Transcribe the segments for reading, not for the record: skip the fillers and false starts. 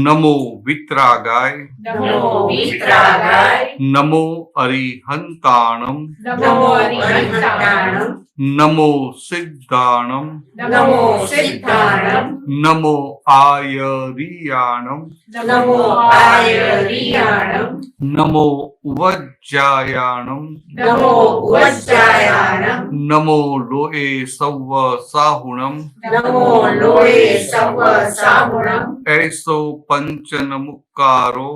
નમો વિતરાગાય નમો વિતરાગાય નમો અરિહંતાણમ નમો અરિહંતાણમ નમો સિદ્ધાણમ નમો સિદ્ધાણમ નમો આયરિયાણમ નમો આયરિયાણમ નમો વજ્જાયાણમ નમો વજ્જાયાણમ નમો લોએ સૌવ સાહુણમ નમો લોએ serve સાહુણમ એસો પંચનમુક્કારો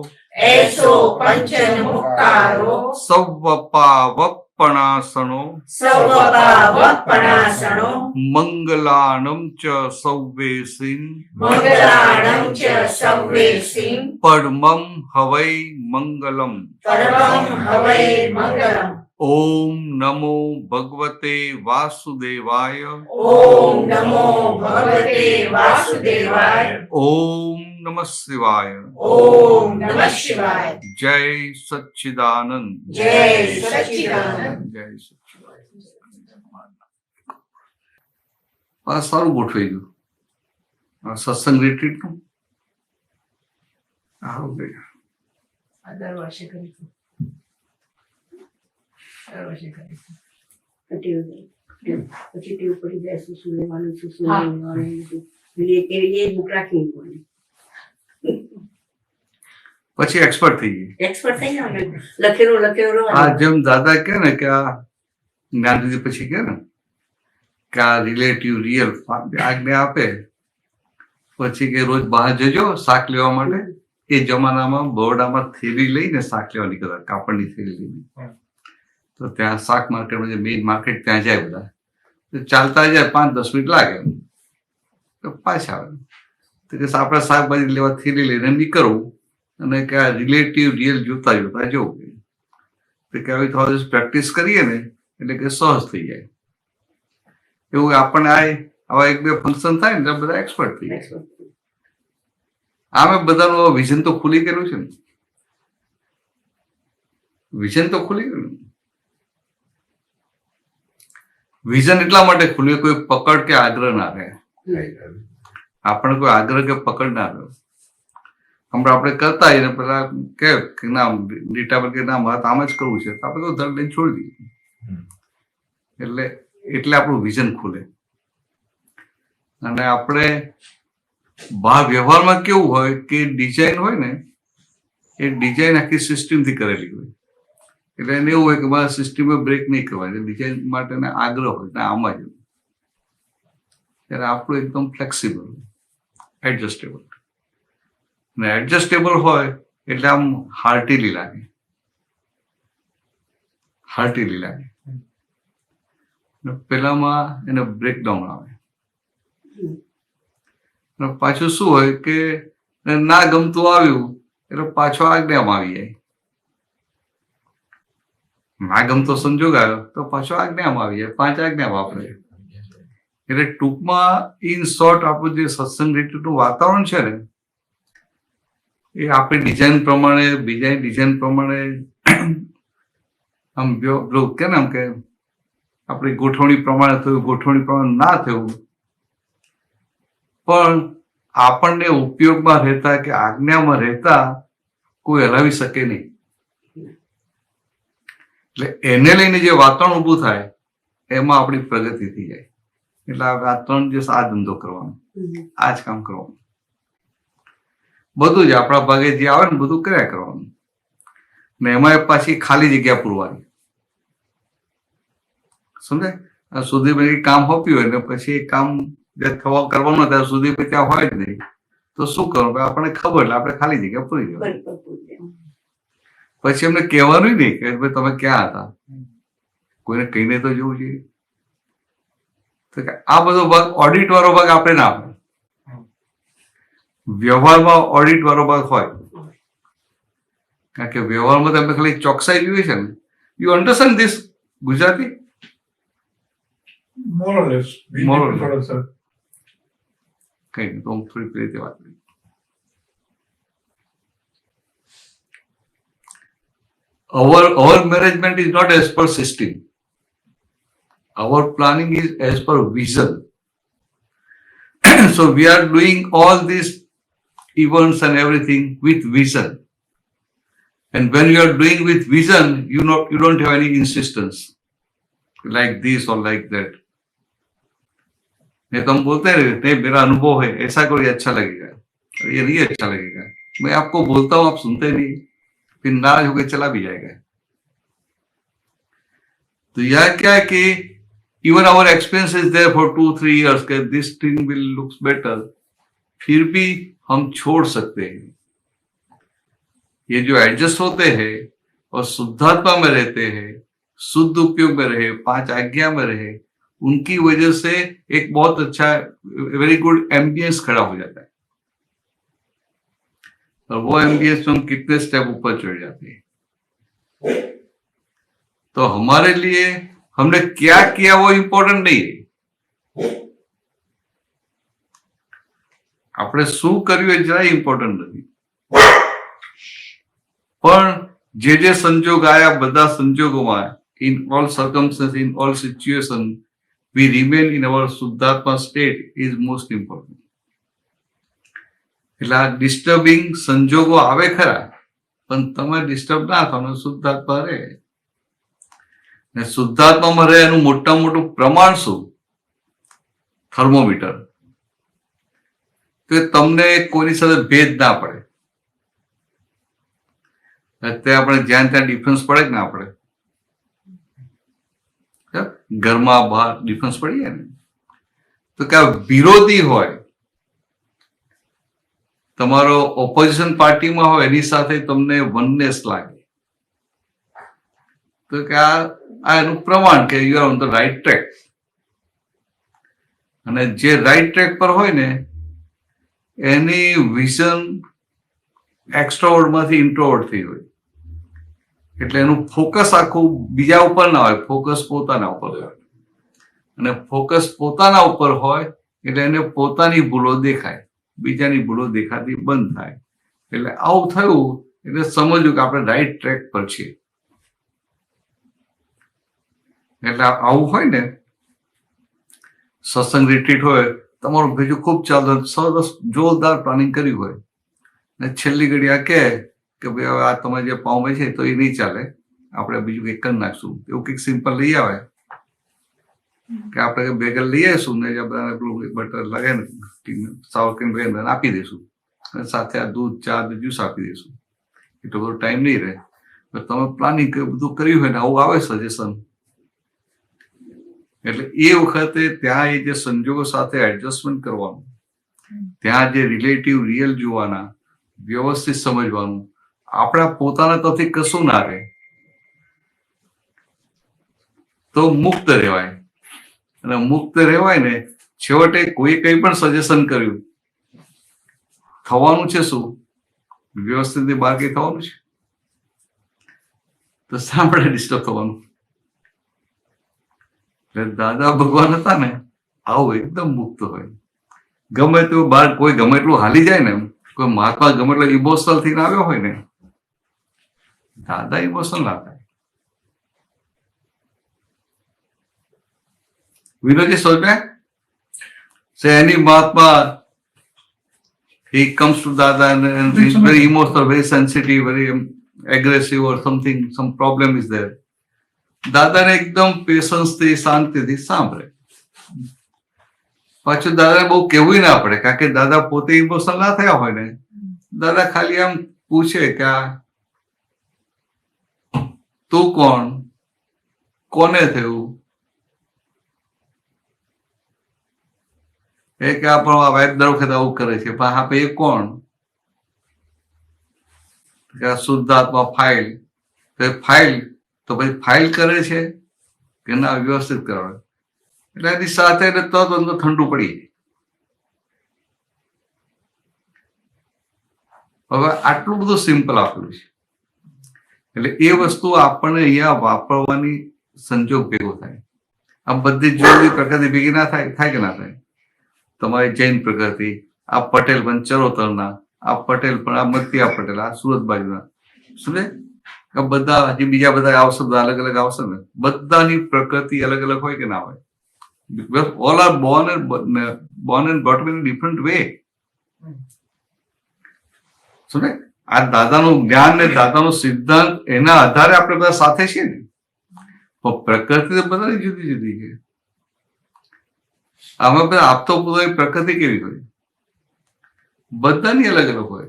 એસો પંચનમુક્કારો સૌવ પાવપણાસણો સર્વપાવપણાસણો મંગલાણમ ચ સૌવેસીન મંગલાણં ચ સવ્વેસીં પરમં હવૈ મંગલમ પરમં હવૈ મંગલમ ઓમ નમો ભગવતે વાસુદેવાય ઓમ નમો ભગવતે વાસુદેવાય ઓમ નમઃ શિવાય ઓમ નમઃ શિવાય જય સચ્ચિદાનંદ જય સચ્ચિદાનંદ જય સચ્ચિદાનંદ સારું ગોઠવાઈ ગયું સત્સંગ રિટ્રીટનું સારું ગયું દર વર્ષે કરીશું દર વર્ષે કરીશું પછી ટેવ પડી જાય શું લેવાનું શું લેવાનું એ બુક રાખવી પડે પછી એક્સપર્ટ થઈ ગઈ એક્સપર્ટ થઈ જાવ ને લખેલું આ રહેવાનું જેમ દાદા કે ને કે આ જ્ઞાનવિધિ પછી કે ને કે આ રિલેટિવ રિયલ આજ્ઞા આપે પછી કે રોજ બહાર જજો શાક લેવા માટે એ જમાનામાં બરોડામાં થેલી લઈને શાક લેવા નીકળતા કાપડની થેલી લઈને તો ત્યાં શાક માર્કેટમાં જે મેઇન માર્કેટ ત્યાં જાય બધા ચાલતા જાય 5-10 મિનિટ લાગે તો પાછા આવે તો કે આપણે શાકભાજી લેવા થેલી લઈને નીકળવું અને કે આ રિલેટિવ રિયલ જોતા જોતા જવું તો કે આવી થોડી પ્રેક્ટિસ કરીએ ને એટલે કે સહજ થઈ જાય એવું આપણને આવા 1-2 ફંક્શન થાય ને એટલે બધા એક્સપર્ટ થઈ જાય આમે બધાનું વિઝન તો ખુલી ગયેલું છે ને વિઝન તો ખુલી ગયું વિઝન એટલા માટે ખુલ્યું કોઈ પકડ કે આગ્રહ ના રહે આપણે કોઈ આગ્રહ કે પકડ ના રહે હમણાં આપણે કરતા એને પેલા કે ના ડેટા પર કે ના મારે આમ જ કરવું છે તો આપણે તો ધડ લઈને છોડી દઈએ એટલે આપણું વિઝન ખુલે અને આપણે વ્યવહારમાં કેવું હોય કે ડિઝાઇન હોય ને એ ડિઝાઇન આખી સિસ્ટમથી કરેલી હોય એટલે એને એવું હોય કે મારા સિસ્ટમમાં બ્રેક નહીં કરવાની ડિઝાઇન માટે આગ્રહ હોય ને આમાં જ ત્યારે આપણું એકદમ ફ્લેક્સિબલ એડજસ્ટેબલ ને એડજસ્ટેબલ હોય એટલે આમ હાર્ટીલી લાગે પેલામાં એને બ્રેકડાઉન આવે પાછું શું હોય કે ના ગમતું આવ્યું એટલે પાછો આજ્ઞામાં આવી જાય ના ગમતો સંજોગ આવ્યો તો પાછો આજ્ઞામાં આવી જાય 5 આજ્ઞા વાપરે એટલે ટૂંકમાં ઇન શોર્ટ આપણું જે સત્સંગ રિટ્રીટનું વાતાવરણ છે ને એ આપણી ડિઝાઇન પ્રમાણે બીજાની ડિઝાઇન પ્રમાણે આમ કે ને આમ કે આપણી ગોઠવણી પ્રમાણે થયું ગોઠવણી પ્રમાણે ના થયું પણ આપણને ઉપયોગમાં રહેતા કે આજ્ઞામાં રહેતા કોઈ હલાવી શકે નહીં એટલે એને લઈને જે વાતાવરણ ઊભું થાય એમાં આપણી પ્રગતિ થઈ જાય એટલે આ 3 દિવસ આ ધંધો કરવાનો આ જ કામ કરવાનું બધું જ આપણા ભાગે જે આવે ને બધું કર્યા કરવાનું ને એમાં પાછી ખાલી જગ્યા પૂરવાની સમજાય સુધીભાઈ કામ સોંપ્યું હોય ને પછી એ કામ થવા કરવાનું ત્યાં સુધી ત્યાં હોય જ નહીં તો શું કરવું આપણને ખબર એટલે આપણે ખાલી જગ્યા પૂરી દેવાની પછી એમને કહેવાનું નહીં કે ભાઈ તમે ક્યાં હતા કોઈને કહીને તો જવું જોઈએ તો આ બધો ભાગ ઓડિટ વાળો ભાગ આપણે ના હોય વ્યવહારમાં ઓડિટ વાળો ભાગ હોય કારણ કે વ્યવહારમાં તમે ખાલી ચોકસાઈ જોઈએ છે ને you understand this Gujarati More or less. More or less. Thoda sir. કઈ નહીં તો હું થોડી રીતે વાત કરી our management is not as per system. Our planning is as per vision. So we are doing all this events and everything with vision. And when you are doing with vision, you don't have any insistence like this or like that. नहीं, तुम बोलते हैं नहीं मेरा अनुभव है ऐसा कोई अच्छा लगेगा, ये नहीं अच्छा लगेगा, मैं आपको बोलता हूँ आप सुनते नहीं, फिर नाराज होकर चला भी जाएगा. तो यह क्या है कि even our experience is there for 2-3 years के this thing will looks better, फिर भी हम छोड़ सकते हैं. ये जो एडजस्ट होते हैं और शुद्धात्मा में रहते हैं, शुद्ध उपयोग में रहे, 5 आज्ञा में रहे, उनकी वजह से एक बहुत अच्छा वेरी गुड एम्बियंस खड़ा हो जाता है. और वो एम्बियंस में हम कितने स्टेप ऊपर चढ़ जाते हैं. तो हमारे लिए हमने क्या किया वो इंपॉर्टेंट नहीं है, આપણે શું કર્યું એ જરાય ઇમ્પોર્ટન્ટ નથી. પણ જે સંજોગ આયા બધા સંજોગોમાં in all circumstances, in all situations, we remain in our શુદ્ધાત્મા state is most important. એટલે આ ડિસ્ટર્બિંગ સંજોગો આવે ખરા, પણ તમે ડિસ્ટર્બ ના થાવ, શુદ્ધાત્મા રહે. ને શુદ્ધાત્મામાં રહે એનું મોટામાં મોટું પ્રમાણ શું? થર્મોમીટર. તો તમને કોઈની સાથે ભેદ ના પડે. અત્યારે આપણે જ્યાં ત્યાં ડિફરન્સ પડે કે ના પડે? ઘરમાં બહાર ડિફરન્સ પડી જાય ને, તો કે વિરોધી હોય, તમારો ઓપોઝિશન પાર્ટીમાં હોય, એની સાથે તમને વનનેસ લાગે, તો કે આ એનું પ્રમાણ કે you are on the right track. અને જે રાઈટ ટ્રેક પર હોય ને એની વિઝન એક્સ્ટ્રોવર્ડ માંથી ઇન્ટ્રોવર્ડ થઈ હોય, એટલે એનું ફોકસ આખું બીજા ઉપર ના હોય, ફોકસ પોતાના ઉપર હોય. અને ફોકસ પોતાના ઉપર હોય એટલે એને પોતાની ભૂલો દેખાય, બીજાની ભૂલો દેખાતી બંધ થાય. એટલે આવું થયું એટલે સમજવું કે આપણે રાઈટ ટ્રેક પર છીએ. એટલે આવું હોય ને, સત્સંગ રિટ્રીટ હોય, તમારું બીજું ખૂબ ચાલતું, સરસ જોરદાર પ્લાનિંગ કર્યું હોય, ને છેલ્લી ઘડી આ કે ભાઈ હવે આ તમારે જે પાઉં છે તો એ નહીં ચાલે, આપણે બીજું કંઈક કરી નાખશું. એવું કંઈક સિમ્પલ લઈ આવે કે આપણે બેગલ લઈ આવીશું ને બધાને બટર લગાવીને સાવર ક્રીમ આપી દઈશું, અને સાથે આ દૂધ, ચા, જ્યુસ આપી દઈશું. એટલો બધો ટાઈમ નહીં રહે. તમે પ્લાનિંગ બધું કર્યું હોય ને આવું આવે સજેશન, એટલે એ વખતે ત્યાં એ જે સંજોગો સાથે એડજસ્ટમેન્ટ કરવાનું, ત્યાં જે રિલેટિવ રિયલ જોવાના, વ્યવસ્થિત સમજવાનું, આપણા પોતાના તરફથી કશું ના રહે તો મુક્ત રહેવાય. અને મુક્ત રહેવાય ને છેવટે કોઈ કંઈ પણ સજેશન કર્યું, થવાનું છે શું? વ્યવસ્થિત બહાર કઈ થવાનું છે તો શા માટે ડિસ્ટર્બ થવાનું? એટલે દાદા ભગવાન હતા ને આવું એકદમ મુક્ત હોય. ગમે તેવું બહાર કોઈ ગમે એટલું હાલી જાય ને, કોઈ મહાત્મા ગમે એટલો ઇમોશનલ થઈને આવ્યો હોય ને, દાદા ઇમોશનલ ના થાય. વિનોદજી સોચે say any Mahatma, he comes to Dada and he's very emotional, very sensitive, very aggressive or something, some problem is there. દાદાને એકદમ પેશન્સ થી, શાંતિથી સાંભળે. પાછું દાદાને બહુ કહેવું ના પડે, કારણ કે દાદા પોતે ઇમોશનલ ના થયા હોય ને, દાદા ખાલી આમ પૂછે કે આ તું કોણ, કોને થયું, એ કે આ પણ વાઇફ દર વખતે આવું કરે છે, પણ હા એ કોણ? શુદ્ધાત્મા ફાઇલ. ફાઇલ તો ભાઈ ફાઇલ કરે છે કે ના વ્યવસ્થિત કરાવે? એટલે એની સાથે તરત અંદર ઠંડુ પડી. હવે આટલું બધું સિમ્પલ આપેલું છે, એટલે એ વસ્તુ આપણને અહીંયા વાપરવાની સંજોગ ભેગો થાય. આ બધી જુદી પ્રકૃતિ ભેગી ના થાય, થાય કે ના થાય? તમારી જૈન પ્રકૃતિ, આ પટેલ પણ ચરોતરના, આ પટેલ પણ આ મતિયા પટેલ, આ સુરત બાજુના, સમજે? બધા હજી બીજા બધા આવશે, બધા અલગ અલગ આવશે ને, બધાની પ્રકૃતિ અલગ અલગ હોય કે ના હોય? All are born and brought up in a different way. સમજે? આ દાદાનું જ્ઞાન ને દાદાનો સિદ્ધાંત એના આધારે આપણે બધા સાથે છીએ ને. પણ પ્રકૃતિ તો બધાની જુદી જુદી છે. આમાં બધા આપતો પોતાની પ્રકૃતિ કેવી હોય? બધાની અલગ અલગ હોય.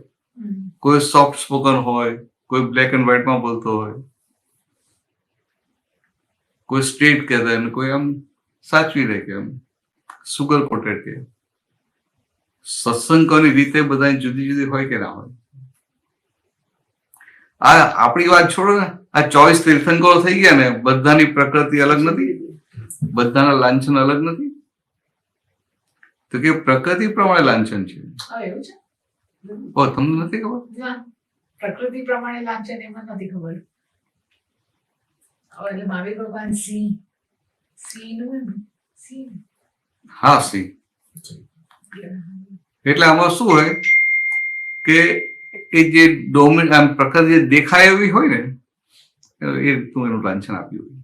કોઈ સોફ્ટ સ્પોકન હોય, કોઈ બ્લેક એન્ડ વ્હાઇટમાં બોલતો હોય, કોઈ સ્ટ્રેટ કહે અને કોઈ આમ સાચવી રહે કે આમ સુગર કોટેડ કે. સત્સંગોની રીતે બધાની જુદી જુદી હોય કે ના હોય? આ આપણી વાત છોડો ને, આ 24 તીર્થંકરો થઈ ગયા ને, બધાની પ્રકૃતિ અલગ નથી, બધાના લાંછન અલગ નથી. તો કે પ્રકૃતિ પ્રમાણે લાંછન છે. એવું છે? ઓ, તમને નથી ખબર? ના, પ્રકૃતિ પ્રમાણે લાંછન એમાં નથી ખબર. એટલે મહાવીર ભગવાન સિંહ નું સિંહ. હા, સી. એટલે આમાં શું હોય કે એ જે ડોમિન આમ પ્રકૃતિ જે દેખાય એવી હોય ને, એ રીતનું એનું લાંછન આપ્યું હોય.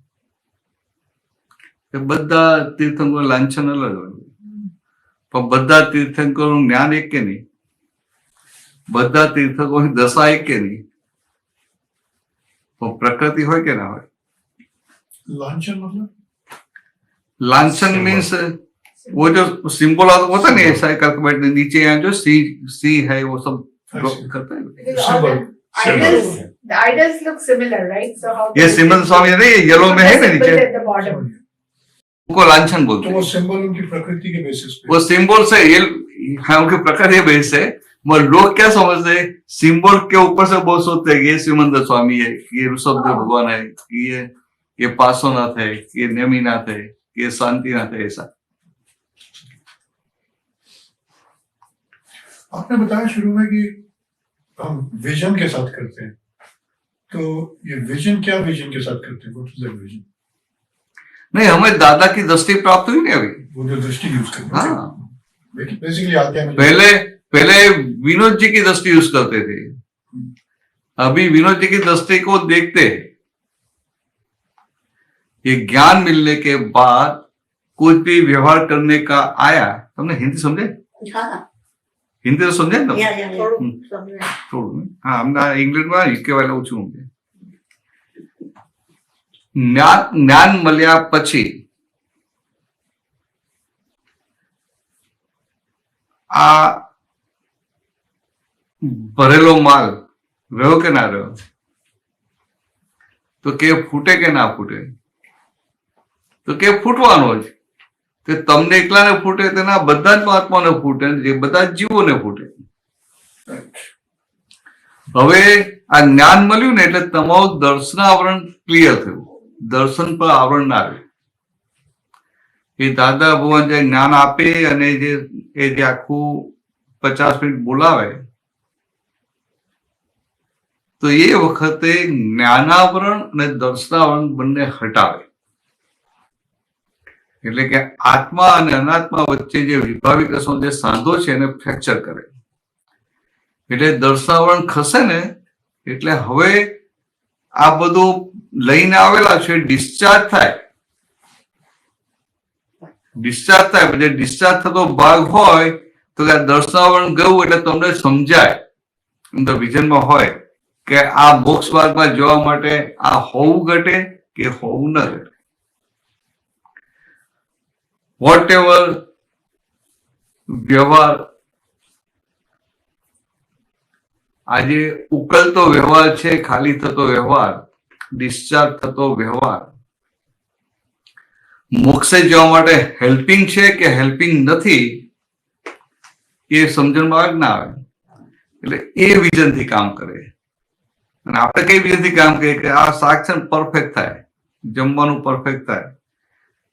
બધા તીર્થંકરો લાંછન અલગ હોય, પણ બધા તીર્થંકરોનું જ્ઞાન એક કે નહીં, બધા તીર્થંકરોની દશા એક કે નહીં, પણ પ્રકૃતિ હોય કે ના હોય? लांछन मतलब लांछन मीन्स वो जो सिंबल होता है ना, ऐसा करके बैठने, नीचे यहाँ जो सी है वो सब करता है. Because all Symbol. the idols look similar, right? So how ये सिमन स्वामी है, ये येलो में है ना symbol नीचे, at the bottom. उनको लांछन बोलते तो हैं. वो सिंबल उनकी प्रकृति के बेसिस पे वो सिंबल से ये हाँ, उनकी प्रकृति बेस है. मगर लोग क्या समझते हैं, सिंबल के ऊपर से बहुत सोचते हैं कि ये सिमंदर स्वामी है, ये ऋषभदेव भगवान है, ये पार्श्वनाथ है, ये नेमिनाथ है, ये शांतिनाथ है. ऐसा आपने बताया शुरू में कि हम विजन के साथ करते हैं, तो ये विजन क्या विजन के साथ करते हैं? What is that vision? नहीं, हमें दादा की दृष्टि प्राप्त हुई नहीं अभी. वो जो दृष्टि यूज करते हैं, हाँ, बेसिकली आते हैं पहले विनोद जी की दृष्टि यूज करते थे, अभी विनोद जी की दृष्टि को देखते हैं. ये ज्ञान मिलने के बाद कुछ भी व्यवहार करने का आया. तुमने हिंदी समझे? હા हिंदी तो समझे ना? યા હમ. સમજાય. થોડું હા, અમને ઇંગ્લેન્ડમાં યુકે વાળા ઓછું સમજે. જ્ઞાન મળ્યા પછી આ ભરેલો માલ રહ્યો કે ના રહ્યો? તો કે ફૂટે કે ના ફૂટે? તો કે ફૂટવાનો જ. તે તમને એકલાને ફૂટે તેના બધા જ આત્માને ફૂટે, જે બધા જ જીવોને ફૂટે. હવે આ જ્ઞાન મળ્યું ને એટલે તમારું દર્શનાવરણ ક્લિયર થયું, દર્શન પર આવરણ ના આવ્યું. એ દાદા ભગવાન જે જ્ઞાન આપે અને જે આખું 50 મિનિટ બોલાવે, તો એ વખતે જ્ઞાનાવરણ અને દર્શનાવરણ બંને હટાવે. એટલે કે આત્મા અને અનાત્મા વચ્ચે જે વિભાવિક રસો જે સાંધો છે એને ફ્રેક્ચર કરે. એટલે દર્શનાવરણ ખસે ને એટલે હવે આ બધું લઈને આવેલા છે ડિસ્ચાર્જ થાય. ડિસ્ચાર્જ થાય પછી ડિસ્ચાર્જ થતો ભાગ હોય તો કે આ દર્શનાવરણ ગયું એટલે તમને સમજાય, અંદર વિઝનમાં હોય કે આ મોક્ષ માર્ગમાં જવા માટે આ હોવું ઘટે કે હોવું ન ઘટે. વોટ એવર વ્યવહાર આજે ઉકલતો વ્યવહાર છે, ખાલી થતો વ્યવહાર, ડિસ્ચાર્જ થતો વ્યવહાર, મોક્ષે જવા માટે હેલ્પિંગ છે કે હેલ્પિંગ નથી એ સમજણમાં જ ના આવે. એટલે એ વિઝનથી કામ કરે. અને આપણે કઈ વિઝનથી કામ કરીએ કે આ શાક છે ને પરફેક્ટ થાય, જમવાનું પરફેક્ટ થાય,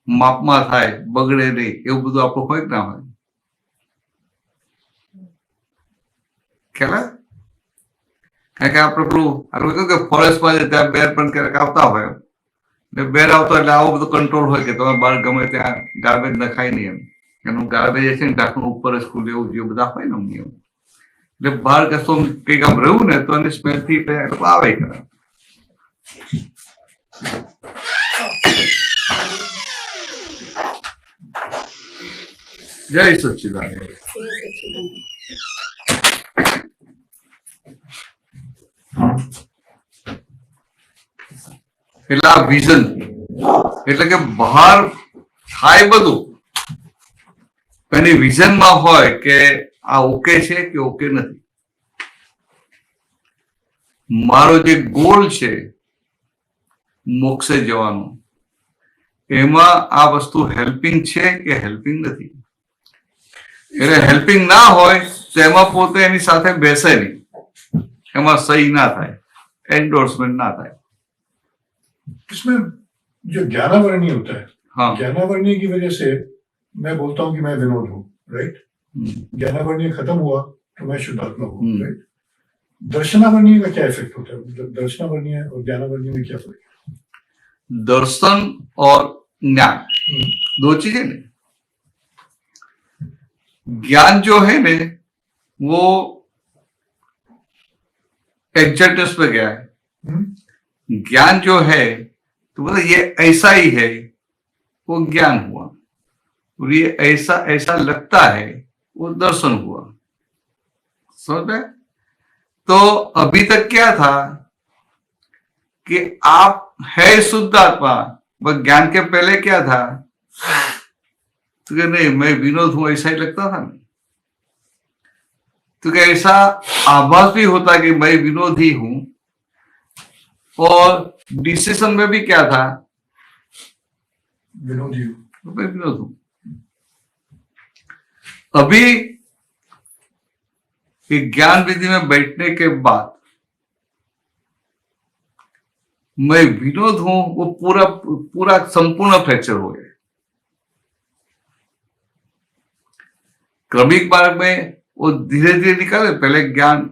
માપમાં થાય, બગડે નહીં, એવું બધું આપણું હોય કે ના હોય? ખ્યાલ? કારણ કે આપણે પેલું આપણે કહ્યું કે ફોરેસ્ટમાં ત્યાં બેર પણ ક્યારેક આવતા હોય, એટલે બેર આવતો એટલે આવો બધો કંટ્રોલ હોય કે તમે બહાર ગમે ત્યાં ગાર્બેજ નખાય નહીં એમ. એનું ગાર્બેજ છે ને ઢાંકણું ઉપર જ ખુલે એવું જે બધા હોય ને નિયમ. એટલે બહાર કશું કંઈક આમ રહ્યું ને તો એની સ્મેલથી આવે કરે. જય સચ્ચિદાનંદ. એટલે આ વિઝન, એટલે કે બહાર થાય બધું એની વિઝનમાં હોય કે આ ઓકે છે કે ઓકે નથી. મારો જે ગોલ છે મોક્ષે જવાનો, એમાં આ વસ્તુ હેલ્પિંગ છે કે હેલ્પિંગ નથી. એટલે હેલ્પિંગ ના હોય તો એમાં પોતે એની સાથે બેસે નહીં, એમાં સહી ના થાય, एंडोर्समेंट ना था. इसमें जो ज्ञानावरणीय होता है, हाँ, ज्ञानावरणीय की वजह से मैं बोलता हूँ कि मैं विनोद हूँ, राइट. ज्ञानावरणीय खत्म हुआ तो मैं शुद्धात्मा हूँ, राइट. दर्शनावरणीय का क्या इफेक्ट होता है? दर्शनावरणीय और ज्ञानावरणीय में क्या फर्क है? दर्शन और ज्ञान दो चीजें ने. ज्ञान जो है ने वो एग्जैक्टनेस पे गया है. ज्ञान जो है तो मतलब ये ऐसा ही है, वो ज्ञान हुआ. और ये ऐसा ऐसा लगता है, वो दर्शन हुआ. समझ में? तो अभी तक क्या था कि आप है शुद्ध आत्मा, बस ज्ञान के पहले क्या था तो कि नहीं मैं विनोद हूं, ऐसा ही लगता था. तो क्या ऐसा आभास भी होता कि मैं विनोद ही हूं. और डिसीजन में भी क्या था, विनोद ही हूँ. मैं विनोद हूं. अभी ये ज्ञान विधि में बैठने के बाद मैं विनोद हूं, वो पूरा पूरा संपूर्ण फ्रैक्चर हो गया. क्रमिक मार्ग में वो धीरे धीरे निकाले, पहले ज्ञान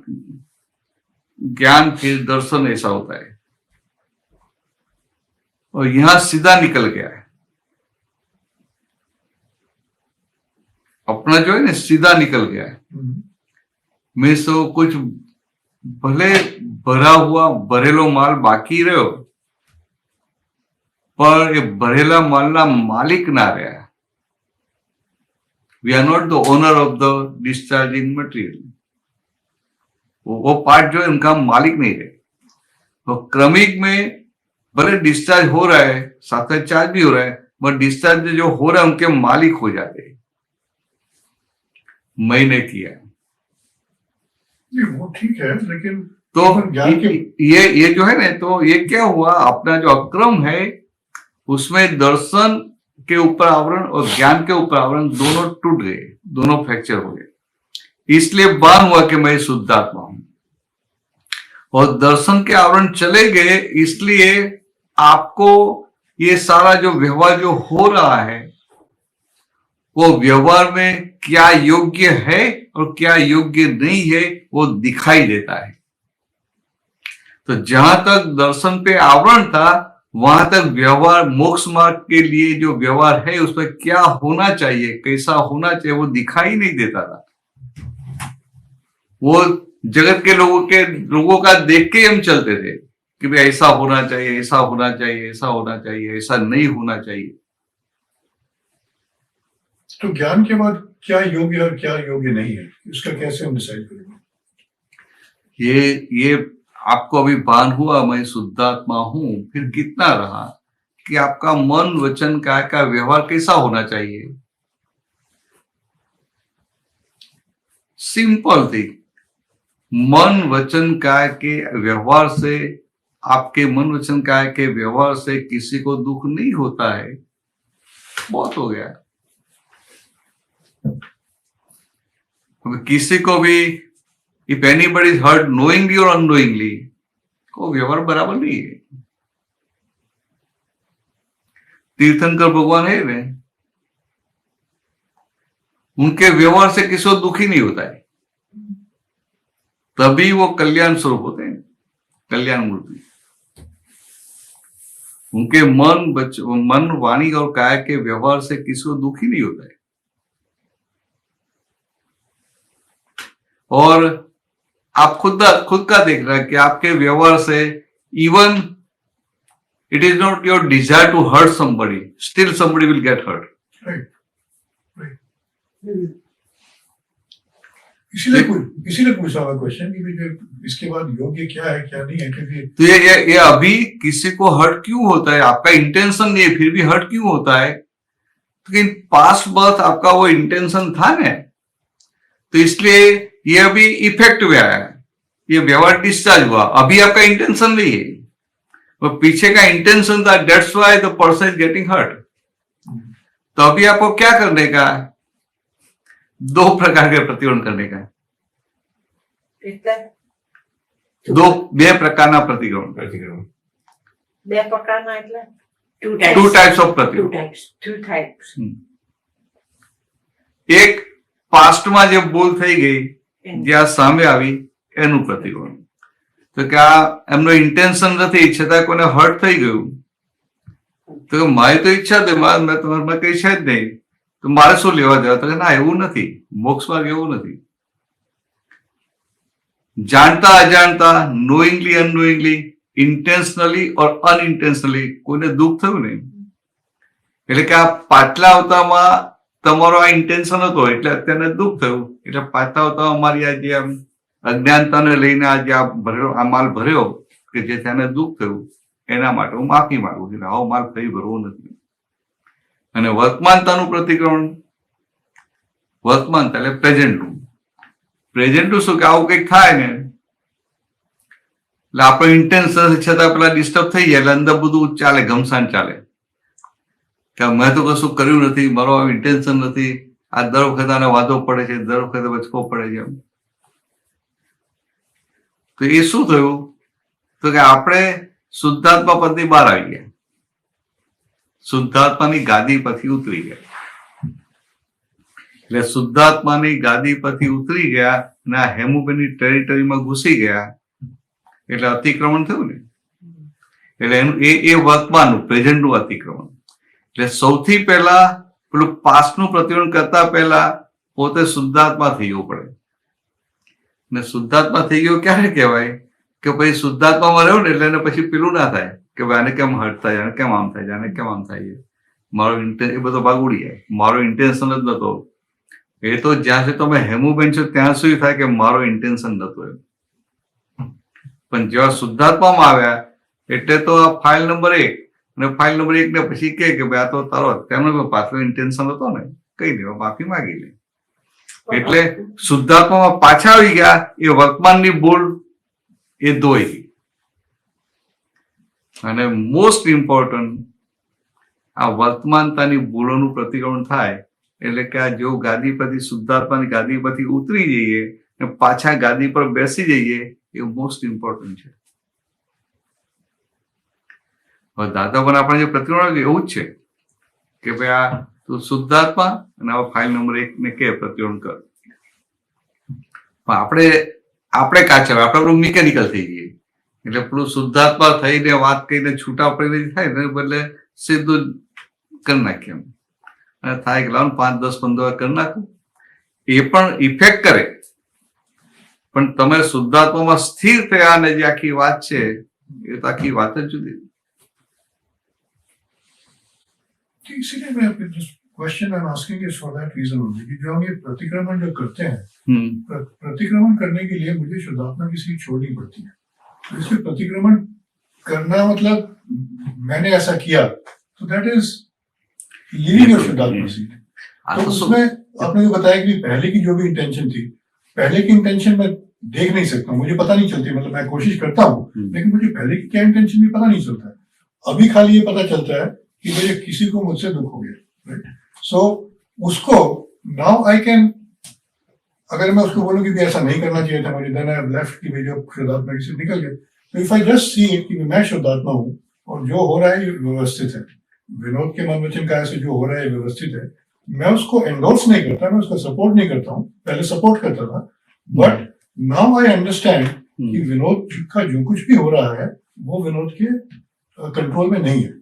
ज्ञान फिर दर्शन ऐसा होता है. और यहां सीधा निकल गया है अपना, जो है ना सीधा निकल गया है. मैं सो कुछ भले भरा हुआ भरेलो माल बाकी रह्यो, पर ये भरेला मालना मालिक ना रह्या. We are not the owner of the discharging material. वो पार्ट जो है उनका मालिक नहीं रहे. तो क्रमिक में भले डिस्चार्ज हो रहा है, साथ में चार्ज भी हो रहा है, बट डिस्चार्ज जो हो रहा है उनके मालिक हो जाते हैं. मैंने किया नहीं, वो ठीक है, लेकिन तो ज्ञान के ये जो है ना, तो ये क्या हुआ, अपना जो अक्रम है उसमें दर्शन के ऊपर आवरण और ज्ञान के ऊपर आवरण दोनों टूट गए, दोनों फ्रैक्चर हो गए. इसलिए भान हुआ कि मैं शुद्ध आत्मा हूं. और दर्शन के आवरण चले गए, इसलिए आपको ये सारा जो व्यवहार जो हो रहा है, वो व्यवहार में क्या योग्य है और क्या योग्य नहीं है वो दिखाई देता है. तो जहां तक दर्शन पे आवरण था, वहां तक व्यवहार, मोक्ष मार्ग के लिए जो व्यवहार है उसमें क्या होना चाहिए, कैसा होना चाहिए, वो दिखाई नहीं देता था. वो जगत के लोगों का देख के हम चलते थे कि भाई ऐसा होना चाहिए, ऐसा होना चाहिए, ऐसा होना चाहिए, ऐसा नहीं होना चाहिए. तो ज्ञान के बाद क्या योग्य और क्या योग्य नहीं है, इसका कैसे हम डिसाइड करेंगे? ये आपको अभी भान हुआ मैं शुद्धात्मा हूं, फिर कितना रहा कि आपका मन वचन काय का व्यवहार कैसा होना चाहिए. सिंपल थिंग, मन वचन काय के व्यवहार से, आपके मन वचन काय के व्यवहार से किसी को दुख नहीं होता है, बहुत हो गया. किसी को भी if anybody is hurt knowingly और अननोइंगली, को व्यवहार बराबर नहीं है. तीर्थंकर भगवान है वे, उनके व्यवहार से किसी को दुखी नहीं होता है, तभी वो कल्याण स्वरूप होते हैं, कल्याण मूर्ति. उनके मन वाणी और काया के व्यवहार से किसी को दुखी नहीं होता है. और आप खुद का देख रहे हैं कि आपके व्यवहार से even it is not your desire to hurt somebody, still somebody will get hurt. इसीलिए पूछ रहा हूँ क्वेश्चन कि इसके बाद योग्य क्या है क्या नहीं है, क्योंकि तो ये अभी किसी को हर्ट क्यों होता है? आपका इंटेंशन नहीं है, फिर भी हर्ट क्यों होता है? तो पास्ट बर्थ आपका वो इंटेंशन था ना, तो इसलिए ये अभी इफेक्ट में आया, ये व्यवहार डिस्चार्ज हुआ। अभी आपका इंटेंशन नहीं है, वो पीछे का इंटेंशन था, that's why the person is getting hurt. तो अभी आपको क्या करने का है? 2 प्रकार के प्रतिक्रमण करने का है। એટલે 2 પ્રકારના प्रतिक्रमण, બે પ્રકારના એટલે ટુ 2 types of ટુ प्रतिक्रमण। ટાઈપ્સ ટુ ટાઈપ્સ એક પાસ્ટમાં જે ભૂલ થઈ ગઈ, જ્યાં સામે આવી એનું प्रतिक्रमण। તો કે આ એમનો ઇન્ટેન્શન નથી, છતાં કોઈને હર્ટ થઈ ગયું, તો મારી તો ઈચ્છા હતી, મેં તમારે કઈ છે જ નહીં, તો મારે શું લેવા દેવા? તો કે ના, એવું નથી, મોક્ષ માર્ગ એવું નથી। જાણતા અજાણતા, નોઈંગલી અનનોઈંગલી, ઇન્ટેન્શનલી ઓર અનઇન્ટેન્શનલી કોઈને દુઃખ થયું નહીં, એટલે કે આ પાછલા અવતારમાં તમારો આ ઇન્ટેન્શન હતો એટલે અત્યારે દુઃખ થયું, એટલે પાછલા અવતારમાં અમારી આ જે અજ્ઞાનતાને લઈને આ જે આ માલ ભર્યો કે જે તેને દુઃખ થયું, એના માટે હું માફી માંગુ છું, આવો માલ ફરી ભરવો નથી। અને વર્તમાનતાનું પ્રતિક્રમણ, વર્તમાનતા એટલે પ્રેઝન્ટનું। પ્રેઝન્ટનું શું કે આવું કંઈક થાય ને, એટલે આપણો ઇન્ટેન્શન છતાં પેલા ડિસ્ટર્બ થઈ જાય, એટલે અંદર બધું ચાલે, ઘમસાણ ચાલે કે મેં તો કશું કર્યું નથી, મારો ઇન્ટેન્શન નથી, આ દર વખતે આને વાંધો પડે છે, દર વખતે બચકો પડે છે। તો એ શું થયું? તો કે આપણે શુદ્ધાત્મા પદની બહાર આવી ગયા, શુદ્ધાત્માની ગાદી પરથી ઉતરી ગયા। એટલે શુદ્ધાત્માની ગાદી પરથી ઉતરી ગયા અને આ હેમુબેનની ટેરિટરીમાં ઘૂસી ગયા, એટલે અતિક્રમણ થયું ને। એટલે એનું એ વર્તમાનનું, પ્રેઝન્ટનું અતિક્રમણ। એટલે સૌથી પહેલા પેલું પાસ્ટનું પ્રતિક્રમણ કરતા પહેલા પોતે શુદ્ધાત્મા થઈ જવું પડે। ને શુદ્ધાત્મા થઈ ગયો ક્યારે કહેવાય? કે પછી શુદ્ધાત્મામાં રહ્યો ને એટલે એને પછી પેલું ના થાય કે ભાઈ આને કેમ હર્ટ થાય, આને કેમ આમ થાય, આને કેમ આમ થાય, મારો એ બધો ભાગ ઉડી જાય, મારો ઇન્ટેન્શન જ નતો। એ તો જ્યાં સુધી તમે હેમુબેન છો ત્યાં સુધી થાય કે મારો ઇન્ટેન્શન નતો એમ, પણ જેવા શુદ્ધાત્મામાં આવ્યા એટલે તો આ ફાઇલ નંબર 1 અને ફાઇલ નંબર 1 ને પછી કે ભાઈ આ તો તારો તેમનો પાછલો ઇન્ટેન્શન હતો ને, કઈ દેવા, માફી માંગી લે। એટલે શુદ્ધાત્મામાં પાછા આવી ગયા, એ વર્તમાનની ભૂલ એ ધોઈ ગઈ। અને મોસ્ટ ઇમ્પોર્ટન્ટ, આ વર્તમાનતાની ભૂલોનું પ્રતિક્રમણ થાય એટલે કે આ જો ગાદી પરથી, શુદ્ધાત્માની ગાદી પરથી ઉતરી જઈએ અને પાછા ગાદી પર બેસી જઈએ, એ મોસ્ટ ઇમ્પોર્ટન્ટ છે। હવે દાદા પણ આપણે જે પ્રતિક્રમણ એવું જ છે કે ભાઈ આ તું શુદ્ધાત્મા અને આવા ફાઇલ નંબર 1 ને કે પ્રતિક્રમણ કર, પણ આપણે કાચા, આપણે મિકેનિકલ થઈ જઈએ, એટલે પેલું શુદ્ધાત્મા થઈને વાત કહીને છૂટા પડીને થાય ને બદલે સીધું કરી નાખીએ એમ, અને થાય કે લાવ 5, 10, 15 વાર કરી નાખું, એ પણ ઇફેક્ટ કરે, પણ તમે શુદ્ધાત્મામાં સ્થિર થયા અને જે આખી વાત છે એ તો આખી વાત જ જુદી। इसीलिए मैं question I am asking is for that reason only कि जो हम ये प्रतिक्रमण जो करते हैं, प्रतिक्रमण करने के लिए मुझे शुद्धात्मा की सीट छोड़नी पड़ती है। तो इसलिए प्रतिक्रमण करना मतलब मैंने ऐसा किया, तो दैट इज लीविंग योर शुद्धात्मा सीट। तो उसमें आपने जो बताया कि पहले की जो भी इंटेंशन थी, पहले की इंटेंशन मैं देख नहीं सकता, मुझे पता नहीं चलती, मतलब मैं कोशिश करता हूँ लेकिन मुझे पहले की क्या इंटेंशन भी पता नहीं चलता है। अभी खाली ये पता चलता है कि मुझे किसी को मुझसे दुख हो गया, राइट? सो उसको नाउ आई कैन, अगर मैं उसको बोलूं कि ऐसा नहीं करना चाहिए था मुझे, देन आई हैव लेफ्ट कि भाई जो शुद्धात्मा की सीट निकल गए। तो इफ आई जस्ट सी कि मैं शुद्धात्मा हूँ और जो हो रहा है ये व्यवस्थित है, विनोद के मन वचन काया से जो हो रहा है व्यवस्थित है, मैं उसको एंडोर्स नहीं करता, मैं उसको सपोर्ट नहीं करता हूँ, पहले सपोर्ट करता था, बट नाउ आई अंडरस्टैंड कि विनोद का जो कुछ भी हो रहा है वो विनोद के कंट्रोल में नहीं है,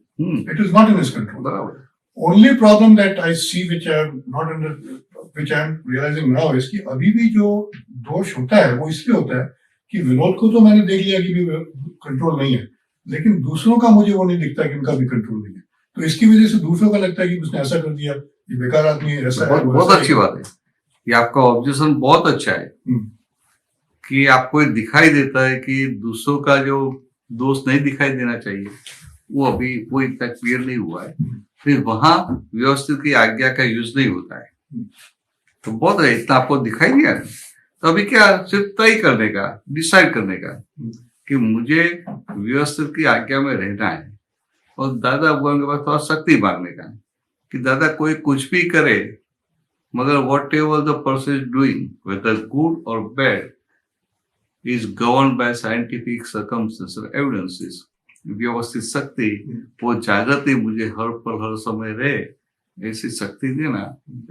it is not in his control. Only problem that I see which I am not under, which I am realising now is कि अभी भी जो दोष होता है वो इसलिए होता है कि विनोद को तो मैंने देख लिया कि भी कंट्रोल नहीं है, लेकिन दूसरों का मुझे वो नहीं दिखता कि उनका भी कंट्रोल नहीं है। तो इसकी वजह से दूसरों का लगता है कि उसने ऐसा कर दिया, ये बेकार आदमी है, ऐसा है, बहुत अच्छी बात है। ये आपका ऑब्जर्वेशन बहुत अच्छा है हम्म, कि आपको ये दिखाई देता है कि दूसरों का जो दोष नहीं दिखाई देना चाहिए वो अभी वो इतना क्लियर नहीं हुआ है, फिर वहां व्यवस्थित की आज्ञा का यूज नहीं होता है। तो बहुत है, इतना आपको दिखाई दिया है। तो अभी क्या, सिर्फ तय करने का, डिसाइड करने का कि मुझे व्यवस्थित की आज्ञा में रहना है, और दादा भगवान के पास थोड़ा शक्ति मांगने का कि दादा कोई कुछ भी करे, मगर whatever the person is doing whether good और bad is govern by scientific circumstances evidences. व्यवस्थित शक्ति वो जागृति मुझे हर पल हर समय रहे, ऐसी शक्ति देना।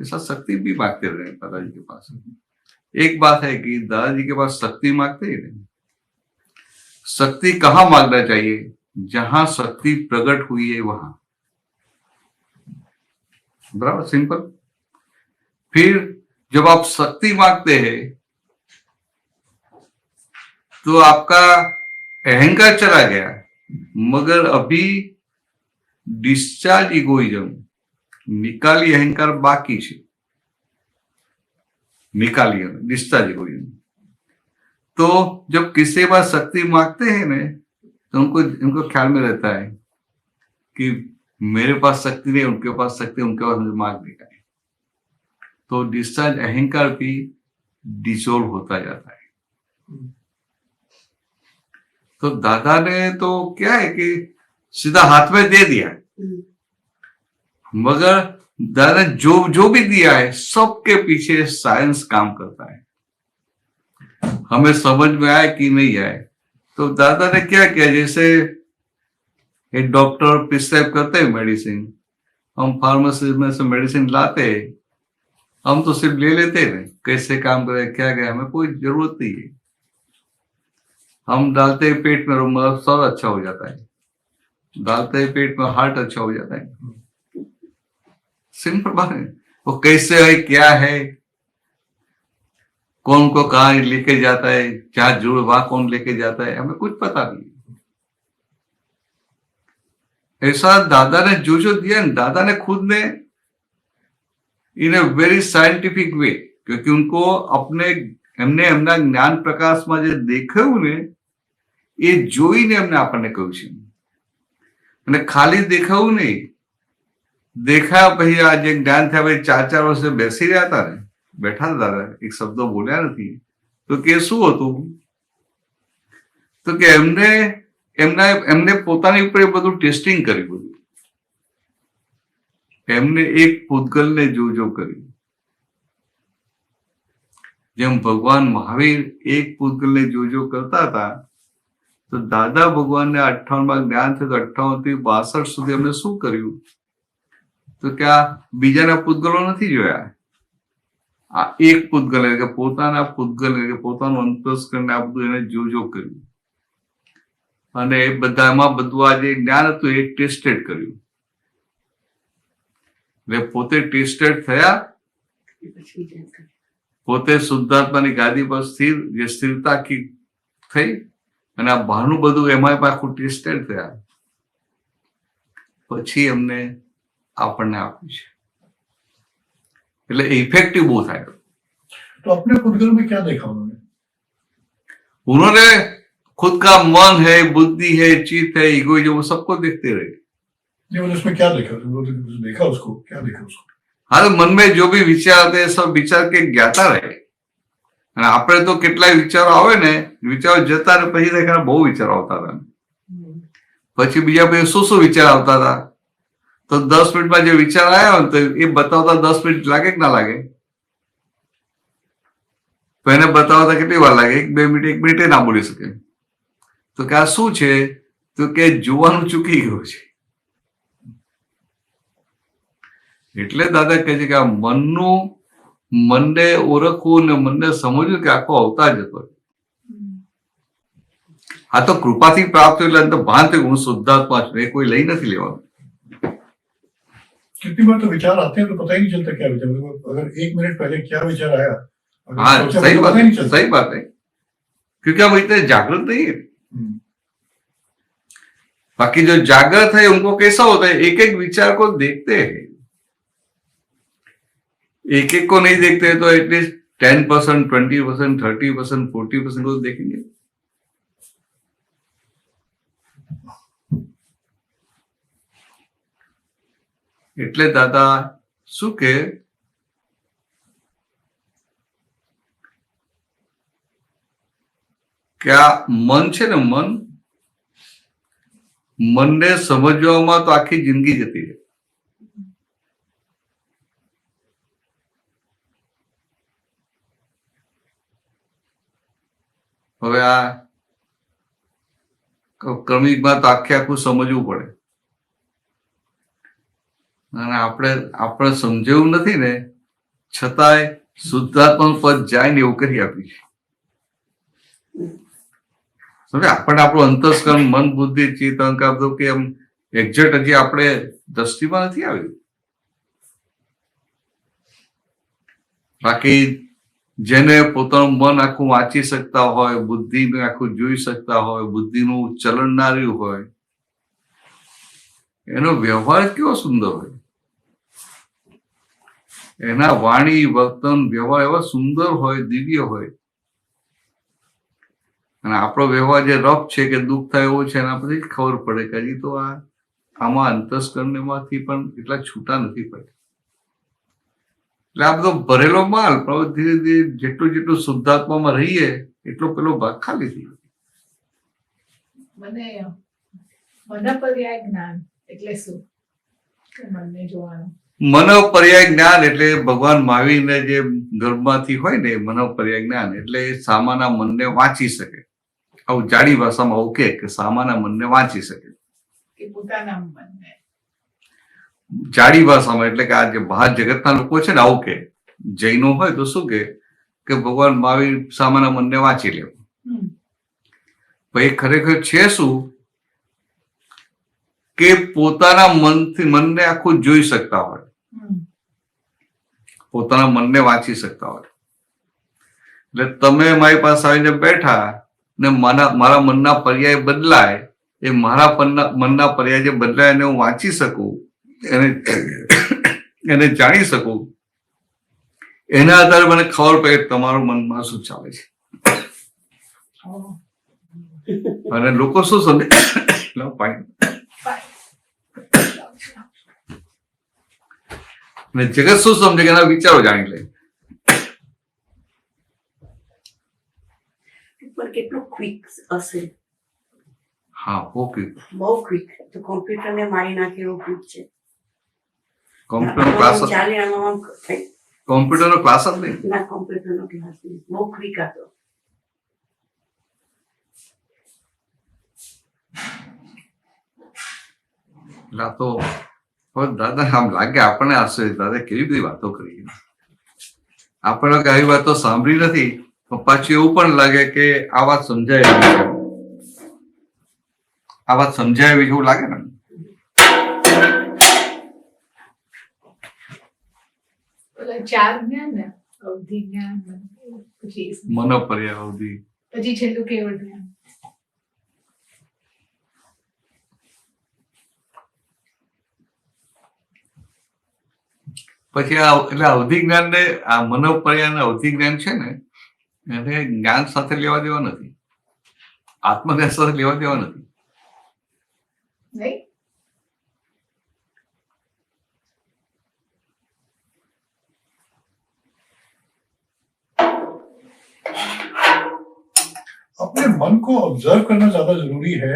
ऐसा शक्ति भी मांगते रहे दादाजी के पास। एक बात है कि दादाजी के पास शक्ति मांगते ही नहीं, शक्ति कहाँ मांगना चाहिए, जहां शक्ति प्रकट हुई है वहां, बराबर, सिंपल। फिर जब आप शक्ति मांगते हैं तो आपका अहंकार चला गया, मगर अभी डिस्चार्ज इगोइज्म, निकाली अहंकार बाकी છે, निकाली डिस्चार्ज इगोइज्म। तो जब किसी बार शक्ति मांगते हैं ना, तो उनको ख्याल में रहता है कि मेरे पास शक्ति नहीं, उनके पास शक्ति, उनके पास मुझे मांगने का है। तो डिस्चार्ज अहंकार भी डिसॉल्व होता जाता है। तो दादा ने तो क्या है कि सीधा हाथ में दे दिया, मगर दादा ने जो भी दिया है सबके पीछे साइंस काम करता है। हमें समझ में आए कि नहीं आए, तो दादा ने क्या किया, जैसे एक डॉक्टर प्रिस्क्राइब करते हैं मेडिसिन, हम फार्मेसी में से मेडिसिन लाते हैं, हम तो सिर्फ ले लेते हैं, कैसे काम करे क्या करे हमें कोई जरूरत नहीं है। हम डालते हैं पेट में, मतलब सब अच्छा हो जाता है, डालते हैं पेट में, हार्ट अच्छा हो जाता है। सिंपल बात है। वो कैसे है, क्या है, कौन को कहा लेके जाता है, क्या जुड़ वहां कौन लेके जाता है, हमें कुछ पता नहीं। ऐसा दादा ने जो दिया, दादा ने खुद ने इन ए वेरी साइंटिफिक वे, क्योंकि उनको એમને એમના જ્ઞાન પ્રકાશમાં જે દેખાયું ને એ જોઈને એમને આપણને કહ્યું છે, અને ખાલી દેખાવું નહીં, દેખા પછી આ જે જ્ઞાન થયા પછી 4 વર્ષે બેસી રહ્યા હતા ને, બેઠા હતા દાદા, એક શબ્દ બોલ્યા નથી, તો કે શું હતું, તો કે એમને પોતાની ઉપર બધું ટેસ્ટિંગ કર્યું, બધું એમને એક પૂતગલને જો કર્યું, જેમ ભગવાન મહાવીર એક પૂતગલને જો કરતા હતા, તો દાદા ભગવાનને 58માં જ્ઞાન થયું, તો 58 થી 62 સુધી એમને શું કર્યું, તો કે આ બીજાના પૂતગલો નથી જોયા, આ એક પૂતગલ એટલે કે પોતાના પૂતગલ એટલે કે પોતાનું અંતસ્કરણને આ બધું એને જો કર્યું, અને એ બધામાં બધું આ જે જ્ઞાન હતું એ ટેસ્ટેડ કર્યું, એટલે પોતે ટેસ્ટેડ થયા, પોતે શુદ્ધાત્માની ગાદી પર સ્થિર, જે સ્થિરતા થઈ, અને આ બહારનું બધું એમાં આખું ટેસ્ટેડ થયા, પછી એમને આપણને આપ્યું છે, એટલે ઇફેક્ટિવ બહુ થાય। तो अपने पुद्गल में क्या देखा उन्होंने? उन्होंने खुद का मन है, बुद्धि है, चित्त है, इगोइज्म, वो सबको देखते रहे। नहीं मतलब उसमें क्या देखा? देखा उसको, क्या देखा उसको? हर मन में जो भी विचार आते हैं सब विचार के ज्ञाता रहे, અને આપણે તો કેટલાય વિચારો આવે ને, વિચારો જતા ને પછી દેખાને બહુ વિચારો આવતા હતા, પછી બીજા શું વિચાર આવતા હતા, તો 10 મિનિટમાં જે વિચાર આવ્યા હોય તો એ બતાવતા 10 મિનિટ લાગે કે ના લાગે, તો એને બતાવતા કેટલી વાર લાગે, 1-2 મિનિટ, 1 મિનિટે ના બોલી શકે, તો કે આ શું છે, તો કે જોવાનું ચૂકી ગયો છે। એટલે દાદા કહે છે કે આ મનને ઓળખવું ને મનને સમજવું કે આખો અવતાર જતો, આ તો કૃપાથી પ્રાપ્ત એટલે અંદર ભાન થયું હું શુદ્ધાત્મા છું, એ કોઈ લઈ નથી લેવાનું। कितनी बार तो विचार आते हैं तो पता ही नहीं चलता क्या विचार, मतलब अगर 1 मिनट पहले क्या विचार आया, हाँ सोचा सही तो बात पता ही है, नहीं चलता। सही बात है, क्योंकि हम इतने जागृत नहीं है। बाकी जो जागृत है उनको कैसा होता है, एक एक विचार को देखते हैं, एक एक को नहीं देखते तो एटलीस्ट 10%, 20%, 30%, 40% को देखेंगे. એટલે દાદા શું કે આ મન છે ને, મનને સમજવામાં તો આખી જિંદગી જતી રહે. હવે આ ક્રમિકમાં તો આખું સમજવું પડે, અને આપણે સમજાવું નથી ને, છતાંય શુદ્ધાત્મા પદ જાય ને એવું કરી આપી. સમજે, આપણને આપણું અંતસ્કરણ, મન, બુદ્ધિ, ચિત્ત, અહંકાર બધું કે એમ એક્ઝેક્ટ હજી આપણે દ્રષ્ટિમાં નથી આવ્યું. બાકી જેને પોતાનું મન આખું વાંચી શકતા હોય, બુદ્ધિને આખું જોઈ શકતા હોય, બુદ્ધિનું ચલણ ના રહ્યું હોય, એનો વ્યવહાર કેવો સુંદર હોય, એના વાણી, વર્તન, વ્યવહાર એવા સુંદર હોય, દિવ્ય હોય. અને આપણો વ્યવહાર જે રફ છે કે દુઃખ થાય એવો છે, એના પછી ખબર પડે કે હજી તો આમાં અંતસ્કરણમાંથી પણ એટલા છૂટા નથી પડતા. એટલે આ બધો ભરેલો માલ, પણ ધીરે ધીરે જેટલું શુદ્ધાત્મામાં રહીએ એટલો પેલો ભાગ ખાલી થઈ ગયો. મને પર્યાય જ્ઞાન એટલે શું? મનને જોવાનું. મનોવ પર્યાય જ્ઞાન એટલે ભગવાન મહાવીરને જે ગર્ભમાંથી હોય ને, મનોવ પર્યાય જ્ઞાન એટલે સામાના મનને વાંચી શકે. આવું જાડી ભાષામાં આવું કે સામાના મનને વાંચી શકે. પોતાના મનને જાડી ભાષામાં એટલે કે આ જે બહાર જગતના લોકો છે ને, આવું કે જૈનો હોય તો શું કે ભગવાન મહાવીર સામાના મનને વાંચી લે. ભાઈ ખરેખર છે શું કે પોતાના મનને આખું જોઈ શકતા હોય, પોતાના મનને વાંચી શકતા હોય. એટલે તમે મારી પાસે આવીને બેઠા ને મારા મનના પર્યાય બદલાય, એ મારા મનના પર્યાય જે બદલાય એને હું વાંચી શકું, એને જાણી શકું, એના આધારે મને ખબર પડે તમારું મનમાં શું ચાલે છે. અને લોકો શું સમજે, જગત શું સમજે કે એના વિચારો જાણી લે. પણ કેટલું ક્વિક હશે. હા, ઓકે. બહુ ક્વિક. તો કોમ્પ્યુટર ને મારી નાખે એવું ક્વિક છે. કોમ્પ્યુટર ક્લાસ, ચાલે આમાં કોમ્પ્યુટર નો ક્લાસ જ નહીં. ના, કોમ્પ્યુટર નો ક્લાસ નહીં. બહુ ક્વિક હતો. તો દાદા આમ લાગે આપણને આશ્ચર્ય, દાદા કેવી બધી વાતો કરી. આપણે આવી વાતો સાંભળી નથી, પણ પાછું એવું પણ લાગે કે આ વાત સમજાય એવી છે, આ વાત સમજાય એવી એવું લાગે ને. ચાર જ્ઞાન ને, અવધિ જ્ઞાન, પછી મનોપર્યાય, અવધિ, પછી છેલ્લું કેવળ જ્ઞાન. પછી એટલે અવધિ જ્ઞાન ને આ મનોપર્યાય અને અવધિ જ્ઞાન છે ને, એને જ્ઞાન સાથે લેવા દેવા નથી, આત્મજ્ઞાન સાથે લેવા દેવા નથી. अपने मन को ऑब्जर्व करना ज्यादा जरूरी है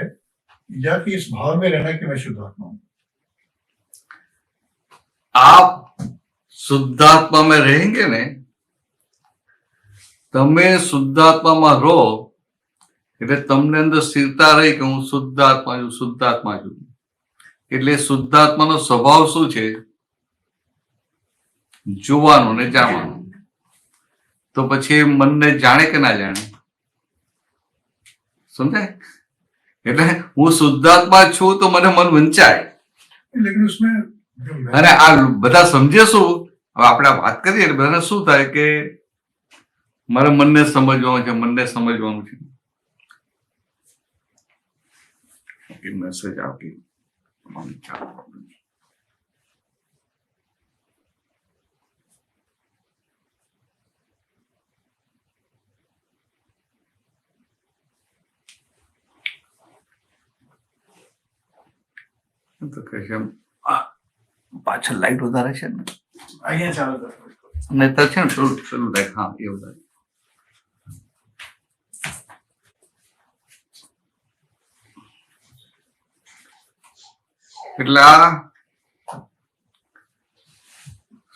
या कि इस भाव में रहना कि मैं शुद्धात्मा हूं? आप शुद्धात्मा में रहेंगे ने, તમે શુદ્ધાત્મામાં રહો એટલે તમને અંદર સ્થિરતા રહી કે હું શુદ્ધાત્મા છું, શુદ્ધાત્મા છું. એટલે શુદ્ધાત્માનો સ્વભાવ શું છે? જોવાનું ને જાણવાનું. તો પછી મનને જાણે કે ના જાણે? સમજાય? એટલે હું શુદ્ધાત્મા છું તો મને મન વંચાય. लेकिन उसमें અને આ બધા સમજે શું? હવે આપણે વાત કરીએ એટલે બધાને શું થાય કે મારે મનને સમજવાનું છે, મનને સમજવાનું છે. મેસેજ આપી તો કહે છે પાછળ લાઈટ વધારે છે ને અહીંયા ચાલુ કરો. અને તો છે ને થોડું પેલું લાઈટ, હા એ વધારે. એટલે આ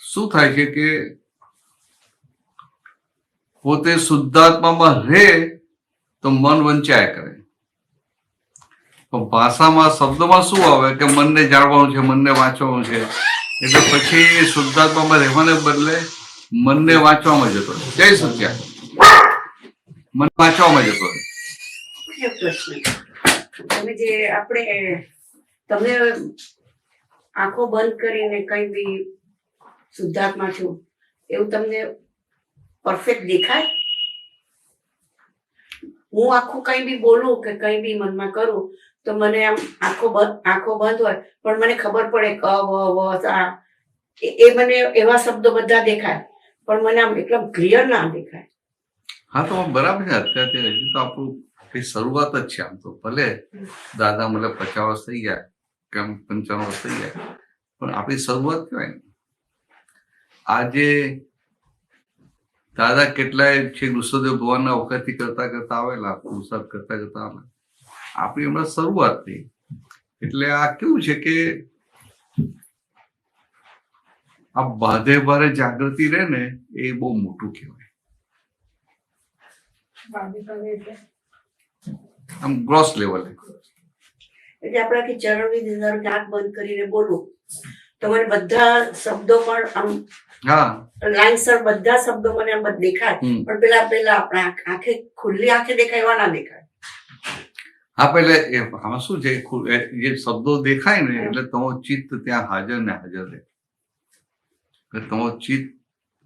શું થાય છે કે પોતે શુદ્ધાત્મામાં રહે તો મન વંચાયા કરે, પણ ભાષામાં શબ્દમાં શું આવે કે મનને જાણવાનું છે, મનને વાંચવાનું છે, એટલે પછી શુદ્ધાત્મામાં રહેવાને બદલે મનને વાંચવામાં જતો રહે. જય સત્યા, મન વાંચવામાં જતો રહે. એક પ્રશ્ન, તમે જે તમે આંખો બંધ કરીને કઈ બી શુદ્ધાત્મા છો એવું તમને પરફેક્ટ દેખાય? હું આખું કઈ બી બોલું કે કઈ બી મનમાં કરું તો મને આમ આંખો બંધ હોય પણ મને ખબર પડે ક વ વ આ એ મને એવા શબ્દો બધા દેખાય પણ મને આમ એકદમ ક્લિયર ના દેખાય. હા તો બરાબર છે. અત્યારે હજી તો આપણું કઈ શરૂઆત જ છે. આમ તો ભલે દાદા મને 50 વર્ષ થઈ ગયા કે 55 વર્ષ થઈ ગયા, પણ આપણી શરૂઆત કહેવાય ને. આજે દાદા કેટલાય છે ઋષભદેવ ભગવાનના વખતથી કરતા કરતા આવેલા, પુરુષાર્થ કરતા કરતા આવેલા. આપણી હમણાં શરૂઆત થઈ. એટલે આ કેવું છે કે આ બાધે ભારે જાગૃતિ રહે ને એ બહુ મોટું કહેવાય. આમ ગ્રોસ લેવલે. એટલે આપણાથી ચરણની ધારો કે આંખ બંધ કરીને બોલું તો મને બધા શબ્દો પણ આમ હા લાઈનસર બધા શબ્દો મને આમ દેખાય પણ પેલા આપણે આંખે ખુલ્લી આંખે દેખાય એવા ના દેખાય. હા પેલે આમાં શું છે, જે શબ્દો દેખાય ને એટલે તમારું ચિત્ત ત્યાં હાજર ને હાજર રહે. તમારું ચિત્ત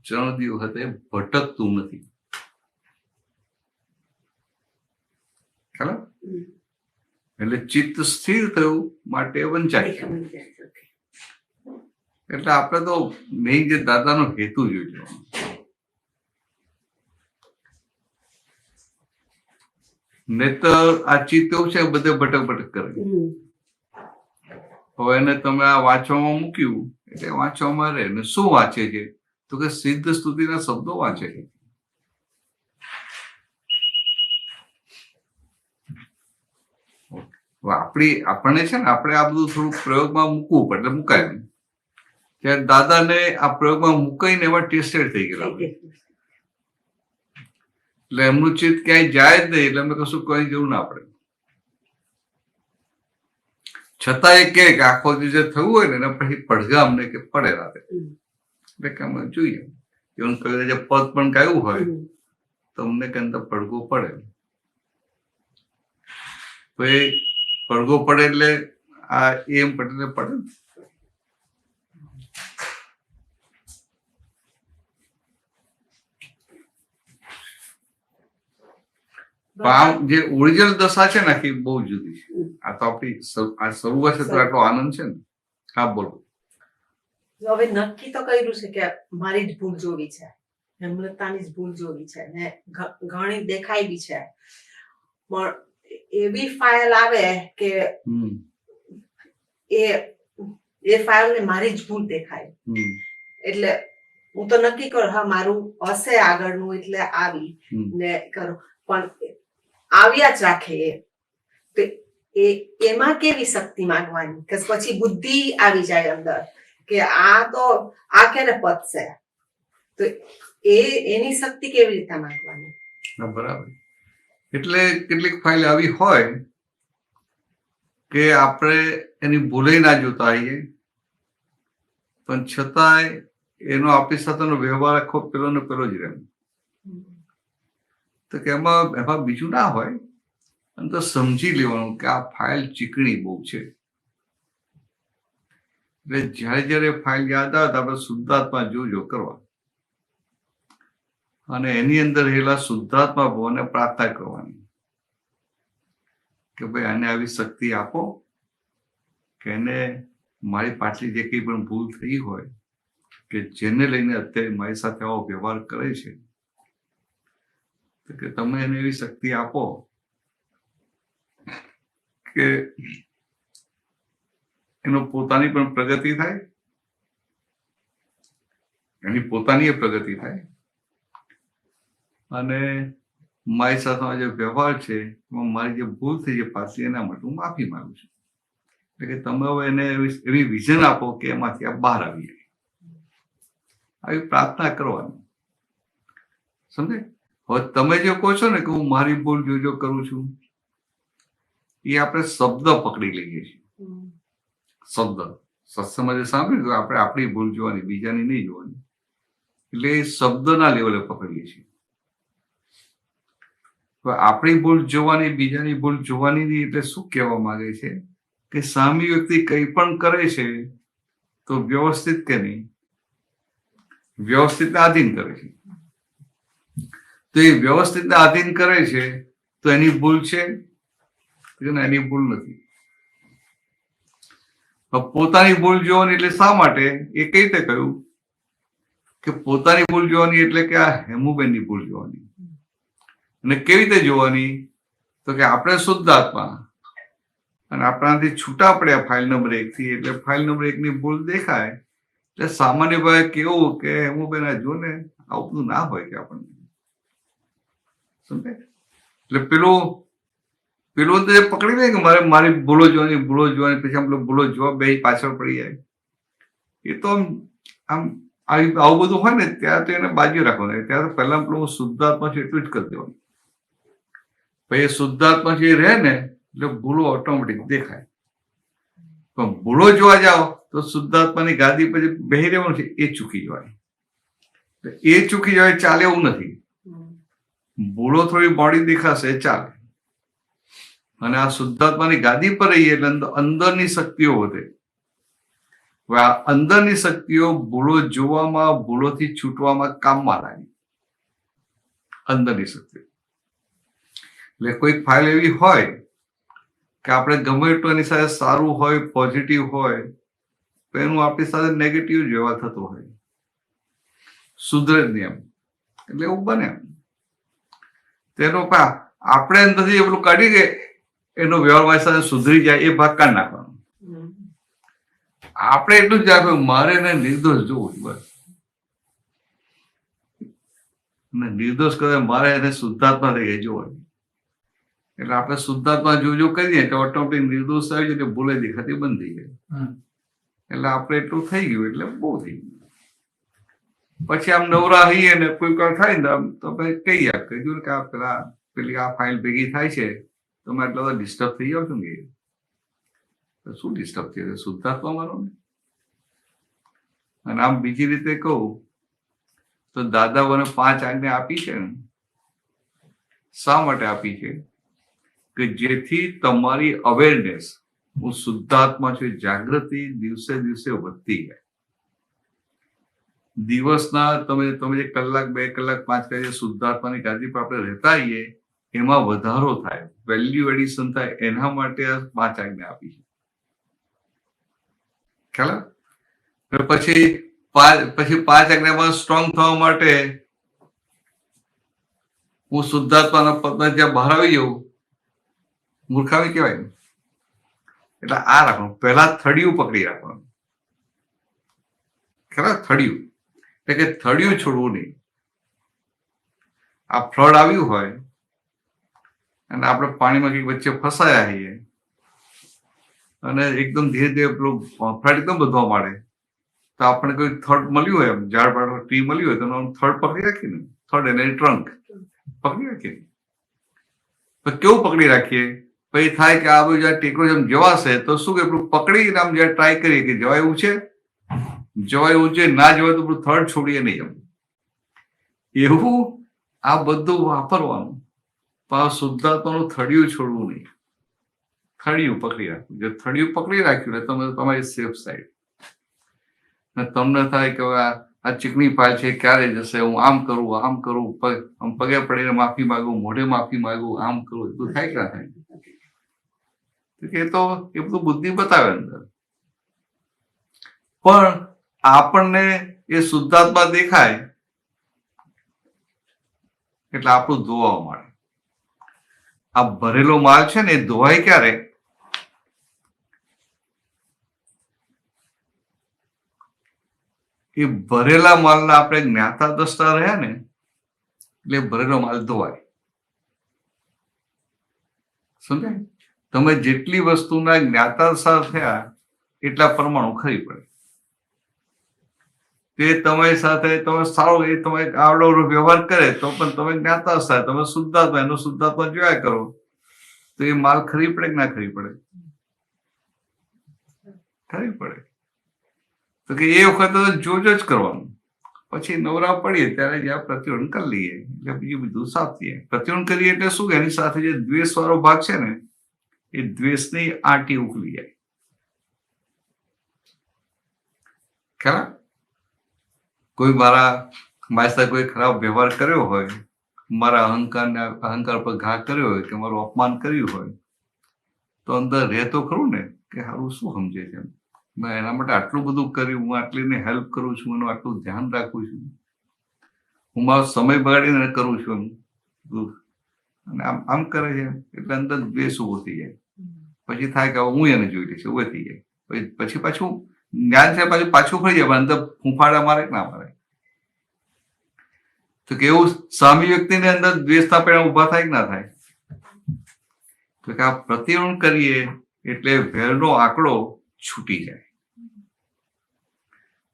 ચરણદી વખતે ભટકતું નથી. ખ્યાલ? એટલે ચિત્ત સ્થિર થયું માટે વંચાય. એટલે આપણે તો મેઇન જે દાદાનો હેતુ જોઈ લેવાનો. નહીતર આ ચિત્ત એવું છે બધે ભટક ભટક કરે. હવે એને તમે આ વાંચવામાં મૂક્યું એટલે વાંચવામાં રહે ને શું વાંચે છે તો કે સિદ્ધ સ્તુતિના શબ્દો વાંચે છે. આપણને છે ને આપણે આ બધું થોડું પ્રયોગમાં મૂકવું પડે એટલે મુકાય નહીં. ત્યારે દાદાને આ પ્રયોગમાં મુકાઈને એમાં ટેસ્ટેડ થઈ ગયેલા હોય. એટલે એમનું ચિત્ત ક્યાંય જાય જ નહીં. એટલે અમે કશું કઈ જરૂર ના પડે. છતાં એ કે આખો દિવસ થયું હોય ને એના પછી પડઘા અમને કે પડે રાતે. એટલે કે અમે જોઈએ એવું કહ્યું જે પદ પણ ગાયું હોય તો અમને કે અંદર પડઘો પડે. તો એ પડઘો પડે એટલે આ એમ પડે પડે. આમ જે ઓરિજિનલ દશા છે ને આખી બહુ જુદી છે. આ તો આપણી આ શરૂઆત છે તો આટલો આનંદ છે ને. હા બોલો. હવે નક્કી તો કર્યું છે કે મારી જ ભૂલ જોવી છે, હેમલતાની જ ભૂલ જોવી છે ને ઘણી દેખાય બી છે, પણ એવી ફાઇલ આવે કે એ ફાઇલ ને મારી જ ભૂલ દેખાય. એટલે હું તો નક્કી કરું હા મારું હશે આગળનું એટલે આવી ને કરું પણ આવ્યા જ રાખે. એ એમાં કેવી શક્તિ માંગવાની કે પછી બુદ્ધિ આવી જાય અંદર કે આ તો આ ક્યારે પતશે, તો એની શક્તિ કેવી રીતે માંગવાની? બરાબર. એટલે કેટલીક ફાઇલ આવી હોય કે આપણે એની ભૂલે ના જોતા આવીએ પણ છતાંય એનો આપણી સાથેનો વ્યવહાર આખો પેલો ને પેલો જ રહે. તો કે એમાં બીજું ના હોય અને તો સમજી લેવાનું કે આ ફાઇલ ચીકણી બહુ છે. એટલે જયારે જયારે ફાઇલ યાદ આવે તો આપણે શુદ્ધાત્મા જોજો કરવા અને એની અંદર રહેલા શુદ્ધાત્મા ભગવાનને પ્રાર્થના કરવાની કે ભાઈ આને આવી શક્તિ આપો કે એને મારી પાછલી જે કંઈ પણ ભૂલ થઈ હોય કે જેને લઈને અત્યારે મારી સાથે આવો વ્યવહાર કરે છે કે તમે એને એવી શક્તિ આપો કે એનો પોતાની પણ પ્રગતિ થાય, એની પોતાની પ્રગતિ થાય, અને મારી સાથેનો જે વ્યવહાર છે એમાં મારી જે ભૂલ થઈ છે પાછી, એના માટે હું માફી માંગુ છું. એટલે કે તમે હવે એને એવી વિઝન આપો કે એમાંથી આ બહાર આવી જાય, આવી પ્રાર્થના કરવાની. સમજે? હવે તમે જે કહો છો ને કે હું મારી ભૂલ જો કરું છું, એ આપણે શબ્દ પકડી લઈએ છીએ. શબ્દ સત્સંગમાં જે સાંભળ્યું આપણે આપણી ભૂલ જોવાની, બીજાની નહીં જોવાની. એટલે એ શબ્દના લેવલે પકડીએ છીએ. આપણી ભૂલ જોવાની, બીજાની ભૂલ જોવાની નહીં. એટલે શું કહેવા માંગે છે કે સામી વ્યક્તિ કંઈ પણ કરે છે તો વ્યવસ્થિત કે નહીં, વ્યવસ્થિતને આધીન કરે છે. તો એ વ્યવસ્થિતને આધીન કરે છે તો એની ભૂલ છે? એની ભૂલ નથી. પોતાની ભૂલ જોવાની એટલે શા માટે? એ કઈ રીતે કહ્યું કે પોતાની ભૂલ જોવાની એટલે કે આ હેમુબેનની ભૂલ જોવાની. અને કેવી રીતે જોવાની? તો કે આપણે શુદ્ધ આત્મા અને આપણાથી છૂટા પડ્યા ફાઇલ નંબર 1 થી, એટલે ફાઇલ નંબર 1 ની ભૂલ દેખાય એટલે સામાન્ય ભાવે કેવું કે હેમુબેન આ જો ને આવું ના હોય કે આપણને સમજે. એટલે પેલું તો પકડી લે કે મારી ભૂલો જોવાની, પછી આમ ભૂલો જોવા બે પાછળ પડી જાય. એ તો આમ આવું બધું હોય ને ત્યારે તો એને બાજુ રાખવાનું. ત્યારે તો પહેલા પેલું શુદ્ધાત્મા છે એટલું જ કરી દેવાનું. પછી એ શુદ્ધાત્મા છે એ રહે ને એટલે ભૂલો ઓટોમેટિક દેખાય. પણ ભૂલો જોવા જાઓ તો શુદ્ધાત્માની ગાદી પછી બેહી રહેવાનું છે એ ચૂકી જવાય. એ ચૂકી જવાય ચાલે એવું નથી. ભૂલો થોડી બોડી દેખાશે ચાલે, અને આ શુદ્ધાત્માની ગાદી પર રહીએ એટલે અંદરની શક્તિઓ વધે. હવે આ અંદરની શક્તિઓ ભૂલો જોવામાં, ભૂલોથી છૂટવામાં કામમાં લાગે. અંદરની શક્તિઓ એટલે કોઈક ફાઇલ એવી હોય કે આપણે ગમે એટલું એની સાથે સારું હોય, પોઝિટિવ હોય, તો એનું આપણી સાથે નેગેટિવ વ્યવહાર થતો હોય, સુધરે જ નહીં એમ. એટલે એવું બને તેનો આપણે અંદરથી એ પેલું કાઢી કે એનો વ્યવહાર મારી સાથે સુધરી જાય એ ભાગ કાઢી નાખવાનો. આપણે એટલું જ આપ્યું મારે એને નિર્દોષ જોવું, બસ. નિર્દોષ કરે મારે એને શુદ્ધાત્મા થઈ જોવાની. એટલે આપણે શુદ્ધાત્મા જો કરીએ તો ઓટોમેટિક નિર્દોષ આવી જાય એટલે ભૂલે દેખાતી બંધ થઈ જાય. એટલે આપણે એટલું થઈ ગયું એટલે બહુ થઈ ગયું. પછી આમ નવરા હઈએ ને કોઈ કાર થાય ને તો ભાઈ કહીએ કહ્યું કે આ પેલી આ ફાઇલ ભેગી થાય છે તમે આટલા બધા ડિસ્ટર્બ થઈ જાવ છો ને. શું ડિસ્ટર્બ થયું? શુદ્ધાત્મા માનો ને. અને આમ બીજી રીતે કહું તો દાદા મને 5 આજ્ઞા આપી છે ને, શા માટે આપી છે? કે જેથી તમારી અવેરનેસ, હું શુદ્ધાત્મા છું, જાગૃતિ દિવસે દિવસે વધતી જાય. દિવસના તમે જે કલાક, 2 કલાક, 5 કલાક શુદ્ધાત્માની ગાદી પર આપણે રહેતા હોઈએ એમાં વધારો થાય, વેલ્યુ એડિશન થાય. એના માટે આ 5 આજ્ઞા આપી છે. ખ્યાલ? પછી 5 આજ્ઞામાં સ્ટ્રોંગ થવા માટે હું શુદ્ધાત્માના પદમાં જ્યાં બહાર આવી જાઉં, મૂર્ખાવી કહેવાય. એટલે આ રાખવાનું. પહેલા થડિયું પકડી રાખવાનું. ખરા? થડિયું એટલે કે થડિયું છોડવું નહીં. આ ફ્લડ આવ્યું હોય અને આપણે પાણીમાં કંઈક વચ્ચે ફસાયા છીએ અને એકદમ ધીરે ધીરે પેલું ફ્લડ એકદમ વધવા માંડે તો આપણે કોઈ થડ મળ્યું હોય, એમ ઝાડ પાડ ટ્રી મળ્યું હોય તો થડ પકડી રાખીએ ને, થડ એને ટ્રંક પકડી રાખીએ. તો કેવું પકડી રાખીએ? પછી થાય કે આ બધું ટેકરો જેમ જવાશે તો શું કે પેલું પકડીને આમ જયારે ટ્રાય કરીએ કે જવાય એવું છે, જવાય એવું છે, ના જવાય તો પેલું થડ છોડીએ નહીં. એમ એવું આ બધું વાપરવાનું. પણ શુદ્ધાત્માનું થડિયું છોડવું નહીં, થડિયું પકડી રાખવું. જો થડિયું પકડી રાખ્યું ને તમે તમારી સેફ સાઈડ. તમને થાય કે આ ચીકણી ફાઇલ છે ક્યારે જશે, હું આમ કરું, પગે પડીને માફી માંગું, મોઢે માફી માંગું, આમ કરું, એ બધું થાય કે ના થાય? એ તો એ બધું બુદ્ધિ બતાવે અંદર. પણ આપણને એ શુદ્ધાત્મા દેખાય એટલે આપણું ધોવા મળે. આ ભરેલો માલ છે ને એ ધોવાય ક્યારે? એ ભરેલા માલના આપણે જ્ઞાતા દ્રષ્ટા રહ્યા ને એટલે ભરેલો માલ ધોવાય. સમજાય? તમે જેટલી વસ્તુના જ્ઞાતા દ્રષ્ટા થયા એટલા પરમાણુ ખરી પડે. તે તમારી સાથે તમે સારો એ તમે આવડો વ્યવહાર કરે તો પણ તમે જ્ઞાતા દ્રષ્ટા, તમે શુદ્ધાત્મા, એનો શુદ્ધાત્મા જોયા કરો તો એ માલ ખરી પડે કે ના ખરી પડે? ખરી પડે. તો કે એ વખતે જોજો જ કરવાનું. પછી નવરા પડીએ ત્યારે જ આ પ્રતિબંધ કરી લઈએ એટલે બીજું બધું સાચીએ. પ્રતિબંધ કરીએ એટલે શું? એની સાથે જે દ્વેષ વાળો ભાગ છે ને એ દ્વેષની આંટી ઉકલી જાય. ખરા? કોઈ મારી સાથે કોઈ ખરાબ વ્યવહાર કર્યો હોય, મારા અહંકાર પર ઘા કર્યો હોય કે મારું અપમાન કર્યું હોય તો અંદર રહેતો ખરું ને કે સારું શું સમજે છે, મેં એના માટે આટલું બધું કર્યું, હું આટલીને હેલ્પ કરું છું, એનું આટલું ધ્યાન રાખું છું, હું મારો સમય બગાડીને કરું છું અને આમ કરે છે એટલે અંદર દ્વેષ ઉભો થઈ જાય. પછી થાય કે હું એને જોઈ લઈશ, ઉભો થઈ જાય. પછી પાછું જ્ઞાન છે પાછું ફરી જાય, અંદર ફૂંફાડા મારે કે ના મારે. તો કે એવું સામી વ્યક્તિની અંદર દ્વેષના પરિણામ ઉભા થાય કે ના થાય? તો કે આ પ્રતિબંધ કરીએ એટલે વેરનો આંકડો છૂટી જાય.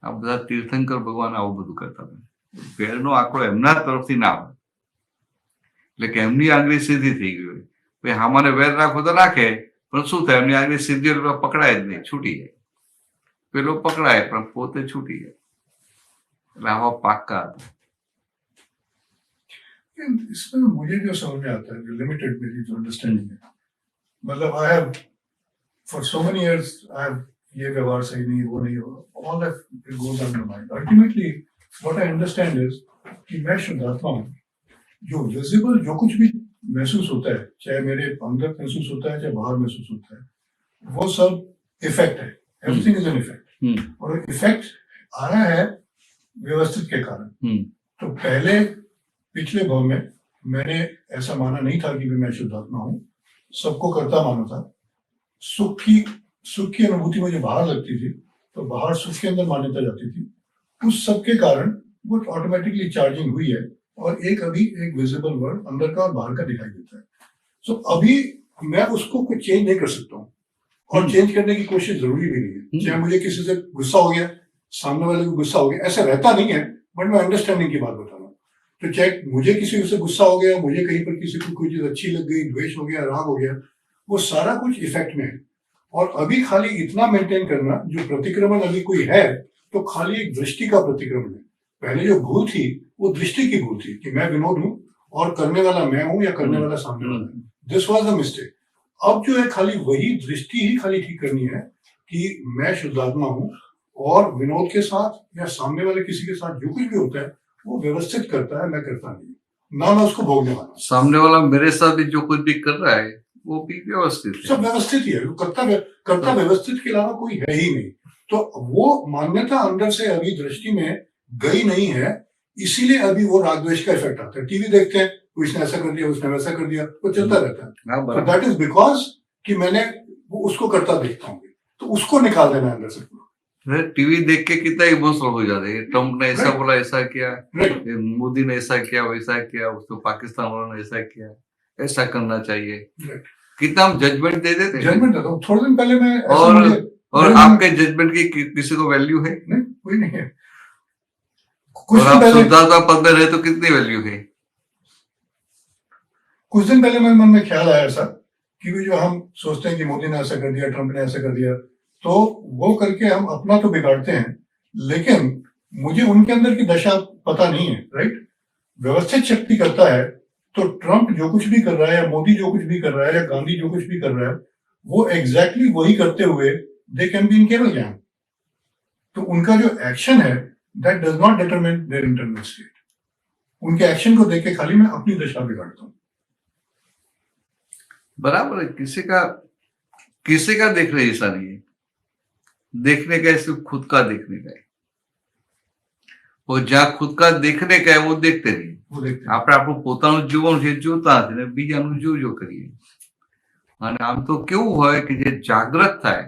આ બધા તીર્થંકર ભગવાન આવું બધું કરતા હતા. વેરનો આંકડો એમના તરફથી ના આવે એટલે કે એમની આંગળી સીધી થઈ ગઈ હોય. ભાઈ હામાને વેર રાખો તો રાખે પણ શું થાય? એમની આંગળી સીધી પકડાય જ નહીં, છૂટી જાય. પેલો પકડાય પણ પોતે છૂટી જાય. એટલે આવા પાક્કા હતા. इसमें मुझे जो समझ में आता है, जो लिमिटेड मेरी जो अंडरस्टैंडिंग है, मतलब I have for so many years I have ये व्यवहार सही नहीं, वो नहीं हो, all that it goes on my mind. Ultimately what I understand is कि मैं शुद्धात्मा हूँ. जो विजिबल जो कुछ भी महसूस होता है, चाहे मेरे अंदर महसूस होता है चाहे बाहर महसूस होता है, वो सब इफेक्ट है. Everything is an effect. और इफेक्ट आ रहा है व्यवस्थित के कारण. तो पहले पिछले भाव में मैंने ऐसा माना नहीं था कि मैं शुद्धात्मा हूँ, सबको करता माना था. सुख की अनुभूति मुझे बाहर लगती थी तो बाहर सुख के अंदर मान्यता जाती थी. उस सब के कारण वो ऑटोमेटिकली चार्जिंग हुई है और अभी एक विजिबल वर्ल्ड अंदर का और बाहर का दिखाई देता है. सो अभी मैं उसको कुछ चेंज नहीं कर सकता हूँ और चेंज करने की कोशिश जरूरी भी नहीं है. चाहे मुझे किसी से गुस्सा हो गया, सामने वाले को गुस्सा हो गया, ऐसा रहता नहीं है. बट मैं अंडरस्टैंडिंग की बात बता रहा हूँ. तो चाहे मुझे किसी से गुस्सा हो गया, मुझे कहीं पर किसी को कोई चीज अच्छी लग गई, द्वेष हो गया, राग हो गया, वो सारा कुछ इफेक्ट में है. और अभी खाली इतना मेंटेन करना, जो प्रतिक्रमण अभी कोई है तो खाली एक दृष्टि का प्रतिक्रमण है. पहले जो भूल थी वो दृष्टि की भूल थी कि मैं विनोद हूँ और करने वाला मैं हूँ या करने वाला सामने वाला है. This was the mistake. अब जो है खाली वही दृष्टि ही खाली ठीक करनी है कि मैं शुद्धात्मा हूँ और विनोद के साथ या सामने वाले किसी के साथ जो कुछ भी होता है वो व्यवस्थित करता है, मैं करता नहीं. ना मैं उसको भोगने वाला. सामने वाला मेरे साथ भी जो कुछ भी कर रहा है वो भी व्यवस्थित है. सब व्यवस्थित ही है. करता व्यवस्थित के अलावा कोई है ही नहीं. तो वो मान्यता अंदर से अभी दृष्टि में गई नहीं है, इसीलिए अभी वो राग द्वेष का इफेक्ट आता है. टीवी देखते हैं, उसने ऐसा कर दिया, उसने वैसा कर दिया, वो चलता रहता है. दैट इज बिकॉज कि मैंने वो उसको करता देखता हूँ, तो उसको निकाल देना अंदर से. टीवी देख के कितना इमोशनल हो जाते हैं. ट्रम्प ने ऐसा बोला, ऐसा किया, मोदी ने ऐसा किया, वैसा किया, उसको पाकिस्तान वालों ने ऐसा किया, ऐसा करना चाहिए. कितना हम जजमेंट दे देते हैं. जजमेंट देता हूँ. थोड़े दिन पहले मैं और आपके जजमेंट की किसी को वैल्यू है? नहीं, कोई नहीं है. और आप शुद्धात्मा पद में रहे तो कितनी वैल्यू है? कुछ दिन पहले मेरे मन में ख्याल आया ऐसा कि जो हम सोचते हैं कि मोदी ने ऐसा कर दिया, ट्रम्प ने ऐसा कर दिया, तो वो करके हम अपना तो बिगाड़ते हैं, लेकिन मुझे उनके अंदर की दशा पता नहीं है. राइट. व्यवस्थित शक्ति करता है तो ट्रम्प जो कुछ भी कर रहा है या मोदी जो कुछ भी कर रहा है या गांधी जो कुछ भी कर रहा है वो एग्जैक्टली वही करते हुए दे कैन बी इन केवल ज्ञान. तो उनका जो एक्शन है that does not determine their internal state. उनके एक्शन को देख के खाली मैं अपनी दशा बिगाड़ता हूँ. बराबर है. किसी का देखने जैसा नहीं है. देखने का सिर्फ खुद का देखने का है. और जहाँ खुद का देखने का है वो देखते नहीं. આપણે આપણું પોતાનું જીવન છે જોતા નથી ને બીજાનું જો કરીએ. અને આમ તો કેવું હોય કે જે જાગ્રત થાય,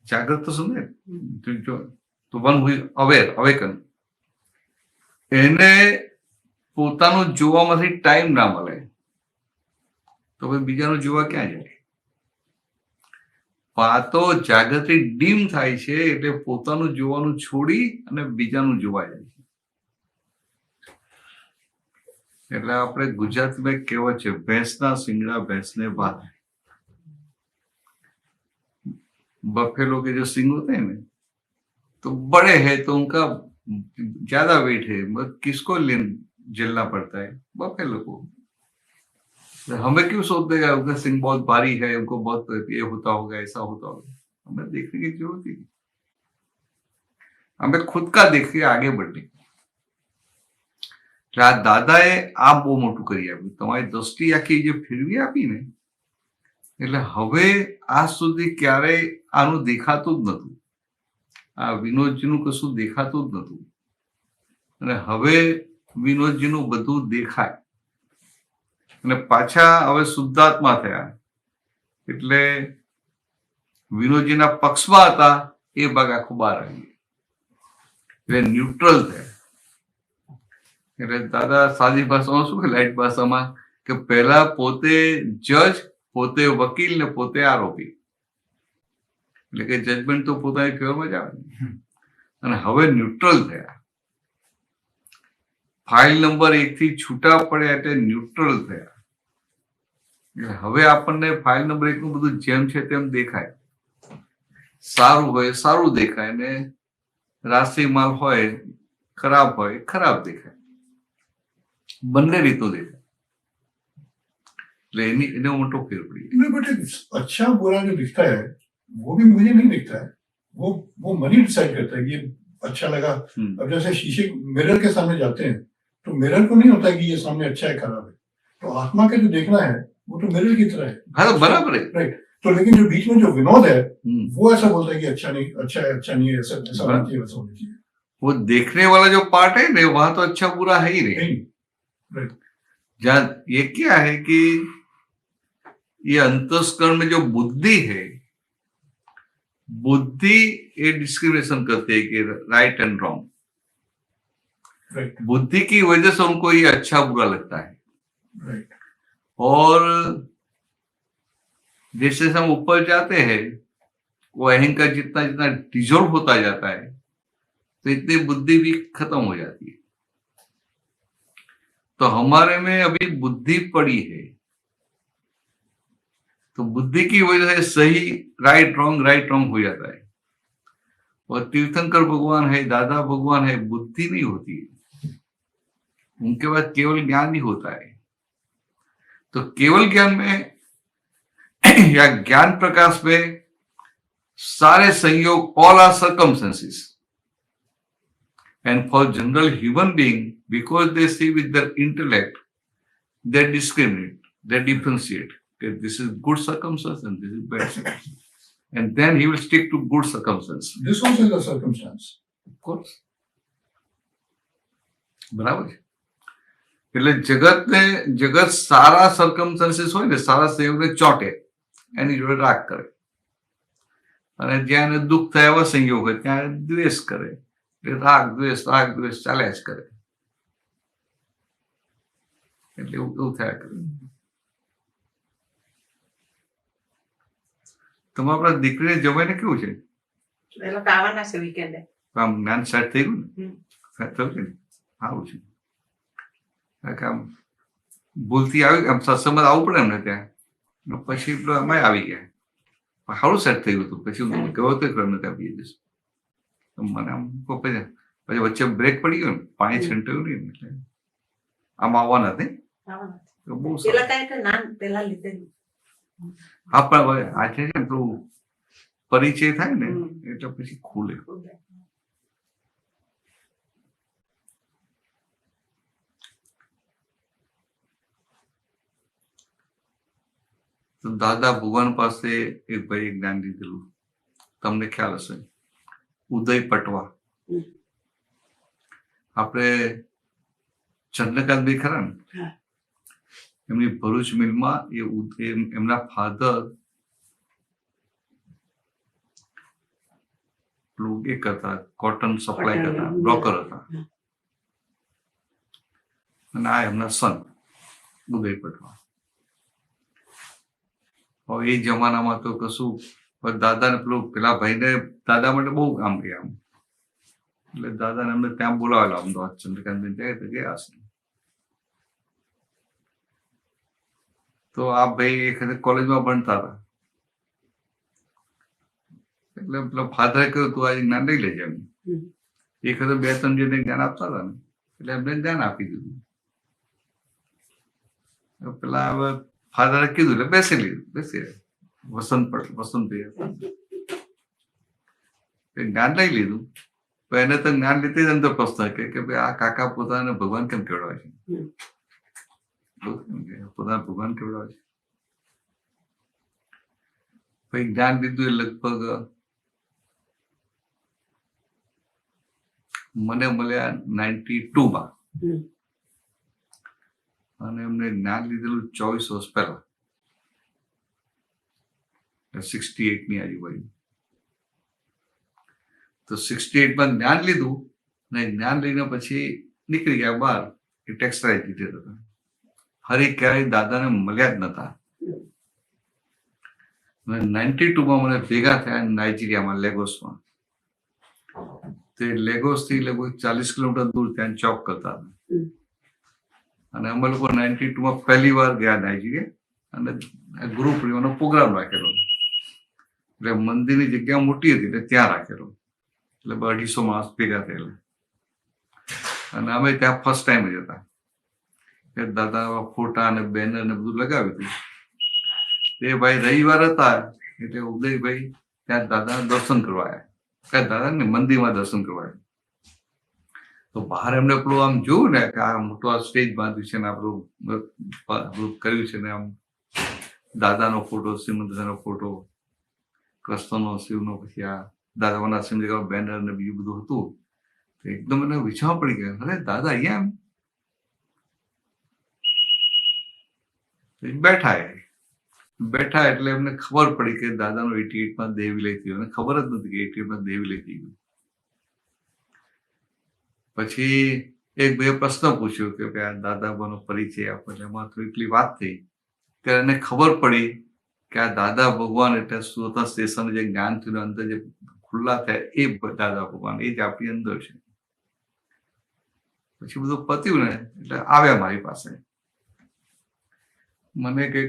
જાગ્રત તો સમજે, તો વન હુ ઇઝ અવેકન, એને પોતાનું જોવામાંથી ટાઈમ ના મળે તો ભાઈ બીજાનું જોવા ક્યાં જાય? વાતો જાગૃતિ ડીમ થાય છે એટલે પોતાનું જોવાનું છોડી અને બીજાનું જોવા જાય છે. એટલે આપણે ગુજરાતીમાં એક કહેવત છે, ભેંસના શિંગડા ભેંસને ભાતે. बफेलो के जो सिंग होते हैं ना, तो बड़े हैं तो उनका ज्यादा वेट है, मगर किसको झेलना पड़ता है? बफेलो को. हमें क्यों सोचते हैं उनका सिंग बहुत भारी है, उनको बहुत ये होता होगा, ऐसा होता होगा? हमें देखने की जरूरत ही नहीं. हमें खुद का देख के आगे बढ़ने. એટલે આ દાદાએ આ બહુ મોટું કરી આપ્યું, તમારી દ્રષ્ટિ આખી જે ફેરવી આપી ને, એટલે હવે આજ સુધી ક્યારેય આનું દેખાતું જ નતું. આ વિનોદજીનું કશું દેખાતું જ નતું, અને હવે વિનોદજીનું બધું દેખાય. અને પાછા હવે શુદ્ધાત્મા થયા એટલે વિનોદજીના પક્ષમાં હતા એ ભાગ આખો બહાર આવી ગયો, એટલે ન્યુટ્રલ થયા. એટલે દાદા સાદી ભાષામાં શું કે લાઇટ ભાષામાં કે પહેલા પોતે જજ, પોતે વકીલ ને પોતે આરોપી, એટલે કે જજમેન્ટ તો પોતાની ફેવરમાં જ આવે, અને હવે ન્યુટ્રલ થયા. ફાઇલ નંબર 1 થી છૂટા પડ્યા એટલે ન્યુટ્રલ થયા. એટલે હવે આપણને ફાઇલ નંબર 1 નું બધું જેમ છે તેમ દેખાય, સારું હોય સારું દેખાય, ને રાશિ માલ હોય ખરાબ હોય ખરાબ દેખાય, બંને રીતો દેખાય. એને मोटो फेर पड़ी. नहीं, बट अच्छा बुरा जो दिखता है वो भी मुझे नहीं दिखता है, वो मन ही डिसाइड करता है कि ये अच्छा लगा. अब जैसे शीशे मिरर के सामने जाते हैं तो मिरर को नहीं होता कि ये सामने अच्छा है खराब है, तो आत्मा का जो देखना है वो तो मिरर की तरह है. हाँ तो बराबर है, राइट. तो लेकिन जो बीच में जो विनोद है वो ऐसा बोलता है कि अच्छा नहीं, अच्छा है, अच्छा नहीं है, ऐसा ऐसा होना चाहिए, वैसा होना चाहिए. वो देखने वाला जो पार्ट है ना, वहां तो अच्छा बुरा है ही नहीं. राइट. जहाँ ये क्या है कि ये अंतस्करण में जो बुद्धि है, बुद्धि ये डिस्क्रिमिनेशन करती है कि राइट एंड रॉन्ग. राइट. बुद्धि की वजह से उनको ये अच्छा बुरा लगता है. राइट. और जैसे हम ऊपर जाते हैं वो अहंकार जितना जितना डिजोल्व होता जाता है तो इतनी बुद्धि भी खत्म हो जाती है. तो हमारे में अभी बुद्धि पड़ी है, तो बुद्धि की वजह से सही राइट रॉन्ग हो जाता है. और तीर्थंकर भगवान है, दादा भगवान है, बुद्धि नहीं होती है, उनके पास केवल ज्ञान ही होता है. तो केवल ज्ञान में या ज्ञान प्रकाश में सारे संयोग, all are circumstances, and for general human being, because they see with their intellect, they discriminate, they differentiate. Okay, this is good circumstance and this is bad circumstance, and then he will stick to good circumstance. This also is a circumstance. Of course. બરાબર છે. એટલે જગત સારા circumstances હોય ને, સારા સંયોગને ચોટે, એની જોડે રાગ કરે, અને જ્યાં એને દુઃખ થયા એવા સંયોગ હોય ત્યાં દ્વેષ કરે. રાગ દ્વેષ ચાલ્યા જ કરે. એટલે એવું થયા કરે. તમારા દીકરીને જમાઈને કેવું છે? એ લોકો આવવાના છે વીકેન્ડે. આમ જ્ઞાન સેટ થઈ ગયું ને? સેટ થયું છે ને? સારું છે. આમ ભૂલથી આવી, આમ સત્સંગમાં આવવું પડે એમને ત્યાં, પછી અમે આવી ગયા. સારું સેટ થયું હતું. પછી હું ગયો હતો એમને ત્યાં બે દિવસ. મને આમ પછી વચ્ચે બ્રેક પડી ગયો ને, પાણી છંટાયું નહીં, એટલે આમ આવવાના નથી. બહુ હા, પણ આજે છે ને થોડું પરિચય થાય ને એટલે પછી ખુલે. તો દાદા ભગવાન પાસે એક ભાઈ જ્ઞાન લીધેલું, તમને ખ્યાલ હશે, ઉદય પટવા. આપણે ચંદ્રકાંતભાઈ ખરા ને, એમની ભરૂચ મિલમાં એમના ફાધર પેલું એક હતા, કોટન સપ્લાય Cotton, કરતા હમ. બ્રોકર હતા. હમ. અને આ એમના સન ઉદય પટવા. હવે એ જમાનામાં તો કશું દાદાને પેલા ભાઈને દાદા માટે બહુ કામ કર્યા. એટલે દાદાને એમને ત્યાં બોલાવેલા અમદાવાદ ચંદ્રકાંતબેન જાય તો ગયા હશે. તો આ ભાઈ એક કોલેજમાં ભણતા હતા. એટલે પેલા ફાધરે કહ્યું તું આજે જ્ઞાન લઈ લેજે. એમ એક હતો 2-3 જણને જ્ઞાન આપતા હતા ને, એટલે એમને જ્ઞાન આપી દીધું. પેલા હવે ફાધરે કીધું એટલે બેસી જ્ઞાન લઈ લીધું. પણ એને તો જ્ઞાન લીધે જ અંદર પ્રશ્ન કે ભાઈ આ કાકા પોતાને ભગવાન કેમ કેવડાવે છે? પોતાને ભગવાન કેવડાવે છે. પછી જ્ઞાન લીધું એ લગભગ મને મળ્યા 92માં, અને એમને જ્ઞાન લીધેલું 24 વર્ષ પહેલા, 68 ની આજુબાજુ. તો 68માં જ્ઞાન લીધું ને જ્ઞાન લઈને પછી નીકળી ગયા બહાર. એ ટેક્સટાઇલ જીતે હતા. ફરી ક્યારેય દાદાને મળ્યા જ નતા. 92માં મને ભેગા થયા નાઇજીરિયામાં, લેગોસમાં. તે લેગોસ થી લગભગ 40 કિલોમીટર દૂર ત્યાં ચોક કરતા હતા. અને અમે લોકો 92માં પહેલી વાર ગયા નાઇજીરિયા, અને ગુરુ પૂર્ણિમાનો પ્રોગ્રામ રાખેલો. એટલે મંદિરની જગ્યા મોટી હતી એટલે ત્યાં રાખેલો. એટલે 250 માણસ ભેગા થયેલા. અને અમે ત્યાં ફર્સ્ટ ટાઈમ જ હતા. દાદા ફોટા અને બેનર ને બધું લગાવ્યું હતું. એ ભાઈ રવિવાર હતા એટલે ઉદયભાઈ ત્યાં દાદા દર્શન કરવા આવ્યા. દાદા ને મંદિરમાં દર્શન કરવા આવ્યા. તો બહાર એમને પેલું આમ જોયું ને કે આ મોટું આ સ્ટેજ બાંધ્યું છે ને આપણું કર્યું છે ને, આમ દાદાનો ફોટો, શ્રીમંતનો ફોટો, કૃષ્ણનો, શિવનો, પછી આ દાદાના સિંહ બેનર ને બીજું બધું હતું. તો એકદમ એને વિચારવા પડી ગયા, અરે દાદા અહીંયા એમ બેઠા. એટલે એમને ખબર પડી કે દાદાનો 88માં દેહ વિલય થયો. અને ખબર જ નથી કે 88માં દેહ વિલય થઈ ગયું. પછી એક ભાઈએ પ્રશ્ન પૂછ્યો કે આ દાદાબાનો પરિચય આપો. એટલે એમાં તો એટલી વાત થઈ ત્યારે એને ખબર પડી કે આ દાદા ભગવાન એટલે સુરત સ્ટેશન જે જ્ઞાન થયું અંદર જે ખુલ્લા થયા એ દાદા ભગવાન, એ જ આપણી અંદર છે. પછી બધું પત્યું ને એટલે આવ્યા મારી પાસે. મને કે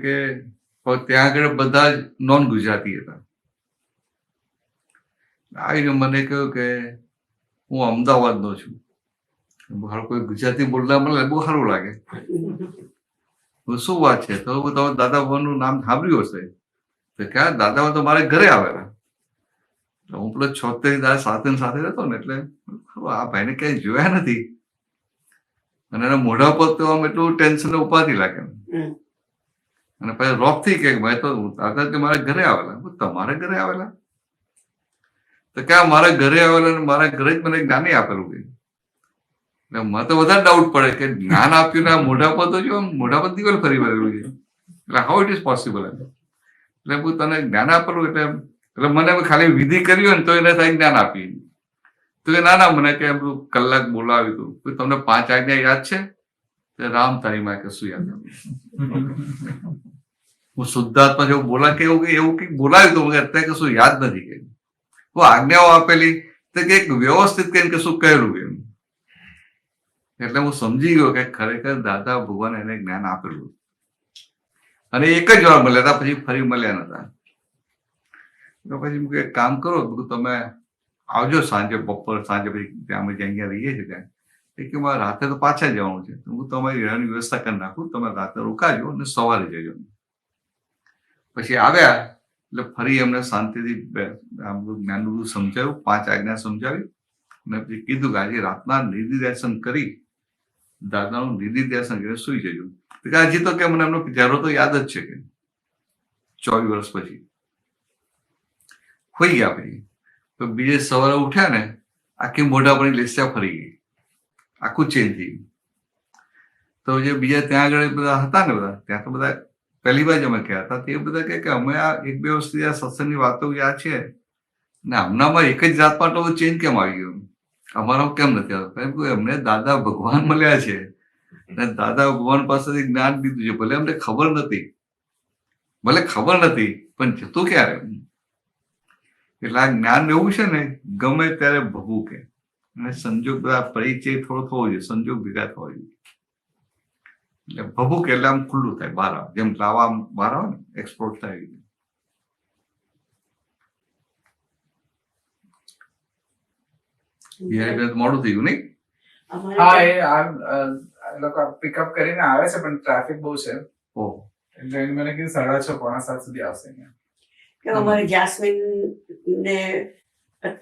ત્યાં આગળ બધા જ નોન ગુજરાતી હતા. આવીને મને કહ્યું કે હું અમદાવાદનો છું. કોઈ ગુજરાતી બોલતા મળે બહુ સારું લાગે. શું વાત છે? તો તમે દાદા ભગવાનનું નામ સાંભળ્યું હશે. તો ક્યાં દાદા તો મારે ઘરે આવેલા. હું પેલો 76 દાદા સાથે રહેતો ને, એટલે આ ભાઈને ક્યાંય જોયા નથી. અને એના મોઢા પર તો આમ એટલું ટેન્શન ઉપાધિ લાગે. અને પછી રોપ થઈ કે ભાઈ તો દાદા કે મારા ઘરે આવેલા. તમારે ઘરે આવેલા? તો ક્યાં મારા ઘરે આવેલા, મારા ઘરે જ મને જ્ઞાની આપેલું. કે એટલે મને તો વધારે ડાઉટ પડે કે જ્ઞાન આપ્યું ને મોઢા પર તો જો મોઢા પર દિવાલ ફરી વળેલું છે. એટલે હાઉ ઇટ ઇઝ પોસિબલ? એટલે હું તને જ્ઞાન આપેલું એટલે મને ખાલી વિધિ કરી હોય ને તો એને થાય જ્ઞાન આપી. તો એ ના મને કે કલાક બોલાવ્યું હતું. તમને 5 આજ્ઞા યાદ છે? રામ તારી માં કે શું યાદ? હું શુદ્ધાત્મા જેવું બોલા કે એવું કંઈક બોલાવ્યું હતું, અત્યારે કશું યાદ નથી. કે હું આજ્ઞાઓ આપેલી તો કંઈક વ્યવસ્થિત કઈ કશું કહેલું એમ. એટલે હું સમજી ગયો કે ખરેખર દાદા ભગવાન એને જ્ઞાન આપેલું. અને એક જ વાર મળ્યા હતા, પછી ફરી મળ્યા નતા. તો પછી હું એક કામ કરો, તમે આવજો સાંજે, બપોર સાંજે, પછી ત્યાં અમે અહીંયા રહીએ છીએ ત્યાં. કે મારે રાતે તો પાછા જવાનું છે, હું તમારી રહેવાની વ્યવસ્થા કરી નાખું, તમે રાતે રોકાજો અને સવારે જજો. પછી આવ્યા એટલે ફરી એમને શાંતિથી જ્ઞાન બધું સમજાવ્યું, 5 આજ્ઞા સમજાવી. અને પછી કીધું કે આજે રાતના નિધિ દર્શન કરી, દાદાનું નિધિ દર્શન કરીને સુઈ જજો. હજી તો કે મને એમનો ચહેરો તો યાદ જ છે કે 24 વર્ષ પછી હોઈ ગયા. પછી બીજે સવારે ઉઠ્યા ને આખી મોઢા પરની લેસ્યા ફરી ગઈ, આખું ચેન્જ થઈ ગયું. તો જે બીજા ત્યાં આગળ બધા હતા ને, બધા ત્યાં તો બધા પહેલી વાર જ અમે ગયા હતા. તે બધા કે અમે આ 1-2 વર્ષથી આ સત્સંગની વાતો યાદ છે, ને હમણાંમાં એક જ જાતમાં તો ચેન્જ કેમ આવી ગયો? અમારો કેમ નથી આવતો? કારણ કે અમને દાદા ભગવાન મળ્યા છે ને દાદા ભગવાન પાસેથી જ્ઞાન લીધું છે. ભલે અમને ખબર નથી, પણ જતું ક્યારે? એટલે આ જ્ઞાન એવું છે ને, ગમે ત્યારે ભભૂકે. અને સંજોગ બધા પરિચય થોડો થવો જોઈએ, સંજોગ ભેગા થવા જોઈએ. એટલે ભભૂકે એટલે આમ ખુલ્લું થાય, બહાર આવે. જેમ લાવા બહાર આવે ને, એક્સપોર્ટ થાય. મોડું થયું નહીં? અમારે હા ત્યાં એ આ લોકો પિકઅપ કરીને આવે છે પણ ટ્રાફિક બહુ છે ઓહ, એટલે એને મને કીધું 6:30 પોણા 7 સુધી આવશે અહીંયા. કે અમારી જાસ્મીન ને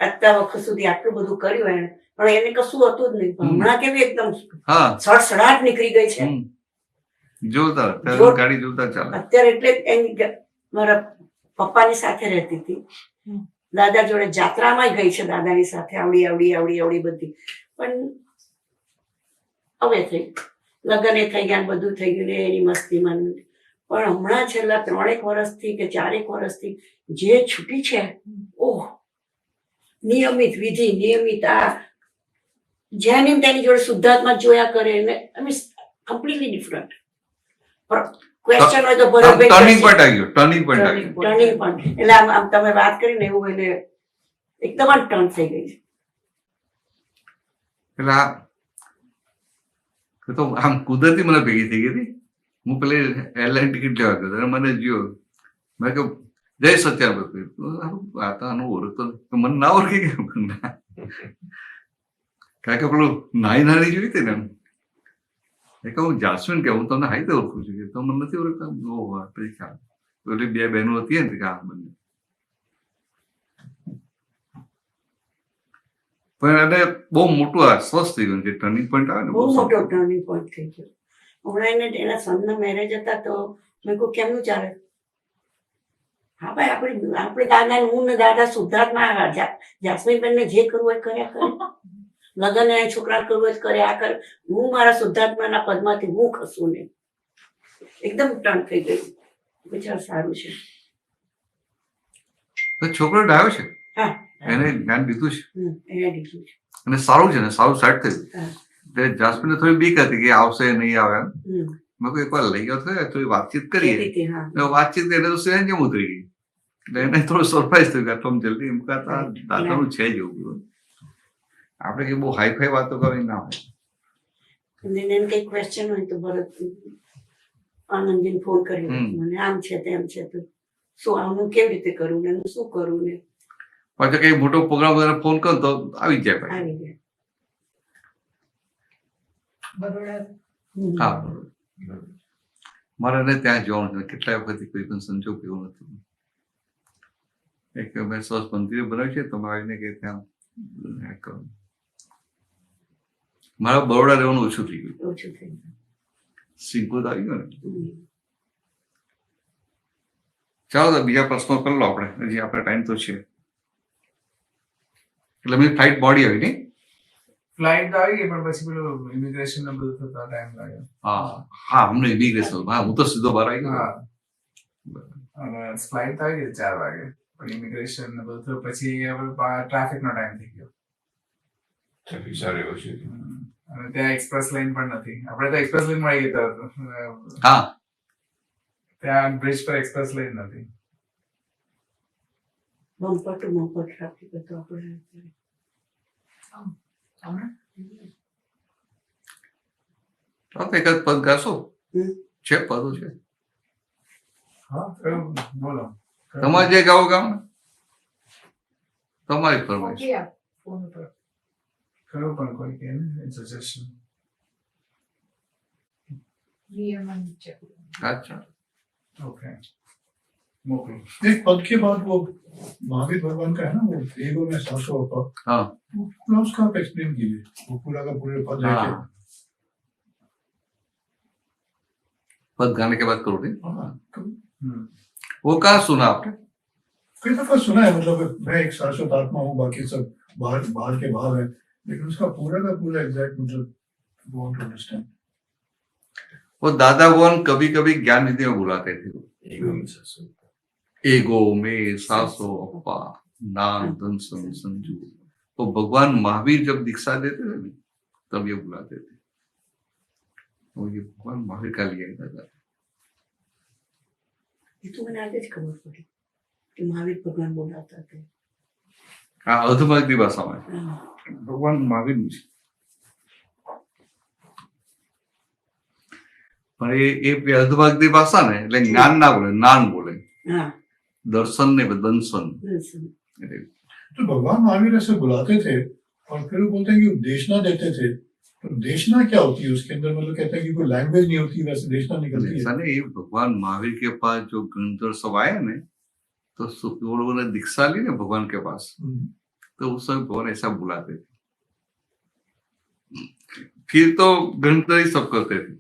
અત્યાર વખત સુધી આટલું બધું કર્યું એને, પણ એને કશું હતું જ નહીં. પણ હમણાં કેવી એકદમ હા. સડસડાટ નીકળી ગઈ છે. જોતા ત્યારે ગાડી જોતા ચાલે. અત્યારે એટલે મારા પપ્પાની સાથે રહેતી હતી, દાદા જોડે જાત્રામાં ગઈ છે, દાદાની સાથે આવડી બધી. પણ હવે થઈ લગ્ન એ થઈ ગયા, બધું થઈ ગયું ને એની મસ્તીમાં. પણ હમણાં છેલ્લા 3 વર્ષથી કે 4 વર્ષથી જે છૂટી છે, ઓહ, નિયમિત વિધિ, નિયમિત આ જેની તેની જોડે શુદ્ધાત્મા જોયા કરે ને, કમ્પ્લીટલી ડિફરન્ટ. ક્વેશ્ચન હોય તો બરાબર ટર્નિંગ પોઈન્ટ આવી ગયો, ટર્નિંગ પોઈન્ટ આવી ગયો. ટર્નિંગ પોઈન્ટ એટલે આમ તમે વાત કરીને એવું એને એકદમ જ ટર્ન થઈ ગઈ છે. એટલે આ તો આમ કુદરતી મને ભેગી થઈ ગઈ હતી. હું પેલી એરલાઇન ટિકિટ લેવા ગયો અને મને જોયો. મેં કહ્યું જય સત્યાનંદ. આ તો આનું ઓળખતો નથી. મને ના ઓળખી ગયું. કારણ કે પેલું નાની જોઈ હતી ને, એ કહું જાસ્મીન કે હું તમને હાઈ તો ઓળખું છું, કે તો મને નથી ઓળખતા. પછી ખ્યાલ પેલી 2 બહેનો હતી ને, કે આ બંને. પણ એને બહુ મોટું સ્વસ્થ થઈ ગયું છે. ટર્નિંગ પોઈન્ટ આવે ને, બહુ મોટો ટર્નિંગ પોઈન્ટ થઈ ગયો. હમણાં એના સનના મેરેજ હતા તો મેં કહ્યું કેમનું ચાલે? હા ભાઈ, આપણે દાદા, હું ને દાદા શુદ્ધાત્મા, જાસ્મીનબેન ને જે કરવું હોય કર્યા કરે. લગ્ન એ છોકરા કરવું હોય કરે, આ કરે. હું મારા શુદ્ધાત્માના પદમાંથી હું ખસું નહીં. એકદમ ટર્ન થઈ ગયું. બિચાર સારું છે. તો છોકરો ડાયો છે, હા, એને જ્ઞાન દીધું છે એને દીધું છે. અને સારું છે ને, સારું સેટ થયું. હા. એટલે જાસ્મીનને થોડી બીક હતી કે આવશે નહીં આવે એમ. હમ. મેં કહ્યું એકવાર લઈ ગયો થયો થોડી વાતચીત કરીએ. કહેતી હતી, હા. એટલે વાતચીત કરીને તો સેન જેમ ઉતરી ગઈ. એટલે એને થોડું સરપ્રાઈઝ થયું કે આટલું જલ્દી એમ કહેતા દાદાનું છે જ એવું. આપણે કે બહુ હાઈફાઈ વાતો કરવી ના હોય. અને એને કઈ ક્વેશ્ચન હોય તો ભરત આનંદજીને ફોન કર્યો, મને આમ છે તેમ છે, તો શું આનું કેવી રીતે કરવું ને એનું શું કરવું ને. પાછો કઈ મોટો પ્રોગ્રામ ફોન કરો તો આવી જાય ભાઈ. આવી ગયા. હા, બરોબર. મારે એને ત્યાં જવાનું છે. કેટલાય વખતથી કોઈ પણ સંજોગ એવો નથી. એક મેં સરસ મંદિર બનાવ્યું છે, તમે આવીને કે ત્યાં કરો. મારા બરોડા રહેવાનું ઓછું થઈ ગયું. ઓછું થઈ ગયું. સિંગપુર આવી ગયો ને. હમ. ચાલો તો બીજા પ્રશ્નો કરી લો આપણે, હજી આપણે ટાઈમ તો છે. એટલે મેં ફ્લાઇટ બોડી આવી નહીં. ફ્લાઇટ તો આવી ગઈ પણ પછી પેલું ઇમિગ્રેશન ને બધું થતા ટાઈમ લાગ્યો. હા, અમને ઇમિગ્રેશન. હા, હું તો સીધો બહાર આવી ગયો. હા, અને ફ્લાઇટ તો આવી ગઈ 4 વાગે, પણ ઇમિગ્રેશન ને બધું થયું પછી ટ્રાફિક નો ટાઈમ થઈ ગયો. ટ્રાફિક સારો એવો છે. અને ત્યાં એક્સપ્રેસ લાઇન પણ નથી. આપણે તો એક્સપ્રેસ લાઇન મળી ગઈ તો હા, ત્યાં બ્રિજ પર એક્સપ્રેસ લાઇન નથી. બમ્પર ટુ બમ્પર ટ્રાફિક હતો આપણે. ચાલો તો એકાદ પદ ગાશો. હમ. છે પદો છે હા, કયું? બોલો. તમારે જે ગાવો ગાવ ને, તમારી ફરમાઈશ. કયું પણ કોઈ કે ને સજેશન. अच्छा, ओके, मोकलो. एक पद के बाद वो महावीर भगवान का है ना, वो ईगो में सांसों होता, हाँ पूरा उसका आप एक्सप्लेन कीजिए. वो पूरा का पूरे पद है हाँ, पद गाने के बाद करो नहीं. हाँ, वो कहाँ सुना आपने? कई दफा सुना है. मतलब मैं एक शाश्वत आत्मा हूँ, बाकी सब बाहर बाहर के भाव है, लेकिन उसका पूरा का पूरा एग्जैक्ट मतलब वांट टू अंडरस्टैंड. वो दादा भगवान कभी कभी ज्ञान निधि में बुलाते थे. ईगो में सासो अप्पा. नाम धन सन संजू। तो भगवान महावीर जब दीक्षा देते थे ना, तब ये बुलाते थे, और ये भगवान महावीर का लिया जाता। એ તો મને આજે જ ખબર પડી કે મહાવીર ભગવાન બોલાવતા હતા. આ અર્ધમાર્ગની ભાષામાં હા. ભગવાન મહાવીરનું છે. પણ એ અર્ધમાર્ગની ભાષા ને એટલે જ્ઞાન ના બોલે, જ્ઞાન બોલે, હા, दर्शन ने दंसन। દર્શન. तो भगवान महावीर ऐसे बुलाते थे और फिर वो बोलते हैं कि उपदेशना देते थे। तो देशना क्या होती है उसके अंदर? मतलब कहते हैं कि कोई लैंग्वेज नहीं होती, वैसे देशना निकलती है। ऐसा नहीं, भगवान महावीर के पास जो गणधर सब आए ना, तो वो लोगों ने दीक्षा ली ना भगवान के पास, तो उस समय भगवान ऐसा बुलाते थे। फिर तो गणधर ही सब करते थे,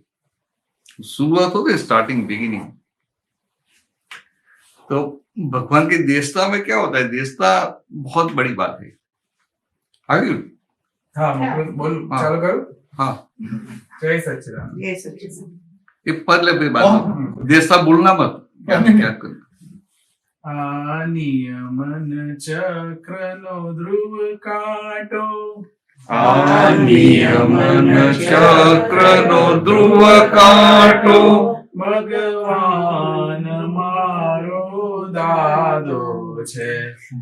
शुरुआत होती स्टार्टिंग बिगिनिंग। तो भगवान की देशता में क्या होता है, देशता बहुत बड़ी बात है। आगे हाँ मुकुल बोल, हाँ। चालू करो। हाँ, जय सच्चिदानंद। જય સચ્ચિદાનંદ. ये पहले भी बात है। देशता बोलना मत, क्या करना। नियमन चक्र नो ध्रुव काटो, नियमन चक्र नो ध्रुव काटो, भगवान मारो दादो छे,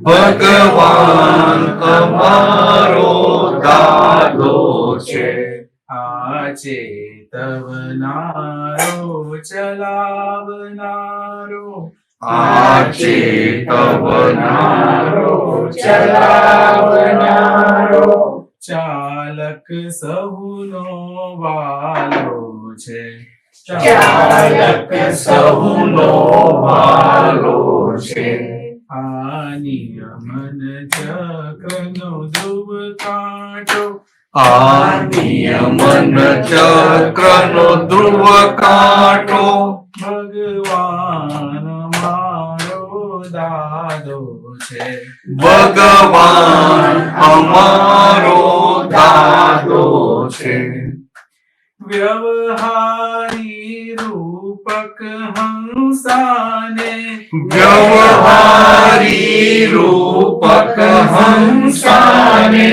भगवान अमारो दादो छे, चेतवनारो चलावनारो, चेतवनारो चलावनारो, चालक सहुनो वालो छे, चालक सहुनो वालो छे, नियमन चक्रनो ध्रुव काटो, नियमन चक्रनो ध्रुव काटो, भगवान मारो दादो छे, भगवान अमारो दादो छे, व्यवहारी रूपक हंसाने, व्यवहारी रूपक हंसाने,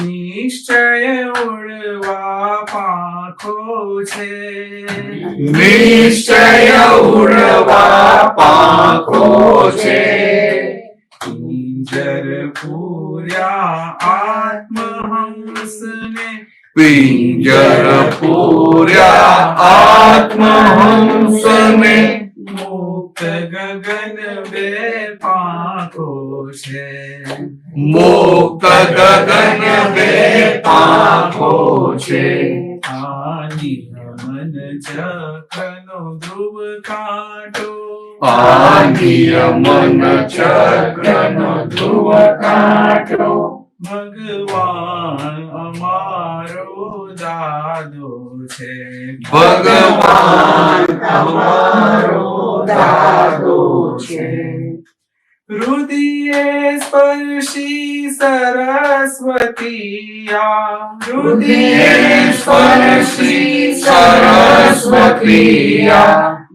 निश्चय उड़वा पाखो छे, निश्चय उड़वा पाखो छे, पिंजर पूर्या आत्महंस ने, पिंजर पूर्या आत्महंस ने, मुक्त गगन बे पाखो छे, मुक्त गगन बे पाखो छे, नियमन चक्रनो ध्रुव काटो, नियमन चक्रनो ध्रुव काटो, भगवान अमारो दादो छे, भगवान अमारो दादो छे, हृदय स्पर्शी सरस्वतीया, हृदय स्पर्शी सरस्वतीया,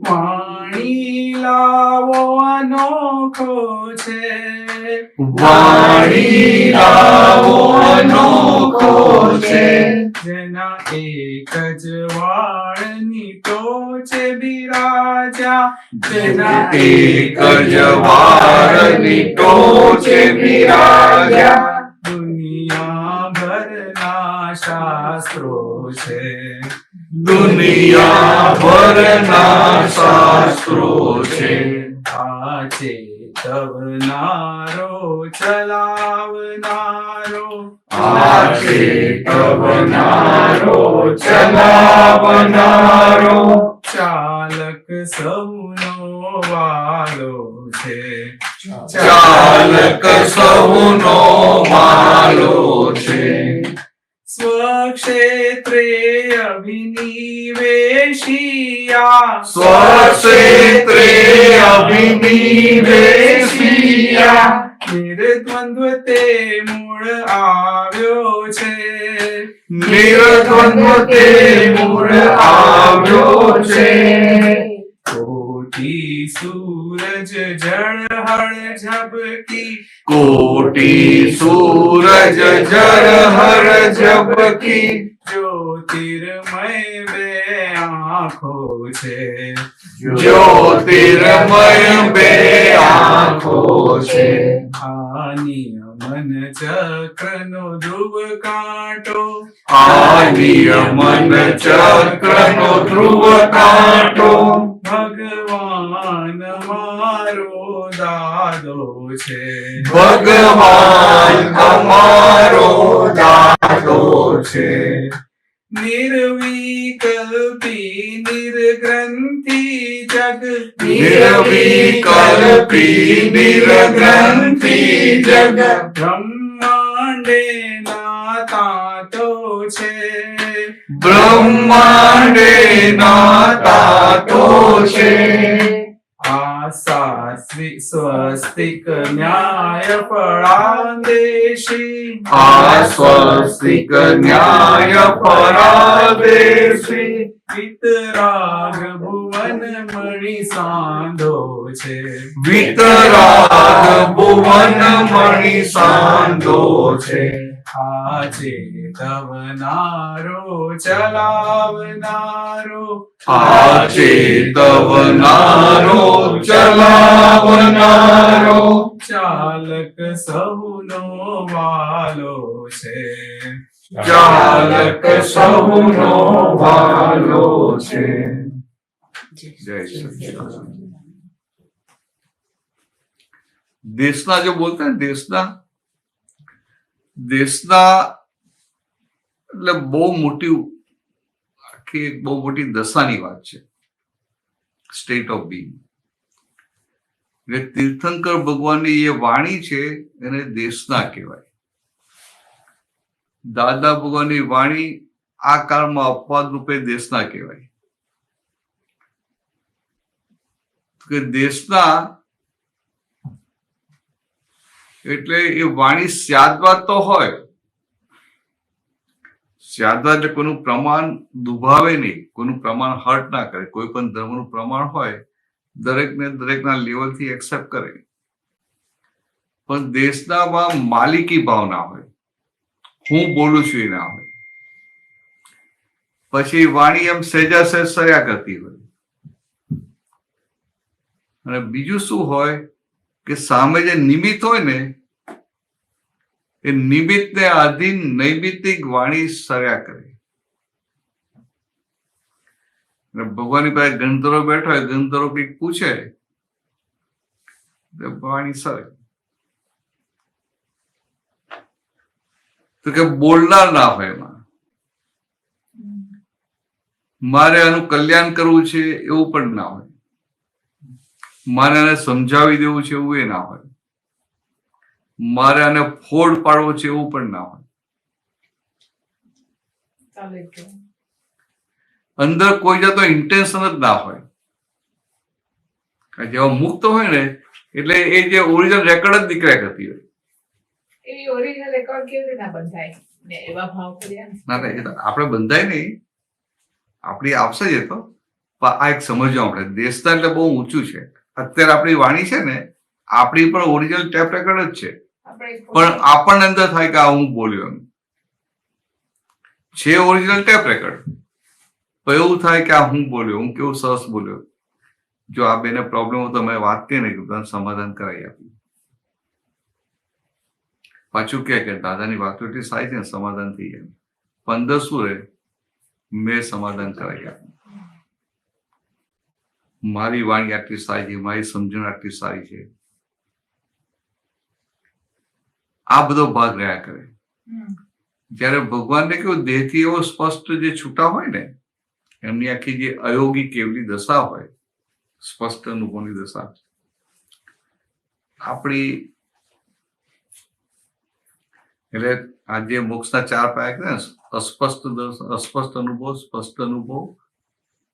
वाणी लावो अनोखो छे, वाणी लावो अनोखो छे, जेना एक ज वाळनी टोचे बिराजा, जेना एक ज वाळनी टोचे बिराजा, दुनिया भરના શાસ્ત્રો છે, दुनिया भરના शास्त्रो छे, चेतवनारो चलावनारो, चेतवनारो चलावनारो, चालक सौनो वालो छे, चालक सहुनो वालो छे, स्वक्षेत्रे अभिनिवेशिया, स्वक्षेत्रे अभिनिवेशिया, निर्द्वंद्व ते मूळ આવ્યો છે, निर्द्वंद्व ते मूळ આવ્યો छे, कोट कोटि सूरज जड़ हर झपकी कोटि सूरज जल हर झपकी ज्योतिर्मय बे आँखो छे ज्योतिर्मय बे आँखो छे आ नियमन चक्रनो ध्रुव कांटो आ नियमन चक्रनो ध्रुव कांटो भगवान मारो दादो छे भगवान અમારો દાદો છે निर्विकल्पी निर्ग्रंथि जग નિર્વિકલ્પી નિરગ્રંથિ જગ ब्रह्मांडे नाता तो छे બ્રહ્માંડે નાતા તો છે आशा स्वस्तिक न्याय फलादेशी આ સ્વસ્તિક ન્યાય પરાદેશી वितराग भुवन मणि सांधो छे વિતરાગ ભુવન મણિ સાંધો છે आजे तवनारो चलावनारो આ ચેતવનારો ચલાવનારો चालक સહુનો વાલો છે ચાલક સૌનો વાલો છે જય સચ્ચિદાનંદ દેશના જો બોલતા ને દેશના એટલે બહુ મોટી આખી બહુ મોટી દશાની વાત છે સ્ટેટ ઓફ બીંગ તીર્થંકર ભગવાનની એ વાણી છે એને દેશના કહેવાય દાદા ભગવાનની વાણી આ કાળમાં અપવાદ રૂપે દેશના કહેવાય કે દેશના એટલે એ વાણી સ્યાદવાદ તો હોય સ્યાદવાદ એટલે કોઈનું પ્રમાણ દુભાવે નહીં કોઈનું પ્રમાણ હર્ટ ના કરે કોઈ પણ ધર્મનું પ્રમાણ હોય દરેકને દરેકના લેવલથી એક્સેપ્ટ કરે પણ દેશનામાં માલિકી ભાવ ના હોય હું બોલું છું એ ના હોય પછી વાણી એમ સહેજા સહેજ સર્યા કરતી હોય અને બીજું શું હોય કે સામે જે નિમિત્ત હોય ને એ નિમિત્તને આધીન નૈમિત્તિક વાણી સર્યા કરે અને ભગવાનની પાસે ગંધર્વ બેઠો હોય ગંધર્વ કંઈક પૂછે વાણી સરે તો કે બોલનાર ના હોય એમાં મારે આનું કલ્યાણ કરવું છે એવું પણ ના હોય મારે આને સમજાવી દેવું છે એવું એ ના હોય મારે આને ફોડ પાડવો છે એવું પણ ના હોય અંદર કોઈ જાતો ઇન્ટેન્શન જ ના હોય જેવા મુક્ત હોય ને એટલે એ જે ઓરિજિનલ રેકોર્ડ જ નીકળ્યા કરતી હોય એ ઓરિજિનલ રેકોર્ડ કેવી રીતે બંધાય ને એવા ભાવ કર્યા ના ના એ તો આપણે બંધાય નહીં આપણી આપશે જ એ તો પણ આ એક સમજવું આપણે દેશના એટલે બહુ ઊંચું છે અત્યારે આપણી વાણી છે ને આપણી પણ ઓરિજિનલ ટેપ રેકોર્ડ જ છે પણ આપણને અંદર થાય કે આ હું બોલ્યો એમ છે ઓરિજિનલ ટેપ રેકોર્ડ તો એવું થાય કે આ હું બોલ્યો હું કેવું સરસ બોલ્યો જો આ બેને પ્રોબ્લેમ હોય તો મેં વાત કરી ને કે સમાધાન કરાવી આપ્યું પાછું કે દાદાની વાતો એટલી સારી છે ને સમાધાન થઈ જાય 15 શું રહે મેં સમાધાન કરાવી આપ્યું મારી વાણી આટલી સારી છે મારી સમજણ આટલી સારી છે આ બધો ભાગ રહ્યા કરે જયારે ભગવાનને કેવું દેહથી એવો સ્પષ્ટ જે છૂટા હોય ને એમની આખી જે અયોગી કેવલી દશા હોય સ્પષ્ટ અનુભવની દશા આપણી એટલે આ જે મોક્ષના 4 પાયા કે અસ્પષ્ટ અનુભવ સ્પષ્ટ અનુભવ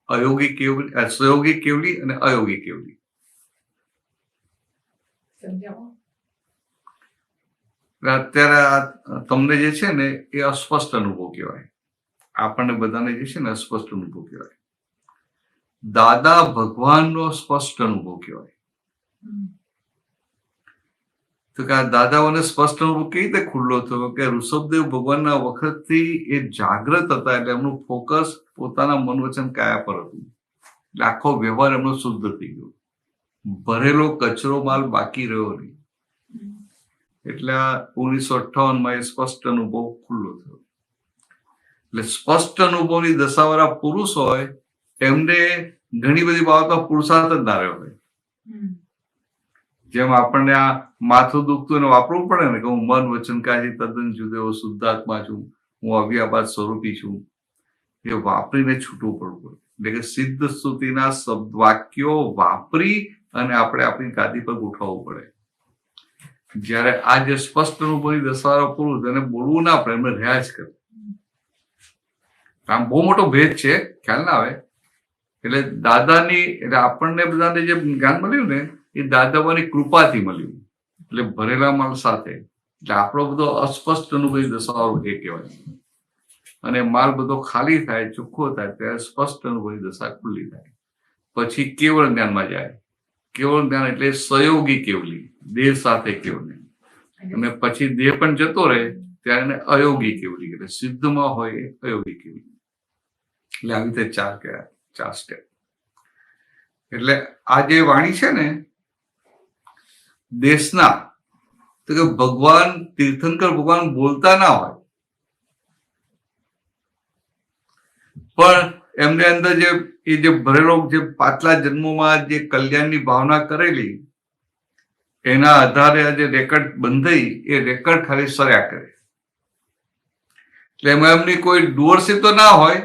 અયોગી કેવલી સહયોગી કેવલી અને અયોગી કેવલી અત્યારે તમને જે છે ને એ અસ્પષ્ટ અનુભવ કહેવાય આપણને બધાને જે છે ને અસ્પષ્ટ અનુભવ કહેવાય દાદા ભગવાનનો સ્પષ્ટ અનુભવ કહેવાય. તો કે આ દાદાઓને સ્પષ્ટ અનુભવ કેવી રીતે ખુલ્લો થયો કે ઋષભદેવ ભગવાનના વખતથી એ જાગ્રત હતા, એટલે એમનું ફોકસ પોતાના મન વચન કાયા પર હતું, એટલે આખો વ્યવહાર એમનો શુદ્ધ થઈ ગયો, ભરેલો કચરો માલ બાકી રહ્યો નહીં. એટલે 1958 એ સ્પષ્ટ અનુભવ ખુલ્લો થયો. એટલે સ્પષ્ટ અનુભવની દશાવાળા પુરુષ હોય એમને ઘણી બધી બાબતમાં પુરુષાર્થ જ ના રહ્યો હોય. જેમ આપણને આ માથું દુખતું એને વાપરવું પડે ને કે હું મન વચન કાયાથી તદ્દન જુદો શુદ્ધાત્મા છું, હું અવ્યાપાદ સ્વરૂપી છું, એ વાપરીને છૂટવું પડવું પડે. એટલે કે સિદ્ધ સ્તુતિના શબ્દ વાક્યો વાપરી અને આપણે આપણી ગાદી પર ગોઠવવું પડે. જયારે આ જે સ્પષ્ટ અનુભવી દશાવાળા પુરુષ એને બોલવું ના પડે, એમને રહ્યા જ કરે. આમ બહુ મોટો ભેદ છે, ખ્યાલ ના આવે. એટલે દાદાની એટલે આપણને બધાને જે જ્ઞાન મળ્યું ને એ દાદાની કૃપાથી મળ્યું, એટલે ભરેલા માલ સાથે. એટલે આપણો બધો અસ્પષ્ટ અનુભવી દશાવાળો એ કહેવાય. અને માલ બધો ખાલી થાય, ચોખ્ખો થાય ત્યારે સ્પષ્ટ અનુભવી દશા ખુલ્લી થાય. પછી કેવળ જ્ઞાનમાં જાય. કેવળ જ્ઞાન એટલે સહયોગી કેવલી, દેહ સાથે કેવલી. અને પછી દેહ પણ જતો રહે ત્યારે એને અયોગી કેવલી, એટલે સિદ્ધમાં હોય એ અયોગી કેવલી. એટલે આવી રીતે ચાર સ્ટેપ. એટલે આ જે વાણી છે ને દેશના, તો કે ભગવાન તીર્થંકર ભગવાન બોલતા ના હોય, પણ એમને અંદર જે એ જે ભરેલો જે પાછલા જન્મોમાં જે કલ્યાણની ભાવના કરેલી એના આધારે જે રેકર્ડ બંધાઈ એ રેકર્ડ ખાલી સર્યા કરે. એટલે એમાં એમની કોઈ ડુઅરશીપ તો ના હોય,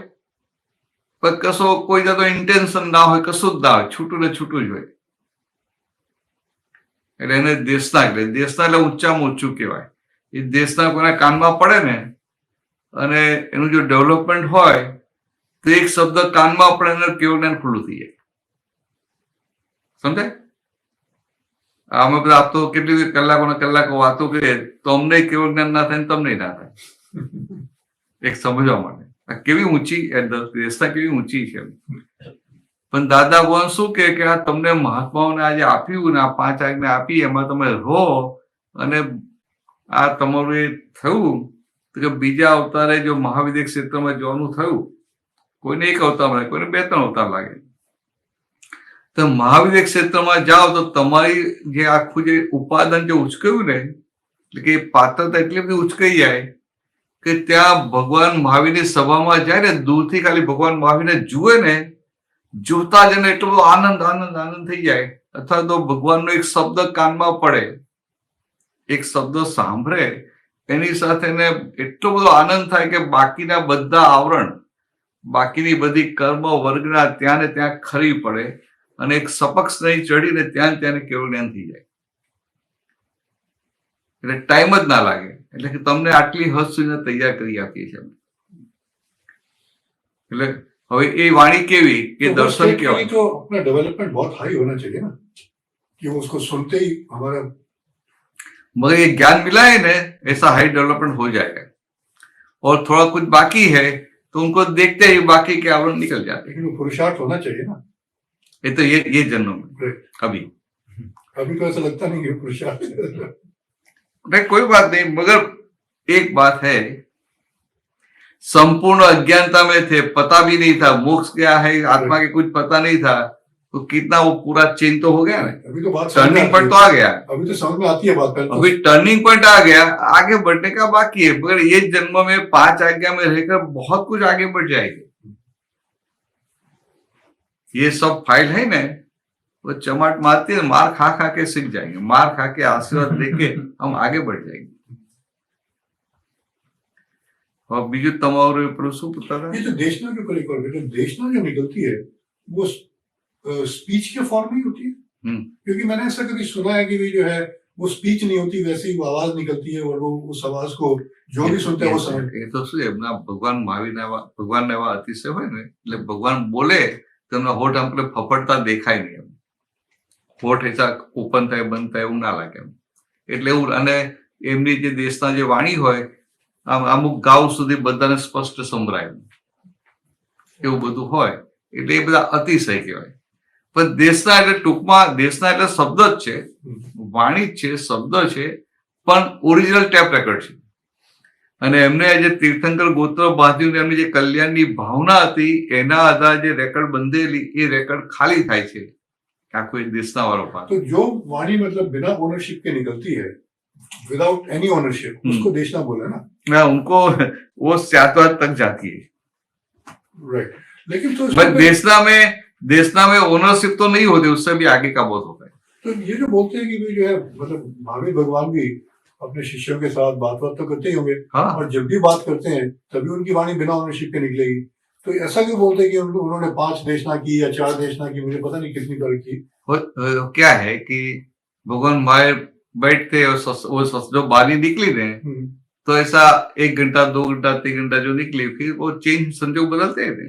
પણ કશો કોઈ જાતો ઇન્ટેન્શન ના હોય, કશું જ ના હોય, છૂટું ને છૂટું જ હોય. એટલે એને દેશના એટલે ઊંચામાં ઊંચું કહેવાય. એ દેશના કોઈના કાનમાં પડે ને અને એનું જો ડેવલપમેન્ટ હોય તો એક શબ્દ કાનમાં પડે એને કેવું જ્ઞાન ખુલ્લું થઈ જાય. સમજાય? અમે બધા આપ તો કેટલી કલાકો વાતો કરીએ તો અમને કેવું જ્ઞાન ના થાય ને તમને ના થાય. એક સમજવા માટે આ કેવી ઊંચી દેશના કેવી ઊંચી છે. પણ દાદા ભગવાન શું કે આ તમને મહાત્માઓને આજે આપ્યું ને આ 5 આજ્ઞા આપી એમાં તમે રહો અને આ તમારું એ થયું તો કે બીજા અવતારે જો મહાવિદ્ય ક્ષેત્રમાં જવાનું થયું, કોઈને 1 અવતાર લાગે, કોઈને 2-3 અવતાર લાગે, તો મહાવિદ્ય ક્ષેત્રમાં જાઓ તો તમારી જે આખું જે ઉપાદાન જે ઉચકાયું ને એટલે કે પાત્રતા એટલી બધી ઉચકાઈ જાય કે ત્યાં ભગવાન મહાવીરની સભામાં જાય ને દૂરથી ખાલી ભગવાન મહાવીરને જુએ ને, જોતા જ એને એટલો બધો આનંદ થઈ જાય. અથવા તો ભગવાનનો એક શબ્દ કાનમાં પડે, એક શબ્દ સાંભળે, એની સાથે એને એટલો બધો આનંદ થાય કે બાકીના બધા આવરણ, બાકીની બધી કર્મ વર્ગના ત્યાં ને ત્યાં ખરી પડે અને એક સપક્ષ નહીં ચડીને ત્યાં કેવળ જ્ઞાન થઈ જાય. એટલે ટાઈમ જ ના લાગે. એટલે કે તમને આટલી હદ સુધી તૈયાર કરી આપીએ છીએ. એટલે હવે એ વાणी કેવી કે दर्शन केवल तो अपना डेवलपमेंट बहुत हाई होना चाहिए ना कि वो उसको सुनते ही हमारा मगर ये ज्ञान मिला है ना ऐसा हाई डेवलपमेंट हो जाएगा. और थोड़ा कुछ बाकी है तो उनको देखते ही बाकी के आवरण निकल जाते हैं. लेकिन वो पुरुषार्थ होना चाहिए ना. ये तो ये जन्म में अभी तो ऐसा लगता नहीं है पुरुषार्थ. नहीं कोई बात नहीं, मगर एक बात है संपूर्ण अज्ञानता में थे, पता भी नहीं था मोक्ष क्या है, आत्मा के कुछ पता नहीं था, तो कितना वो पूरा चेंज तो हो गया ना. अभी तो बात टर्निंग पॉइंट तो आ गया. अभी तो समझ में आती है बात. अभी टर्निंग पॉइंट आ गया, आगे बढ़ने का बाकी है. मगर ये जन्म में 5 आज्ञा में रहकर बहुत कुछ आगे बढ़ जाएगी. ये सब फाइल है ना, वो चमाट मारती है, मार खा के सीख जाएंगे, मार खा के आशीर्वाद देके हम आगे बढ़ जाएंगे. और बीजू તમારું પર શું પૂછતા હતા? ये जो देशना के ऊपर एक और जो देशना जो निकलती है वो स्पीच के फॉर्म में होती है. क्योंकि मैंने ऐसा कभी सुना है कि जो है वो स्पीच नहीं होती, वैसे ही वो आवाज निकलती है और वो उस आवाज को जो भी सुनते हैं वो समझ. એ તો શું એમના ભગવાન ભગવાન એવા અતિશય હોય ને એટલે ભગવાન બોલે તો એમના હોઠ આપણે ફફડતા દેખાય નહીં. એમ હોઠ એસા ઓપન થાય બંધ થાય એવું ના લાગે એમ. એટલે એવું. અને એમની જે દેશના જે વાણી હોય અમુક ગાઉ સુધી બધાને સ્પષ્ટ સંભળાય એવું બધું હોય. એટલે એ બધા અતિશય કહેવાય. પણ દેશના એટલે ટૂંકમાં દેશના એટલે શબ્દ જ છે, વાણી જ છે, શબ્દ છે, પણ ઓરિજિનલ ટેપ રેકર્ડ છે. અને એમને જે તીર્થંકર ગોત્ર બાંધ્યું એમની જે કલ્યાણની ભાવના હતી એના આધારે જે રેકર્ડ બંધેલી એ રેકર્ડ ખાલી થાય છે આખો એ દેશના વાળો પાસે. तो जो वाणी मतलब बिना ओनरशिप के निकलती है, विदाउट एनी ओनरशिप, उसको देशना बोले ना. ना उनको वो स्यातवाद तक जाती है. राइट. लेकिन तो बट देशना में ओनरशिप तो नहीं होती, उससे भी आगे का बहुत होता है. तो ये जो बोलते हैं कि भाई जो है मतलब महावीर भगवान भी अपने शिष्यों के साथ बात तो करते ही होंगे, हाँ. और जब भी बात करते हैं तभी उनकी वाणी बिना ओनरशिप के निकलेगी. तो ऐसा क्यों बोलते हैं कि उन्होंने 5 देशना की या 4 देशना की, मुझे पता नहीं कितनी बार की. क्या है कि भगवान बाहर बैठते और जो बारी निकली ने तो ऐसा 1 घंटा 2 घंटा 3 घंटा जो निकली फिर वो चेंज संजोग बदलते हैं,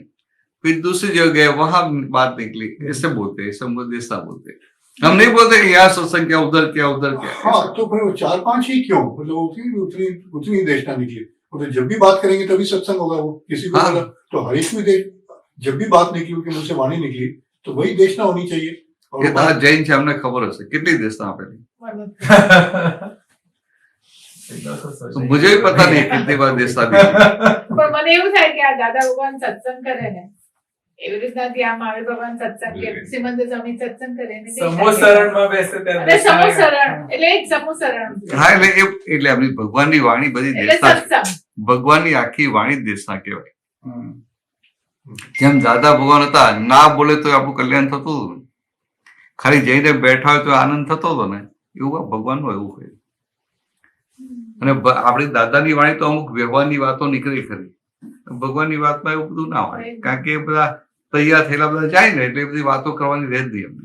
फिर दूसरी जगह वहां बात निकली, ऐसे बोलते हैं, ऐसे हमको देशना बोलते हैं. हम नहीं बोलते कि यहाँ सत्संग क्या उधर क्या उधर क्या. हाँ, तो फिर वो 4-5 ही क्यों, मतलब उतनी देशना निकली. तो जब भी बात करेंगे तभी सत्संग होगा. वो किसी को बोला तो हर एक भी जब भी बात निकली उनके मुंह से वाणी निकली तो वही देशना होनी चाहिए. और जैन છે અમને ખબર હશે કેટલી દેશના આપેલી. मुझे भी पता नहीं कितनी बार देशना दी. પણ મને એવું થાય કે આ દાદા ભગવાન સત્સંગ કરે ને એવી રીતના ત્યાં મહાવીર ભગવાન સત્સંગ કે શ્રીમંત સ્વામી સત્સંગ કરે ને સમૂહ શરણમાં બેસે ત્યારે અને સમૂહ શરણ એટલે એક સમૂહ શરણ હા એટલે આપણી ભગવાનની વાણી બધી એટલે દેશના છે. સત્સંગ ભગવાનની આખી વાણી જ દેશના કહેવાય. જેમ દાદા ભગવાન હતા ના બોલે તો આપણું કલ્યાણ થતું હતું, ખાલી જઈને બેઠા હોય તો આનંદ થતો હતો ને, એવું ભગવાનનું એવું હોય. અને આપણી દાદાની વાણી તો અમુક વ્યવહારની વાતો નીકળી ખરી, ભગવાનની વાતમાં એવું બધું ના હોય, કારણ કે એ બધા તૈયાર થયેલા બધા જાય ને એટલે એ બધી વાતો કરવાની રહે જ નહીં એમને.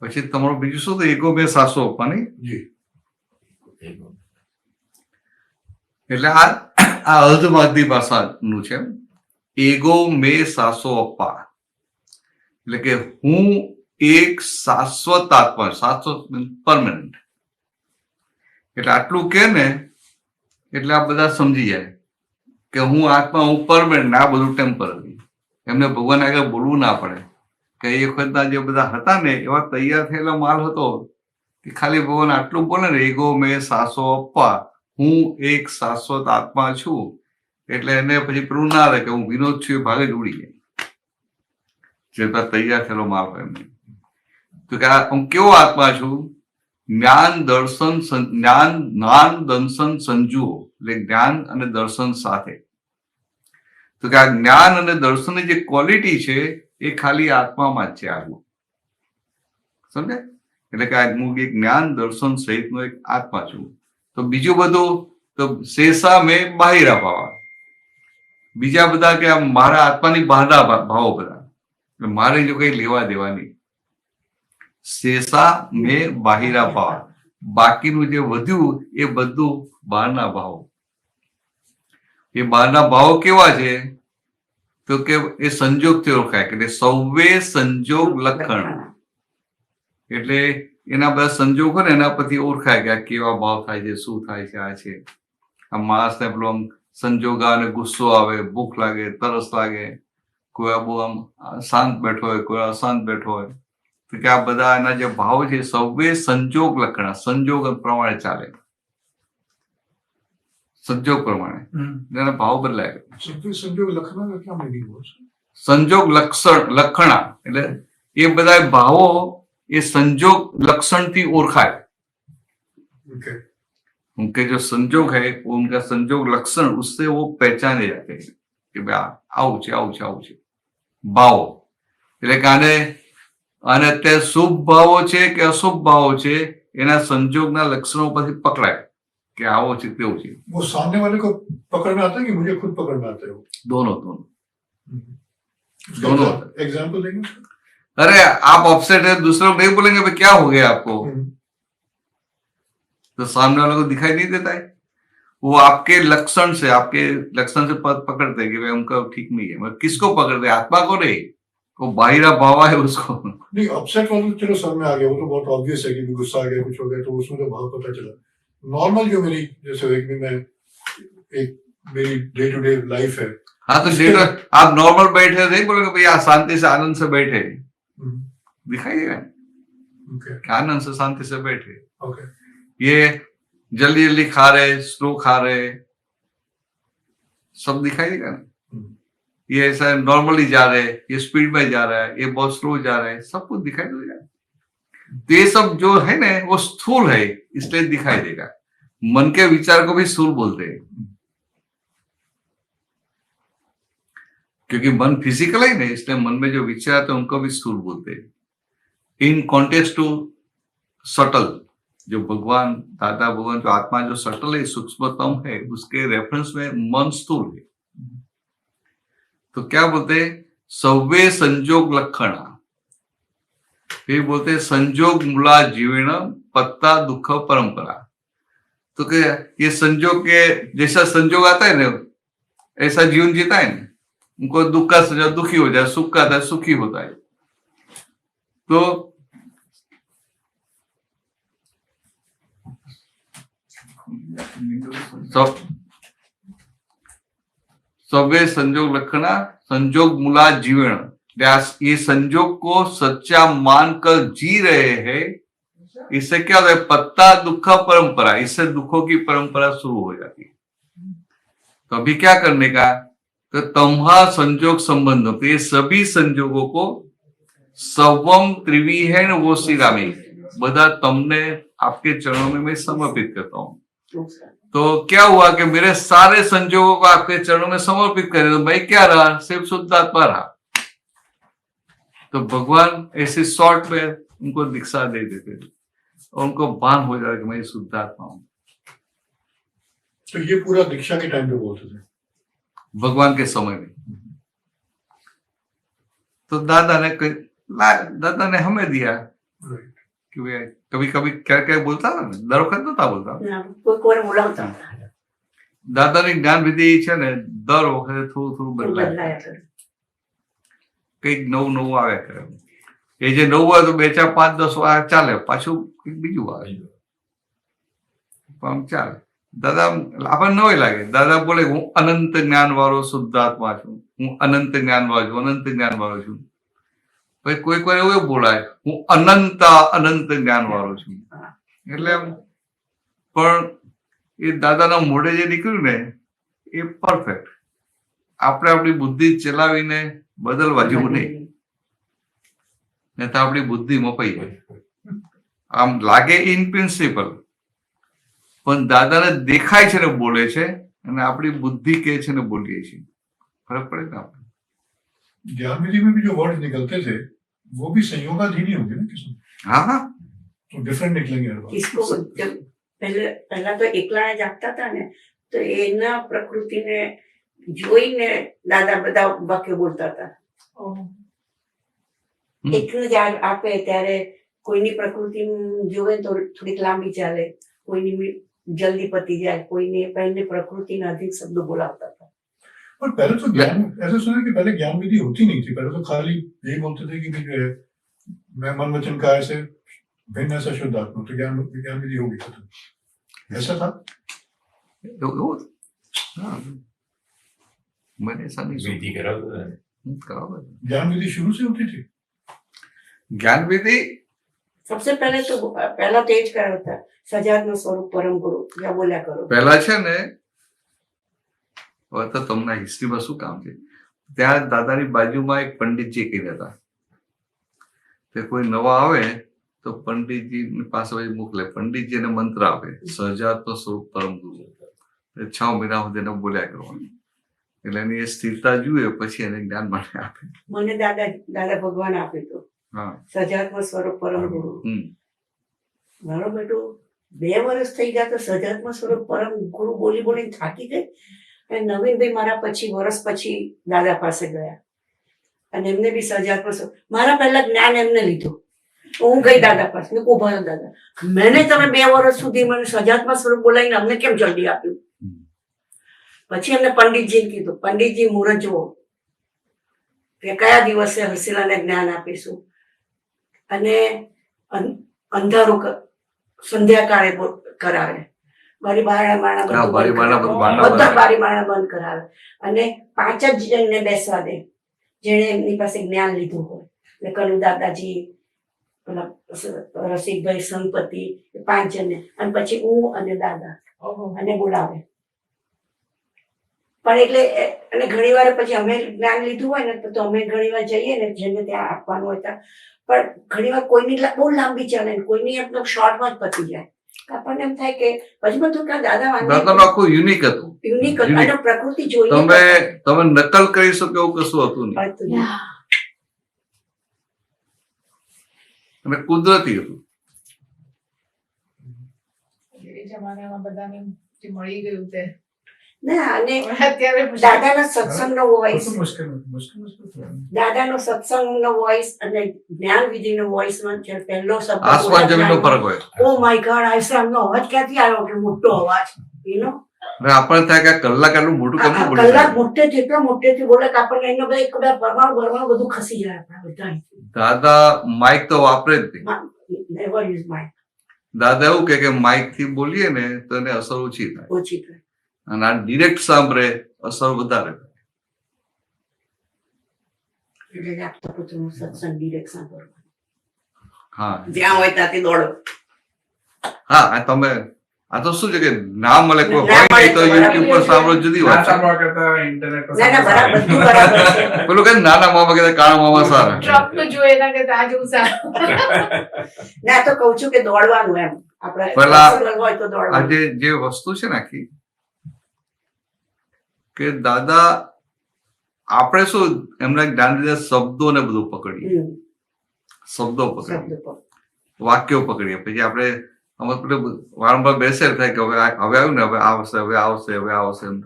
પછી તમારું બીજું શું તો એગો બે સાસો આપવાની. જી. એટલે આ અર્ધમાગધી ભાષાનું છે. એગો મે સાસો અપ્પા એટલે કે હું એક શાશ્વત આત્મા, શાશ્વત પરમાનન્ટ. એટલે આટલું કે ને એટલે આ બધા સમજી જાય કે હું આત્મા, હું પરમાનન્ટ, આ બધું ટેમ્પરરી. એમને ભગવાન આગળ બોલવું ના પડે કે એ વખતના જે બધા હતા ને એવા તૈયાર થયેલા માલ હતો કે ખાલી ભગવાન આટલું બોલે ને એગો મે સાસો અપ્પા, હું એક શાશ્વત આત્મા છું. એટલે એને પછી પેલું ના રહે કે હું વિનોદ છું, એ ભાગે જ ઉડી જાય. જે તૈયાર થયેલો માલ હોય એમને તો કે હું કેવો આત્મા છું? જ્ઞાન દર્શન સંજુઓ એટલે જ્ઞાન અને દર્શન સાથે. તો કે આ જ્ઞાન અને દર્શનની જે ક્વોલિટી છે એ ખાલી આત્મામાં જ છે. આગળ સમજે એટલે કે હું એક જ્ઞાન દર્શન સહિતનો એક આત્મા છું. તો બીજું બધું તો શેષા મેં બાહિરા ભાવ, બીજા બધા કે મારા આત્માની બહારના ભાવો બધા, મારે જો કઈ લેવા દેવાની. શેષા મેં બાહિરા ભાવ, બાકીનું જે વધ્યું એ બધું બહારના ભાવો. એ બહારના ભાવો કેવા છે તો કે એ સંજોગથી ઓળખાય કે સૌવે સંજોગ લક્ષણ. એટલે એના બધા સંજોગ હોય ને એના પરથી ઓળખાય કે આ કેવા ભાવ થાય છે, શું થાય છે. આ છે આ માણસને પેલો આમ સંજોગ આવે, ગુસ્સો આવે, ભૂખ લાગે, તરસ લાગે, કોઈ બહુ આમ શાંત બેઠો હોય, કોઈ અશાંત બેઠો હોય. તો કે આ બધા એના જે ભાવ છે સૌવે સંજોગ લક્ષણ, સંજોગ પ્રમાણે ચાલે, સંજોગ પ્રમાણે એના ભાવ બદલાય. સંજોગ લખના का क्या मीनिंग हुआ? સંજોગ લક્ષણા એટલે એ બધા ભાવો એ સંજોગ લક્ષણથી ઓળખાય. उनके जो संजोग है उनका संजोग लक्षण उससे वो पहचाने जाते हैं कि भाई આવું છે આવું છે આવું છે. ભાવો એટલે કે આને અત્યારે શુભ ભાવો છે કે અશુભ ભાવો છે એના સંજોગના લક્ષણો પરથી પકડાય કે આવો છે તેવું છે. वो सामने वाले को पकड़ना आता है कि मुझे खुद पकड़ना आता है? दोनों एग्जाम्पल देंगे? अरे आप अपसेट है, दूसरे को नहीं बोलेंगे भाई क्या हो गया आपको, तो सामने वालों को दिखाई नहीं देता है. वो आपके लक्षण से पकड़ते हैं कि भाई उनका ठीक नहीं है. मगर किसको पकड़ते हैं? आत्मा को नहीं, वो बाहिरा भावा है उसको. नहीं, अपसेट वाला तो चलो सामने आ गया, वो तो बहुत ऑब्वियस है कि गुस्सा आ गया, कुछ हो गया, तो उसमें तो भाव पता चला. नॉर्मल जो मेरी जैसे एक भी मैं एक मेरी डे टू डे लाइफ है। हाँ, तो डेट आप नॉर्मल बैठे नहीं बोलोगे भाई आप शांति से आनंद से बैठे, दिखाई देगा ओके कि आनंद से शांति से बैठे। ओके ये जल्दी जल्दी खा रहे, स्लो खा रहे, सब दिखाई देगा ना। ये ऐसा नॉर्मली जा रहे, ये स्पीड में जा रहा है, ये बहुत स्लो जा रहा है, सब कुछ दिखाई देगा। तो ये सब जो है ना वो स्थूल है, इसलिए दिखाई देगा। मन के विचार को भी स्थूल बोलते हैं, क्योंकि मन फिजिकल है ना, इसलिए मन में जो विचार आते हैं उनको भी स्थूल बोलते हैं। इन कॉन्टेक्स्ट टू सटल, जो भगवान दादा भगवान जो आत्मा जो सटल है, सूक्ष्मतम है, उसके रेफरेंस में मन स्थूल है। तो क्या बोलते हैं, सव्वे संजोग लक्षणा, फिर बोलते हैं संजोग मूला जीवेण पत्ता दुख परंपरा। तो क्या ये संजोग के जैसा संजोग आता है ना, ऐसा जीवन जीता है ना, उनको दुख का संजोग दुखी हो जाए, सुख का आता है सुखी होता है। तो सवे संजोग लक्षणा संजोग मूला जीवन, ये संजोग को सच्चा मानकर जी रहे हैं, इससे क्या होता है, पत्ता दुख परंपरा, इससे दुखों की परंपरा शुरू हो जाती है। तो अभी क्या करने का, तो तम्हा संजोग संबंध, तो ये सभी संजोगों को सवम त्रिवी है न वो श्री रामी बधा तमने आपके चरणों में मैं समर्पित करता हूँ। तो क्या हुआ कि मेरे सारे संजोगों को आपके चरणों में समर्पित करें, तो मैं क्या रहा, सिर्फ शुद्ध आत्मा रहा। तो भगवान ऐसे शॉर्ट में उनको दीक्षा दे देते थे और उनको भान हो जाए कि मैं शुद्ध आत्मा हूं। तो ये पूरा दीक्षा के टाइम पे बोलते थे भगवान के समय में। तो दादा ने हमें दिया कि कभी कभी क्या क्या बोलता था, दर वखत नता बोलता। દાદાની જ્ઞાન વિધિ છે ને દર વખતે થોડું થોડું બદલાય, કંઈક નવું નવું આવ્યા કરે। એ જે નવું હોય તો 2 4 5 10 વાર ચાલે, પાછું કંઈક બીજું આવે પણ ચાલે। દાદા આપણને નવાઈ લાગે, દાદા બોલે હું અનંત જ્ઞાન વાળો શુદ્ધાત્મા છું, હું અનંત જ્ઞાન વાળો છું, અનંત જ્ઞાન વાળો છું। પછી કોઈક વાર એવું બોલાય હું અનંત જ્ઞાન વાળો છું, એટલે પણ એ દાદાના મોઢે જે નીકળ્યું ને એ પરફેક્ટ। આપણે આપણી બુદ્ધિ ચલાવીને બદલવા જેવું નહીં, નહીં તો આપણી બુદ્ધિ મપાઈ જાય। આમ લાગે ઇન પ્રિન્સિપલ, પણ દાદાને દેખાય છે ને બોલે છે, અને આપણી બુદ્ધિ કહે છે ને બોલીએ છીએ, ફરક પડે ને આપણે। ज्ञान विधि में भी जो वर्ड निकलते थे वो भी संयोगाधीन ही होंगे ना किस्म। हाँ हाँ, तो डिफरेंट निकलेंगे हर बार। किसको जब પહેલા તો એકલા જ આપતા હતા ને, તો એના પ્રકૃતિને જોઈને દાદા બધા વાક્ય બોલતા હતા। એકલું જ આપે ત્યારે કોઈની પ્રકૃતિ જોવે તો થોડીક લાંબી ચાલે, કોઈની જલ્દી પતી જાય, કોઈને પહેલે પ્રકૃતિના અધિક શબ્દો બોલાવતા હતા। पर पहले तो ज्ञान ऐसा सुना कि पहले ज्ञान विधि होती नहीं थी, पहले तो खाली यही बोलते थे कि जो है मैं मन वचन काया से भिन्न ऐसा शुद्ध आत्मा, तो ज्ञान विधि होगी खत्म, ऐसा था। हाँ, मैंने ऐसा नहीं विधि कराओ। ज्ञान विधि शुरू से होती थी। ज्ञान विधि सबसे पहले तो पहला तो જ કયો હતા, સજાતનું સ્વરૂપ પરમ ગુરુ જ્યાં બોલ્યા કરો। પહેલા છે ને, હવે તો તમને હિસ્ટ્રીમાં શું કામ છે, ત્યાં દાદાની બાજુમાં એક પંડિતજી કહી હતા, તે કોઈ નવા આવે તો પંડિતજી પાસે મોકલે, પંડિતજી એને મંત્ર આપે, સજાતનું સ્વરૂપ પરમ ગુરુ, 6 મહિના સુધી એને બોલ્યા કરવાનું, એટલે એની એ સ્થિરતા જુએ પછી એને જ્ઞાન માટે આપે। મને દાદા ભગવાન આપ્યું હતું હા, સજાત્મ સ્વરૂપ પરમ ગુરુ। મારો બેટો 2 વર્ષ થઈ ગયા તો સજાત્મ સ્વરૂપ પરમ ગુરુ બોલી બોલીને થાકી ગઈ, અને નવીનભાઈ મારા પછી વર્ષ પછી દાદા પાસે ગયા, અને એમને બી સજાત્મ સ્વરૂપ, મારા પહેલા જ્ઞાન એમને લીધું, હું ગઈ દાદા પાસે, મેં ઉભા રહ્યો, દાદા મેને તમે 2 વર્ષ સુધી મને સજાત્મ સ્વરૂપ બોલાવીને અમને કેમ જલ્દી આપ્યું? પછી એમને પંડિતજીને કીધું, પંડિતજી મુહૂર્ત જુઓ કે કયા દિવસે હર્ષિલાને જ્ઞાન આપીશું, અને અંધારું સંધ્યાકાળે કરાવે, બારી બારણા હા, બારી બારણા બધું બારણા બધા બંધ. બારી બારણા બંધ કરાવે અને 5 જ જણને બેસવા દે જેણે એમની પાસે જ્ઞાન લીધું હોય. એટલે કનુ દાદાજી, પેલા રસિકભાઈ, સંપતિ, 5 જણને, અને પછી હું અને દાદા ઓહો. અને બોલાવે. પણ એટલે અને ઘણી વાર પછી અમે જ્ઞાન લીધું હોય ને તો અમે ઘણી વાર જઈએ ને જેને ત્યાં આપવાનું હોય ત્યાં, પણ ઘણી વાર કોઈની બહુ લાંબી ચાલે ને કોઈની એકદમ શોર્ટમાં જ પતી જાય. આપણને એમ થાય કે પછી બધું કા દાદા દાદાનું આખું યુનિક હતું. Unique unique. અને પ્રકૃતિ જોઈએ તમે નકલ કરી શકો એવું કશું હતું નહીં, હતું નહીં. અને કુદરતી હતું. એ જમાનામાં બધાને જે મળી ગયું તે ના અને અત્યારે દાદાના સત્સંગનો વોઇસ, મુશ્કેલ થયું. દાદાનો સત્સંગનો વોઇસ અને જ્ઞાન વિધિનો વોઇસમાં જે પહેલો શબ્દ આસમાન જમીનનો ફરક હોય. ઓ માય ગોડ, આ સામનો અવાજ ક્યાંથી આવ્યો કે મોટો અવાજ, યુ નો અને આપણને થાય કે આ કલાક આટલું મોટું કેમ બોલી કલાક શકે? મોટેથી એટલો મોટેથી બોલે કે આપણને એનો બધા એક બધા પરમાણુ બધું ખસી જાય આપણા બધા. દાદા માઇક તો વાપરે જ નહીં. નેવર યુઝ માય દાદા એવું કે માઇક થી બોલીએ ને તો એને અસર ઓછી થાય, ઓછી થાય. અને આ ડિરેક્ટ સાંભળે અસર વધારે થાય. એટલે જ આપતા પુત્રનું સત્સંગ ડિરેક્ટ સાંભળવાનું. હા જ્યાં હોય ત્યાંથી દોડો. હા, આ તમે આ તો શું છે કે ના મળે કોઈ ના હોય નહીં તો મળે તો યુટ્યુબ પર સાંભળો જુદી વાત ના છે. સાંભળવા કરતા ઇન્ટરનેટ પર ના ના બરાબર, બધું બરાબર છે. પેલું કે નાના મામા કે કાળા મામા સારા. ટ્રક તો જોઈએ ના કે આ જેવું સારું. ના તો કઉ છું કે દોડવાનું એમ આપણે પેલા સત્સંગ હોય તો દોડવાનું. આજે જે વસ્તુ છે ને આખી કે દાદા આપણે શું એમના જ્ઞાન લીધે શબ્દો ને બધું પકડીએ, હમ, શબ્દો પકડીએ, શબ્દ પર. વાક્યો પકડીએ, પછી આપણે અમુક પેલું વારંવાર બેસે થાય કે હવે આવ્યું ને, હવે આવશે, હવે આવશે, હવે આવશે એમ.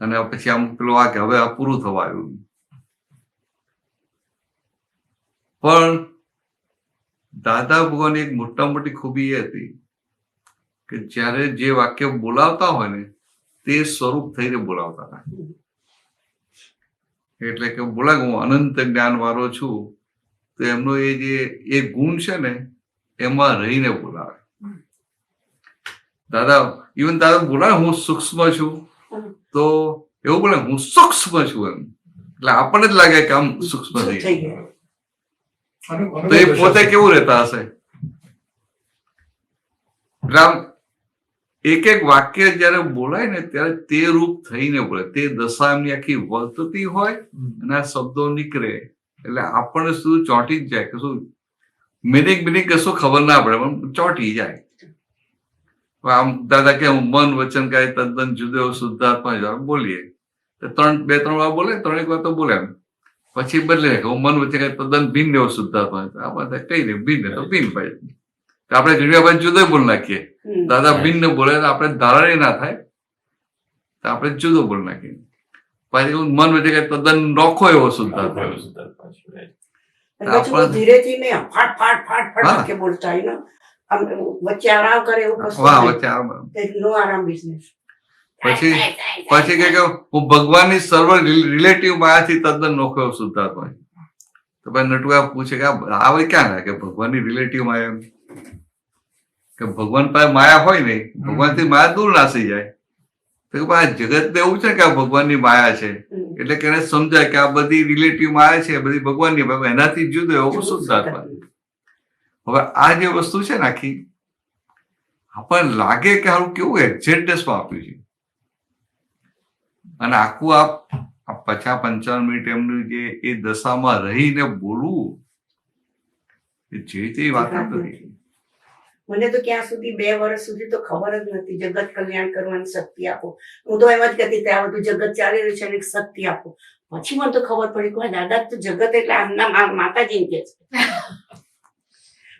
અને પછી આમ પેલું આ કે હવે આ પૂરું થવા આવ્યું. પણ દાદા ભગવાનની એક મોટા મોટી ખૂબી એ હતી કે જ્યારે જે વાક્ય બોલાવતા હોય ને તે સ્વરૂપ થઈને બોલાવતા હતા. એટલે કે બોલા હું અનંત જ્ઞાન વાળો છું, તો એમનો એ જે એ ગુણ છે ને એમાં રહીને બોલાવે. દાદા ઇવન દાદા બોલાવે હું સૂક્ષ્મ છું, તો એવું બોલે હું સૂક્ષ્મ છું એમ, એટલે આપણને જ લાગે કે આમ સૂક્ષ્મ થઈ થઈ ગયું. ગયું. તો એ પોતે કેવું રહેતા હશે? એટલે આમ એક એક વાક્ય જયારે બોલાય ને ત્યારે તે રૂપ થઈને બોલે, તે દશા એમની આખી વર્તતી હોય અને આ શબ્દો નીકળે એટલે આપણને શું ચોંટી જ જાય કે શું મિનિંગ કશું ખબર ના પડે, પણ ચોંટી જાય. આમ દાદા કે હું મન વચન કાય તદ્દન જુદો શુદ્ધાત્મા જ બોલીએ તો બે ત્રણ વાર બોલે, ત્રણેક વાર તો બોલે એમ, પછી બદલે કે હું મન વચન કાય તદ્દન ભિન્ન એવો શુદ્ધાત્મા. આ બધા કઈ નહીં, ભિન્ન તો ભિન્ન ભાઈ, આપણે ઘણી વાર જુદો બોલ નાખીએ. હમ. દાદા ભિન્ન બોલે તો આપણે ધારણે ના થાય તો આપણે જુદો બોલ નાખીએ. પછી મન વચ્ચે કઈ તદ્દન નોખો એવો શુદ્ધાત્મા. અને પછી બહુ ધીરેથી નહીં ફાટ ફાટ ફાટ ફાટ હા. વાક્ય બોલતા હોય ને આમ વચ્ચે આરામ કરે એવું કશું વાહ, નહીં. વચ્ચે નો આરામ બિઝનેસ. પછી કે હું ભગવાનની સર્વ રિલેટિવ માયાથી તદ્દન નોખો એવો શુદ્ધાત્મા. તો ભાઈ નટુઆ પૂછે કે આ હવે ક્યાં થાય કે ભગવાનની રિલેટિવ માયા એમ? કે ભગવાન પાસે માયા હોય નહીં, ભગવાનથી માયા દૂર નાસી જાય. તો કે આ જગત એવું છે કે આ ભગવાનની માયા છે, એટલે કે એને સમજાય કે આ બધી રિલેટિવ માયા છે, બધી ભગવાનની, એનાથી જુદો એવો શુદ્ધાત્મા. હવે આ જે વસ્તુ છે ને આખી આપણને લાગે કે હારું કેવું એક્ઝેક્ટનેસમાં આપ્યું છે, અને આખું આ 50-55 મિનિટ એમનું જે એ દશામાં રહીને બોલવું એ જે તે વાત જ નથી. મને તો ક્યાં સુધી 2 વર્ષ સુધી તો ખબર જ નથી જગત કલ્યાણ કરવાની શક્તિ આપો. હું તો એમ જ કહેતી ત્યાં બધું જગત ચાલી રહ્યું છે અને શક્તિ આપો. પછી મને તો ખબર પડી કે દાદા તો જગત એટલે આમના માતાજી કે છે.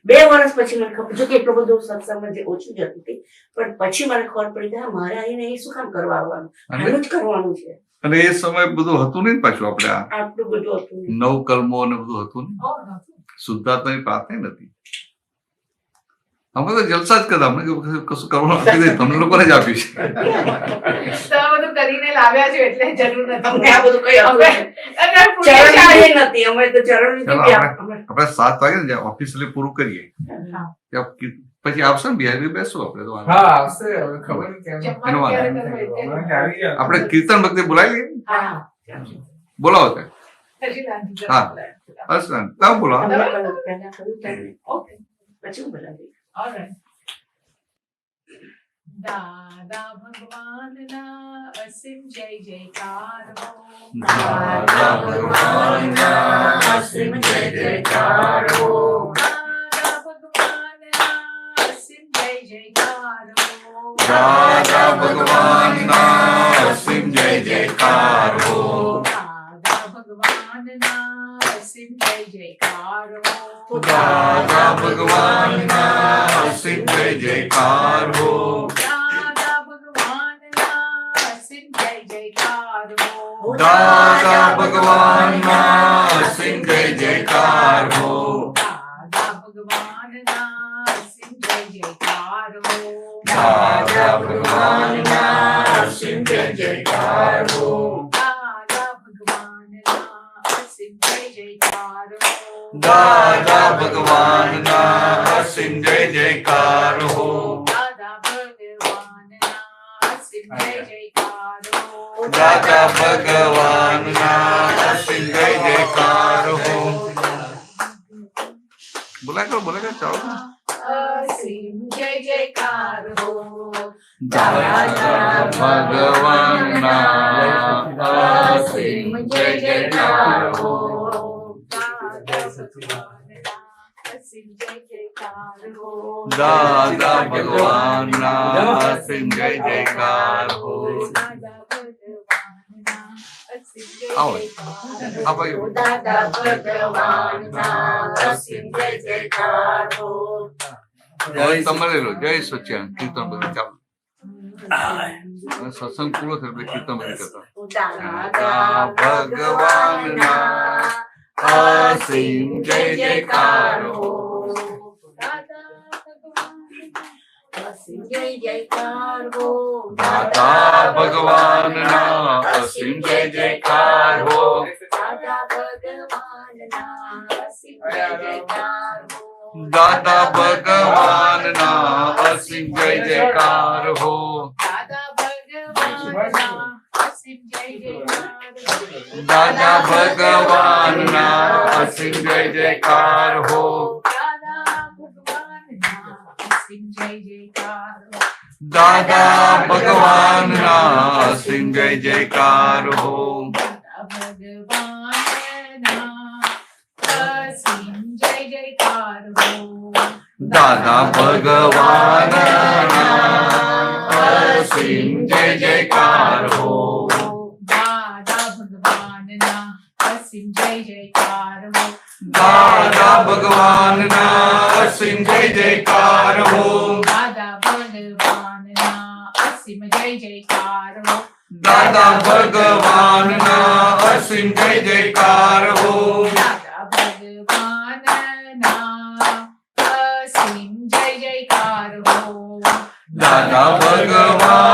2 વર્ષ પછી મને ખબર, જો કે એટલો બધો સત્સંગમાં જે ઓછું જતું હતી, પણ પછી મને ખબર પડી કે હા મારે આવીને એ શું કામ કરવા આવવાનું, આનું જ કરવાનું છે. અને એ સમય બધું હતું નહીં પાછું આપણે આ આટલું બધું હતું નહીં. નવ કર્મો ને બધું હતું નહીં, શુદ્ધાત્માની પ્રાર્થના નથી. અમે તો જલસા જ કરતા, અમને કશું કરવાનું આપી દે, તમને લોકોને જ આપ્યું છે. તમે બધું કરીને લાવ્યા છો એટલે જરૂર નથી. અમને આ બધું કઈ હતું નહીં. અત્યારે ચરણ પુણ્યશાળી. નથી, અમે તો ચરણ નથી ચાલો, બી આપ- અમે- આપણે 7 વાગે ને ઓફિસિયલી પૂરું કરીએ. હા. ત્યાં પછી આવશે ને બિહારી બેસવું આપણે તો વાંધો હા આવશે હવે ખબર નહીં કેમ જમવાનું એનો ક્યારે વાંધો કરવું એ તે. હમણાં કે આવી ગયા આપણે કીર્તન ભક્તિ બોલાવી લઈએ હા બોલાવો તે હજી લાંબી હા. જરા. બસ તમે બોલો પહેલા કર્યું ઓકે પછી હું બોલાવી Alright. દાદા ભગવાનના અસીમ જય જયકાર હો. દાદા ભગવાનના અસીમ જય જયકાર હો. દાદા ભગવાનના અસીમ જય જયકાર હો. દાદા ભગવાનના અસીમ જય જયકાર હો દાદા ભગવાનના અસીમ જય જયકાર હો. દાદા ભગવાનના અસીમ જય જયકાર હો દાદા ભગવાનના અસીમ જય જયકાર હો. દાદા ભગવાનના અસીમ જય જયકાર હો દાદા ભગવાનના અસીમ જય જયકાર હો. દાદા ભગવાનના અસીમ જય જયકાર હો દાદા ભગવાનના અસીમ જય જયકાર હો. દાદા ભગવાનના અસીમ જય જયકાર હો દાદા ભગવાનના અસીમ જય જયકાર હો. દાદા ભગવાનના અસીમ જય જયકાર હો બોલા કરો ચાલો અસીમ જય જયકાર હો. દાદા ભગવાનના અસીમ જય જયકાર હો દાદા ભગવાનના અસીમ જય જયકાર હો. દાદા ભગવાનના અસીમ જય જયકાર હો દાદા ભગવાનના અસીમ જય આવો. જયકાર આ ભાઈ દાદા ભગવાનના અસીમ જય જયકાર હો. તમારે લો જય સચ્યાન કીર્તન બધું ચાલો સત્સંગ પૂરો થયો એટલે કીર્તન બધું કરતા દાદા ભગવાનના અસીમ જય જયકાર હો. દાદા ભગવાનના અસીમ જય જયકાર હો. દાદા ભગવાનના અસીમ જય જયકાર હો દાદા ભગવાનના અસીમ જય જયકાર હો. દાદા ભગવાનના અસીમ જય જયકાર હો દાદા ભગવાનના અસીમ જય જયકાર હો. દાદા ભગવાનના અસીમ જય જયકાર હો દાદા ભગવાનના અસીમ જય જયકાર હો. દાદા ભગવાનના અસીમ જય જયકાર હો દાદા ભગવાનના અસીમ જય જયકાર હો. દાદા ભગવાનના અસીમ જય જયકાર હો દાદા ભગવાનના અસીમ જય જયકાર હો. દાદા ભગવાનના અસીમ જય જયકાર હો દાદા ભગવાનના અસીમ જય જયકાર હો. દાદા ભગવાનના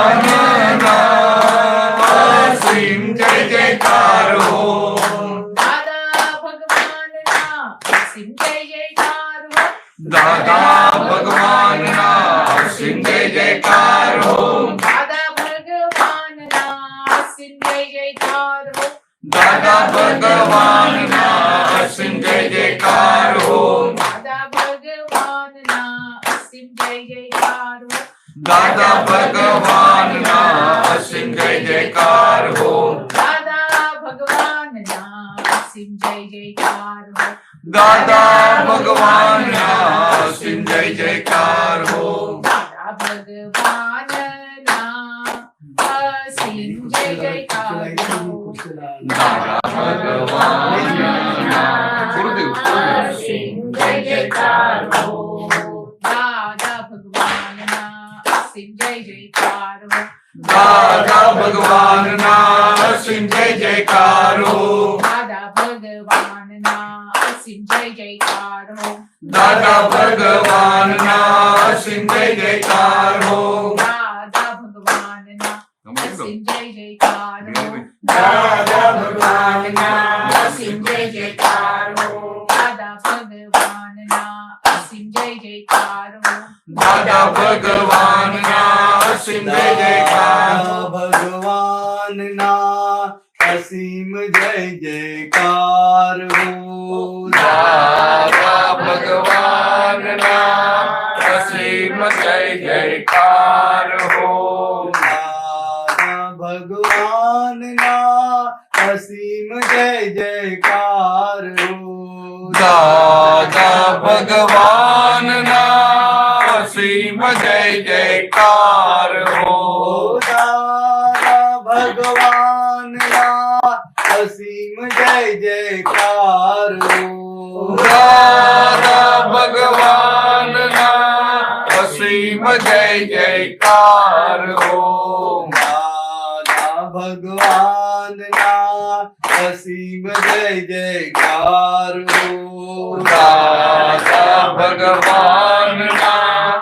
અસીમ જય જયકાર હો દાદા ભગવાનના અસીમ જય જયકાર હો. દાદા ભગવાનના અસીમ જય જયકાર હો દાદા ભગવાનના અસીમ જય જયકાર હો. દાદા ભગવાનના અસીમ જય જયકાર હો દાદા ભગવાનના અસીમ જય જયકાર હો. દાદા ભગવાનના અસીમ જય જયકાર હો દાદા ભગવાનના અસીમ જય જયકાર હો. દાદા ભગવાનના અસીમ જય જયકાર હો દાદા ભગવાનના અસીમ જય જયકાર હો. દાદા ભગવાનના ગુરુદેવ અસીમ જય જયકાર હો. દાદા ભગવાનના અસીમ જય જયકાર હો. દાદા ભગવાનના અસીમ જય જયકાર હો દાદા ભગવાનના અસીમ જય જયકાર હો. દાદા ભગવાનના અસીમ જય જયકાર હો દાદા ભગવાનના અસીમ જય જયકાર હો. દાદા ભગવાનના અસીમ જય જયકાર હો. દાદા ભગવાનના અસીમ જય જયકાર હો દાદા ભગવાનના અસીમ જય જયકાર હો. ભગવાનના અસીમ જય જયકાર હો દાદા ભગવાનના અસીમ જય જયકાર હો. દાદા ભગવાનના અસીમ જય જયકાર હો દાદા ભગવાનના અસીમ જય જયકાર હો. દાદા ભગવાનના અસીમ જય જયકાર હો દાદા ભગવાનના અસીમ જય જયકાર હો. દાદા ભગવાનના અસીમ જય જયકાર હો દાદા ભગવાનના અસીમ જય જયકાર હો. દાદા ભગવાનના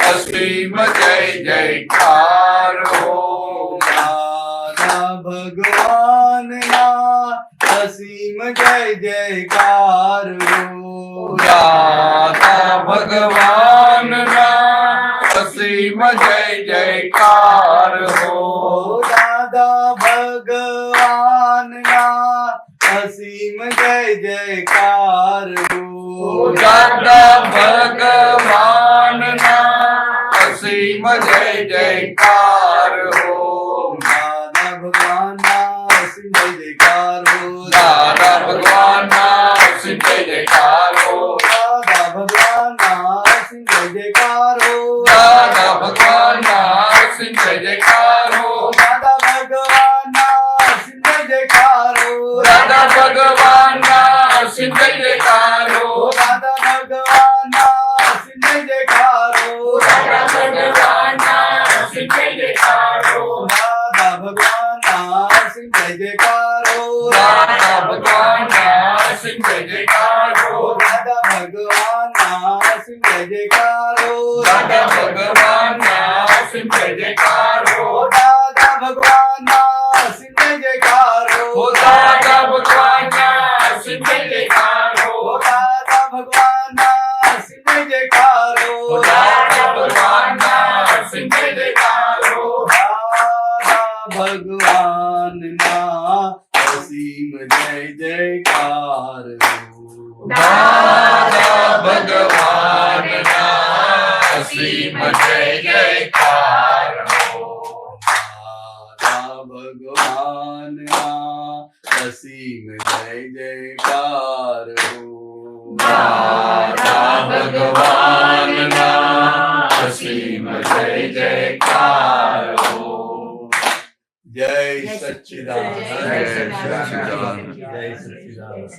અસીમ જય જયકાર હો દાદા ભગવાનના અસીમ જય જયકાર હો. દાદા ભગવાનના અસીમ જય જયકાર હો દાદા ભગવાનના અસીમ જય જયકાર હો. દાદા ભગવાનના અસીમ જય જયકાર હો દાદા ભગવાનના અસીમ જય જયકાર હો. દાદા ભગવાનના અસીમ જય જયકાર હો દાદા ભગવાનના અસીમ જય જયકાર હો. દાદા ભગવાનના અસીમ જય જયકાર હો દાદા ભગવાનના અસીમ જય જયકાર હો. દાદા ભગવાનના અસીમ જય જયકાર હો દાદા ભગવાનના અસીમ જય જયકાર હો. દાદા ભગવાનના અસીમ જય જયકાર હો દાદા ભગવાનના અસીમ જય જયકાર હો. દાદા ભગવાનના અસીમ જય જયકાર હો દાદા ભગવાનના અસીમ જય જયકાર હો. દાદા ભગવાનના અસીમ જય જયકાર હો દાદા ભગવાનના અસીમ જય જયકાર હો. દાદા ભગવાનના અસીમ જય જયકાર હો દાદા ભગવાનના અસીમ જય જયકાર હો. દાદા ભગવાનના અસીમ જય જયકાર હો દાદા ભગવાનના અસીમ જય જયકાર હો. દાદા ભગવાનના અસીમ જય જયકાર હો દાદા ભગવાનના અસીમ જય જયકાર હો. જય સચ્ચિદાનંદ જય સચ્ચિદાનંદ. જય સચ્ચિદાનંદ.